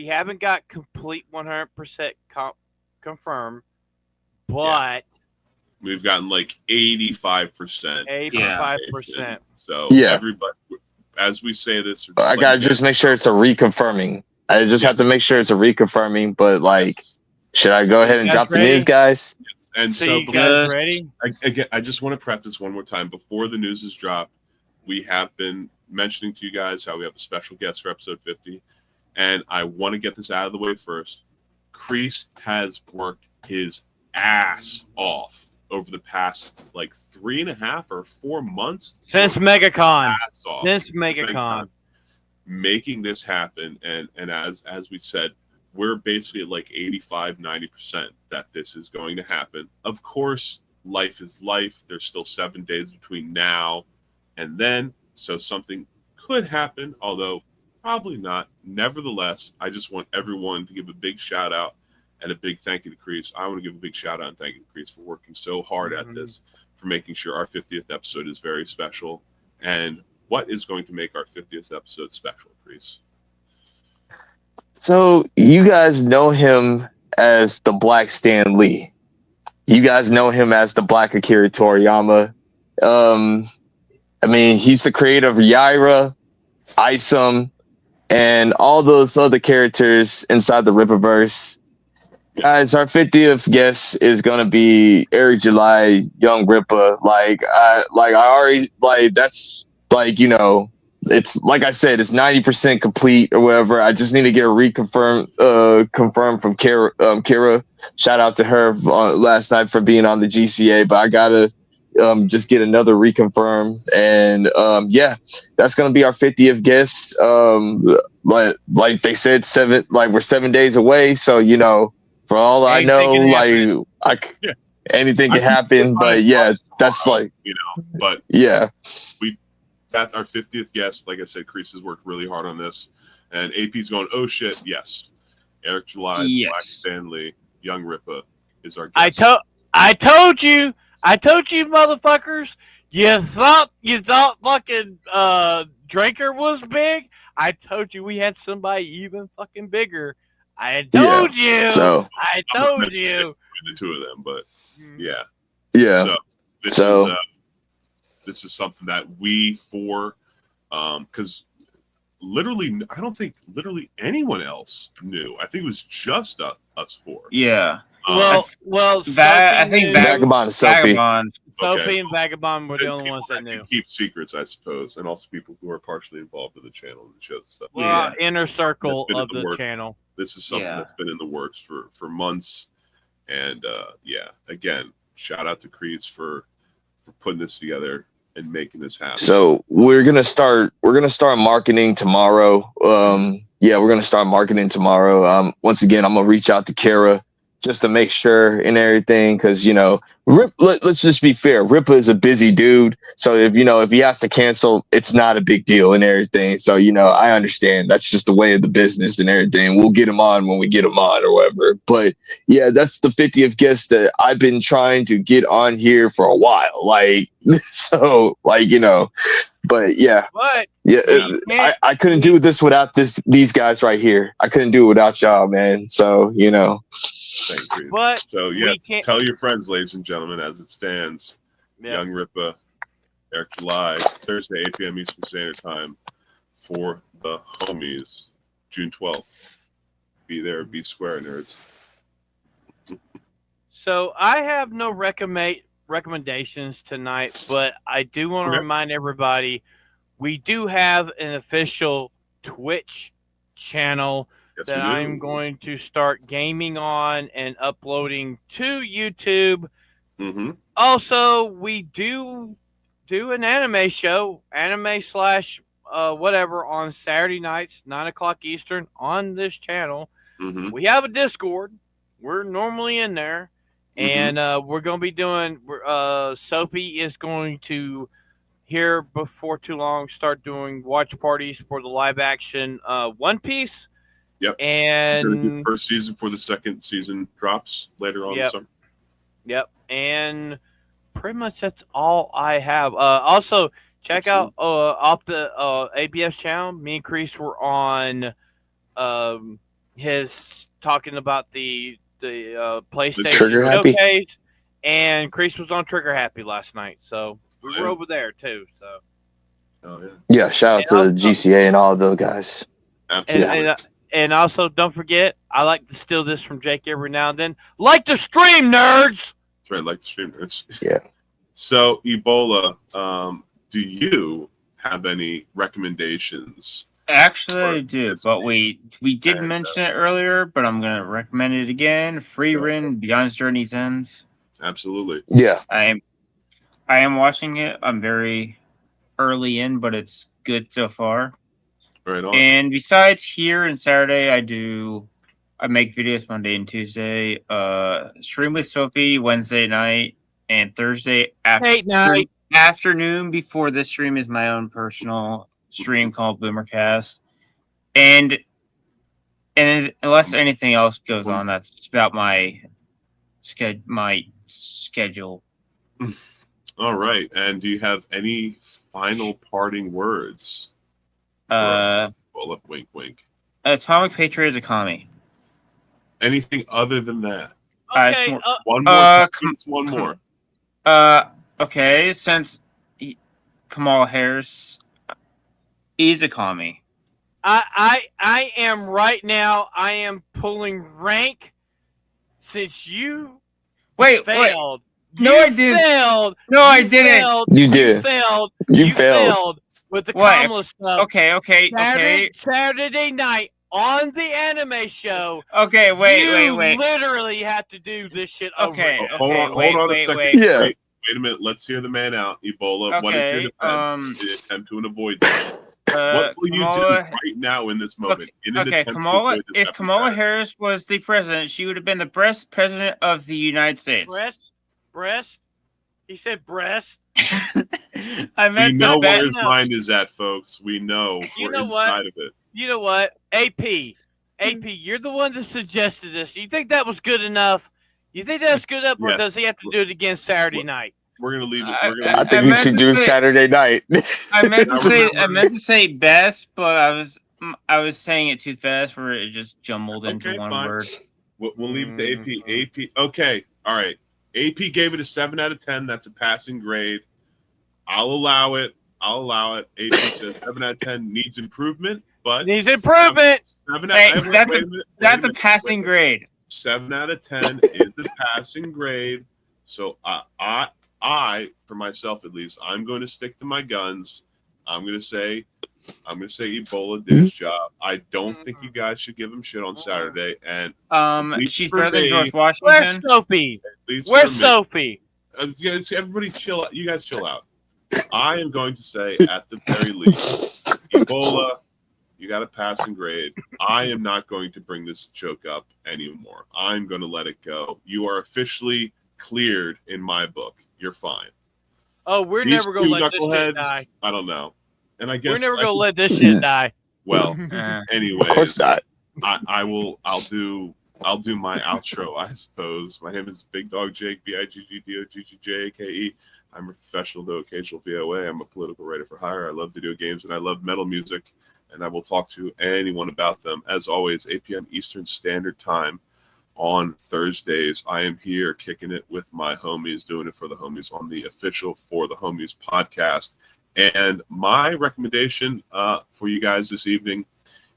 Speaker 2: haven't got complete 100% confirmed, but
Speaker 5: We've gotten like 85%.
Speaker 2: 85%.
Speaker 5: So
Speaker 3: Yeah.
Speaker 5: everybody, as we say this,
Speaker 3: I gotta just make sure it's a reconfirming. I just have to
Speaker 5: Yes.
Speaker 3: make sure it's a reconfirming. But like, should I go ahead and
Speaker 2: You guys
Speaker 3: drop the
Speaker 2: ready?
Speaker 3: news, guys?
Speaker 5: And
Speaker 2: So
Speaker 5: so,
Speaker 2: you guys ready?
Speaker 5: again, I just want to preface one more time before the news is dropped. We have been mentioning to you guys how we have a special guest for episode 50, and I want to get this out of the way first. Kreese has worked his ass off over the past like 3.5 or 4 months
Speaker 2: Since MegaCon.
Speaker 5: ass off.
Speaker 2: Since MegaCon.
Speaker 5: Making this happen, and as we said, we're basically at like 85-90% that this is going to happen. Of course, life is life. There's still 7 days between now and then, so something could happen, although probably not. Nevertheless, I just want everyone to give a big shout out and a big thank you to Kreese. I want to give a big shout out and thank you to Kreese for working so hard at this, for making sure our 50th episode is very special. And what is going to make our 50th episode special, Kreese?
Speaker 3: So you guys know him as the Black Stan Lee. You guys know him as the Black Akira Toriyama. I mean, he's the creator of Yaira, Isom, and all those other characters inside the Rippaverse. Guys, our 50th guest is gonna be Eric July, Young Rippa. I already that's it's like I said, it's 90% complete or whatever. I just need to get a confirmed from Kira. Shout out to her last night for being on the GCA, but I gotta just get another reconfirm. And yeah, that's gonna be our 50th guest. Like they said, we're 7 days away. So for all I know, anything can happen. But yeah, that's
Speaker 5: but
Speaker 3: yeah.
Speaker 5: That's our 50th guest. Like I said, Kreese has worked really hard on this. And AP's going, oh shit, yes. Eric July,
Speaker 4: Yes.
Speaker 5: Black Stanley, Young Rippa is our guest.
Speaker 2: I told you, motherfuckers, You thought fucking Drinker was big? I told you we had somebody even fucking bigger. I told you.
Speaker 3: So
Speaker 2: I told you.
Speaker 5: The two of them, but yeah.
Speaker 3: yeah.
Speaker 5: So this is something that we because literally I don't think literally anyone else knew. I think it was just us four.
Speaker 4: Yeah.
Speaker 2: Well,
Speaker 4: I think
Speaker 3: Vagabond and Sophie.
Speaker 2: Sophie and Vagabond were the only ones that knew.
Speaker 5: Keep secrets, I suppose, and also people who are partially involved with the channel and the shows and stuff.
Speaker 2: Well, inner circle of the channel.
Speaker 5: This is something that's been in the works for months, and again, shout out to Creeds for putting this together and making this happen.
Speaker 3: So we're gonna start marketing tomorrow. We're gonna start marketing tomorrow. Once again, I'm gonna reach out to Kara just to make sure and everything, because let's just be fair. Ripa is a busy dude, so if he has to cancel, it's not a big deal and everything. So I understand. That's just the way of the business and everything. We'll get him on when we get him on or whatever. But yeah, that's the 50th guest that I've been trying to get on here for a while. But yeah.
Speaker 2: But
Speaker 3: I couldn't do this without these guys right here. I couldn't do it without y'all, man. So
Speaker 5: Thank you.
Speaker 2: But
Speaker 5: so tell your friends, ladies and gentlemen, as it stands. Young Ripa, Eric July, Thursday, 8 p.m. Eastern Standard Time for the homies, June 12th. Be there, be square, nerds.
Speaker 2: So I have no recommendations tonight, but I do want to remind everybody we do have an official Twitch channel that I'm going to start gaming on and uploading to YouTube.
Speaker 5: Mm-hmm.
Speaker 2: Also, we do an anime show, whatever, on Saturday nights, 9 o'clock Eastern on this channel.
Speaker 5: Mm-hmm.
Speaker 2: We have a Discord. We're normally in there. And we're going to be doing, Sophie is going to, here before too long, start doing watch parties for the live action One Piece.
Speaker 5: Yep.
Speaker 2: And
Speaker 5: first season for the second season drops later on this summer.
Speaker 2: Yep. And pretty much that's all I have. Also, check out off the ABS channel. Me and Chris were on his talking about the PlayStation Showcase, and Chris was on Trigger Happy last night. So we were over there too. So
Speaker 3: shout out to the GCA and all of those guys.
Speaker 2: And also, don't forget, I like to steal this from Jake every now and then. Like the stream, nerds!
Speaker 5: That's right, like the stream, nerds.
Speaker 3: Yeah.
Speaker 5: So, Ebola, do you have any recommendations?
Speaker 4: Actually, I do, but we did mention it earlier, but I'm going to recommend it again. Free Rin, Beyond Journey's End.
Speaker 5: Absolutely.
Speaker 3: Yeah.
Speaker 4: I am watching it. I'm very early in, but it's good so far.
Speaker 5: Right on.
Speaker 4: And besides here and Saturday, I make videos Monday and Tuesday. Stream with Sophie Wednesday night and Thursday afternoon. Before this stream is my own personal stream called Boomercast. And unless anything else goes on, that's about my schedule.
Speaker 5: All right. And do you have any final parting words? Wink, wink.
Speaker 4: Atomic Patriot is a commie.
Speaker 5: Anything other than that?
Speaker 2: Okay.
Speaker 5: One more. One more.
Speaker 4: Okay. Since Kamala Harris, he's a commie.
Speaker 2: I am right now. I am pulling rank since you failed.
Speaker 4: No, I didn't.
Speaker 2: Failed.
Speaker 4: No, I didn't.
Speaker 3: You did.
Speaker 2: You failed.
Speaker 3: You failed.
Speaker 2: With the Kamala stuff.
Speaker 4: Okay.
Speaker 2: Saturday night on the anime show.
Speaker 4: Okay, wait.
Speaker 5: You
Speaker 2: literally have to do this shit over.
Speaker 4: Okay,
Speaker 5: hold on a second.
Speaker 4: Wait.
Speaker 3: Yeah.
Speaker 5: Wait a minute. Let's hear the man out. Ebola. What is your defense in an attempt to avoid that? What will you do right now in this moment?
Speaker 4: If Kamala Harris was the president, she would have been the best president of the United States.
Speaker 2: Breast? He said breast.
Speaker 4: I meant
Speaker 5: we know where his mind is at, folks. We know. We're inside of it.
Speaker 2: You know what? AP, you're the one that suggested this. You think that was good enough? You think that's good enough, or does he have to do it again Saturday night?
Speaker 5: We're gonna leave it.
Speaker 4: I-
Speaker 5: We're gonna
Speaker 3: I
Speaker 5: leave
Speaker 3: think
Speaker 4: I
Speaker 3: we
Speaker 4: meant
Speaker 3: should
Speaker 4: to
Speaker 3: do
Speaker 4: say-
Speaker 3: Saturday night.
Speaker 4: I meant to
Speaker 5: Now
Speaker 4: say.
Speaker 5: we're
Speaker 4: I meant to say best, but I was saying it too fast, where it just jumbled into
Speaker 5: Okay,
Speaker 4: one
Speaker 5: fine.
Speaker 4: word.
Speaker 5: We'll leave it to AP. AP. Okay. All right. AP gave it a 7 out of 10. That's a passing grade. I'll allow it. AP says 7 out of 10 needs improvement, but
Speaker 2: Needs improvement.
Speaker 5: 7
Speaker 4: Hey,
Speaker 5: out,
Speaker 4: that's
Speaker 5: wait
Speaker 4: a
Speaker 5: minute,
Speaker 4: that's
Speaker 5: wait
Speaker 4: a
Speaker 5: minute,
Speaker 4: passing
Speaker 5: wait.
Speaker 4: grade.
Speaker 5: 7 out of 10 is a passing grade. So I, for myself at least, I'm going to stick to my guns. I'm going to say Ebola did his job. I don't think you guys should give him shit on Saturday. And
Speaker 4: She's
Speaker 5: for
Speaker 4: better than
Speaker 5: me,
Speaker 4: George
Speaker 2: Where's
Speaker 4: Washington.
Speaker 2: Sophie?
Speaker 5: at least
Speaker 2: Where's
Speaker 5: for me,
Speaker 2: Sophie?
Speaker 5: everybody chill out. You guys chill out. I am going to say, at the very least, Ebola, you got a passing grade. I am not going to bring this joke up anymore. I'm going to let it go. You are officially cleared in my book. You're fine.
Speaker 2: Oh, we're
Speaker 5: These
Speaker 2: never gonna
Speaker 5: two
Speaker 2: let this shit
Speaker 5: knuckleheads,
Speaker 2: die.
Speaker 5: I don't know. And I guess
Speaker 2: We're never
Speaker 5: I
Speaker 2: gonna
Speaker 5: can-
Speaker 2: let this shit die.
Speaker 5: Well,
Speaker 4: Uh,
Speaker 5: anyways,
Speaker 3: Of course not.
Speaker 5: I'll do my outro, I suppose. My name is Big Dog Jake, BIGGDOGGJAKE. I'm a professional, though occasional VOA. I'm a political writer for hire. I love video games and I love metal music, and I will talk to anyone about them. As always, 8 p.m. Eastern Standard Time on Thursdays. I am here kicking it with my homies, doing it for the homies on the official For the Homies podcast. And my recommendation for you guys this evening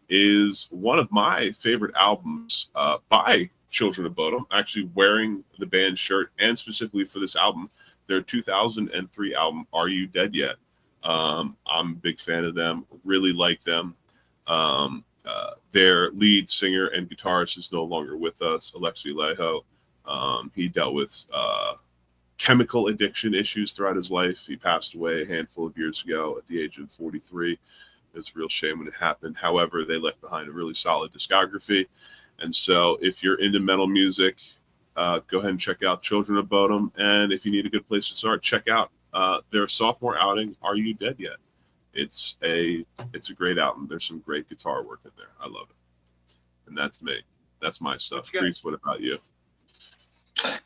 Speaker 5: is one of my favorite albums by Children of Bodom. Actually wearing the band shirt, and specifically for this album, their 2003 album, Are You Dead Yet? I'm a big fan of them, really like them. Their lead singer and guitarist is no longer with us, Alexi Leho. He dealt with chemical addiction issues throughout his life. He passed away a handful of years ago at the age of 43. It's a real shame when it happened. However, they left behind a really solid discography. And so if you're into metal music, go ahead and check out Children of Bodom. And if you need a good place to start, check out their sophomore outing, Are You Dead Yet? It's a great album. There's some great guitar work in there. I love it. And that's me. That's my stuff. Chris, what about you?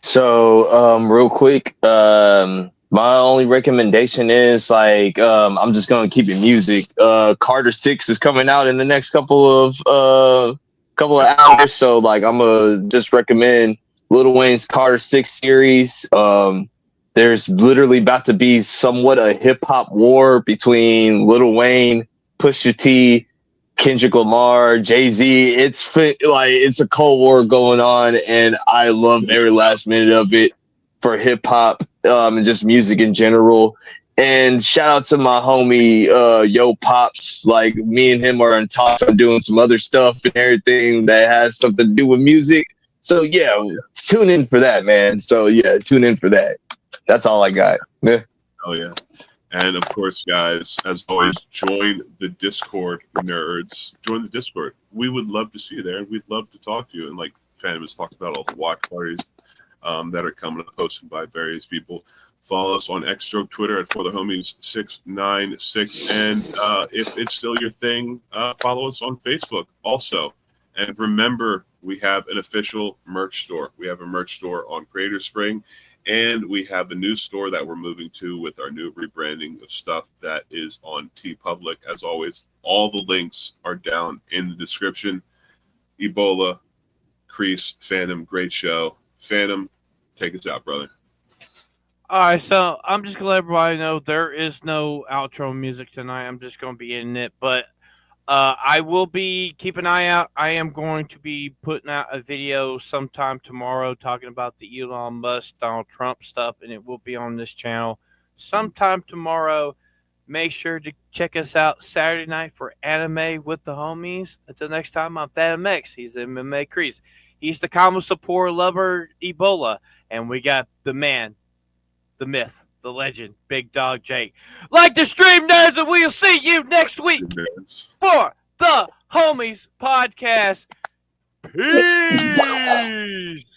Speaker 3: So, real quick, my only recommendation is I'm just gonna keep it music. Carter 6 is coming out in the next couple of hours, so I'm gonna just recommend Lil Wayne's Carter 6 series. There's literally about to be somewhat a hip hop war between Lil Wayne, Pusha T, Kendrick Lamar, Jay-Z. It's a cold war going on, and I love every last minute of it for hip hop and just music in general. And shout out to my homie Yo Pops. Me and him are in talks on doing some other stuff and everything that has something to do with music. So yeah, tune in for that, man. So yeah, tune in for that. That's all I got.
Speaker 5: Oh yeah. And of course, guys, as always, join the Discord, nerds. Join the Discord. We would love to see you there, and we'd love to talk to you. And like Phantom has talked about, all the watch parties that are coming up, posted by various people. Follow us on Xstroke Twitter at For the Homies 696. And if it's still your thing, follow us on Facebook also. And remember, we have an official merch store. We have a merch store on Creator Spring. And we have a new store that we're moving to with our new rebranding of stuff that is on TeePublic. As always, all the links are down in the description. Ebola, Crease, Phantom, great show. Phantom, take us out, brother.
Speaker 2: All right, so I'm just gonna let everybody know there is no outro music tonight. I'm just gonna be in it, but I will be keep an eye out. I am going to be putting out a video sometime tomorrow talking about the Elon Musk, Donald Trump stuff, and it will be on this channel sometime tomorrow. Make sure to check us out Saturday night for Anime with the Homies. Until next time, I'm Phantom X. He's MMA Crease. He's the common support lover Ebola, and we got the man, the myth, the legend, Big Dog Jake. Like the stream, nerds, and we'll see you next week for the Homies podcast. Peace.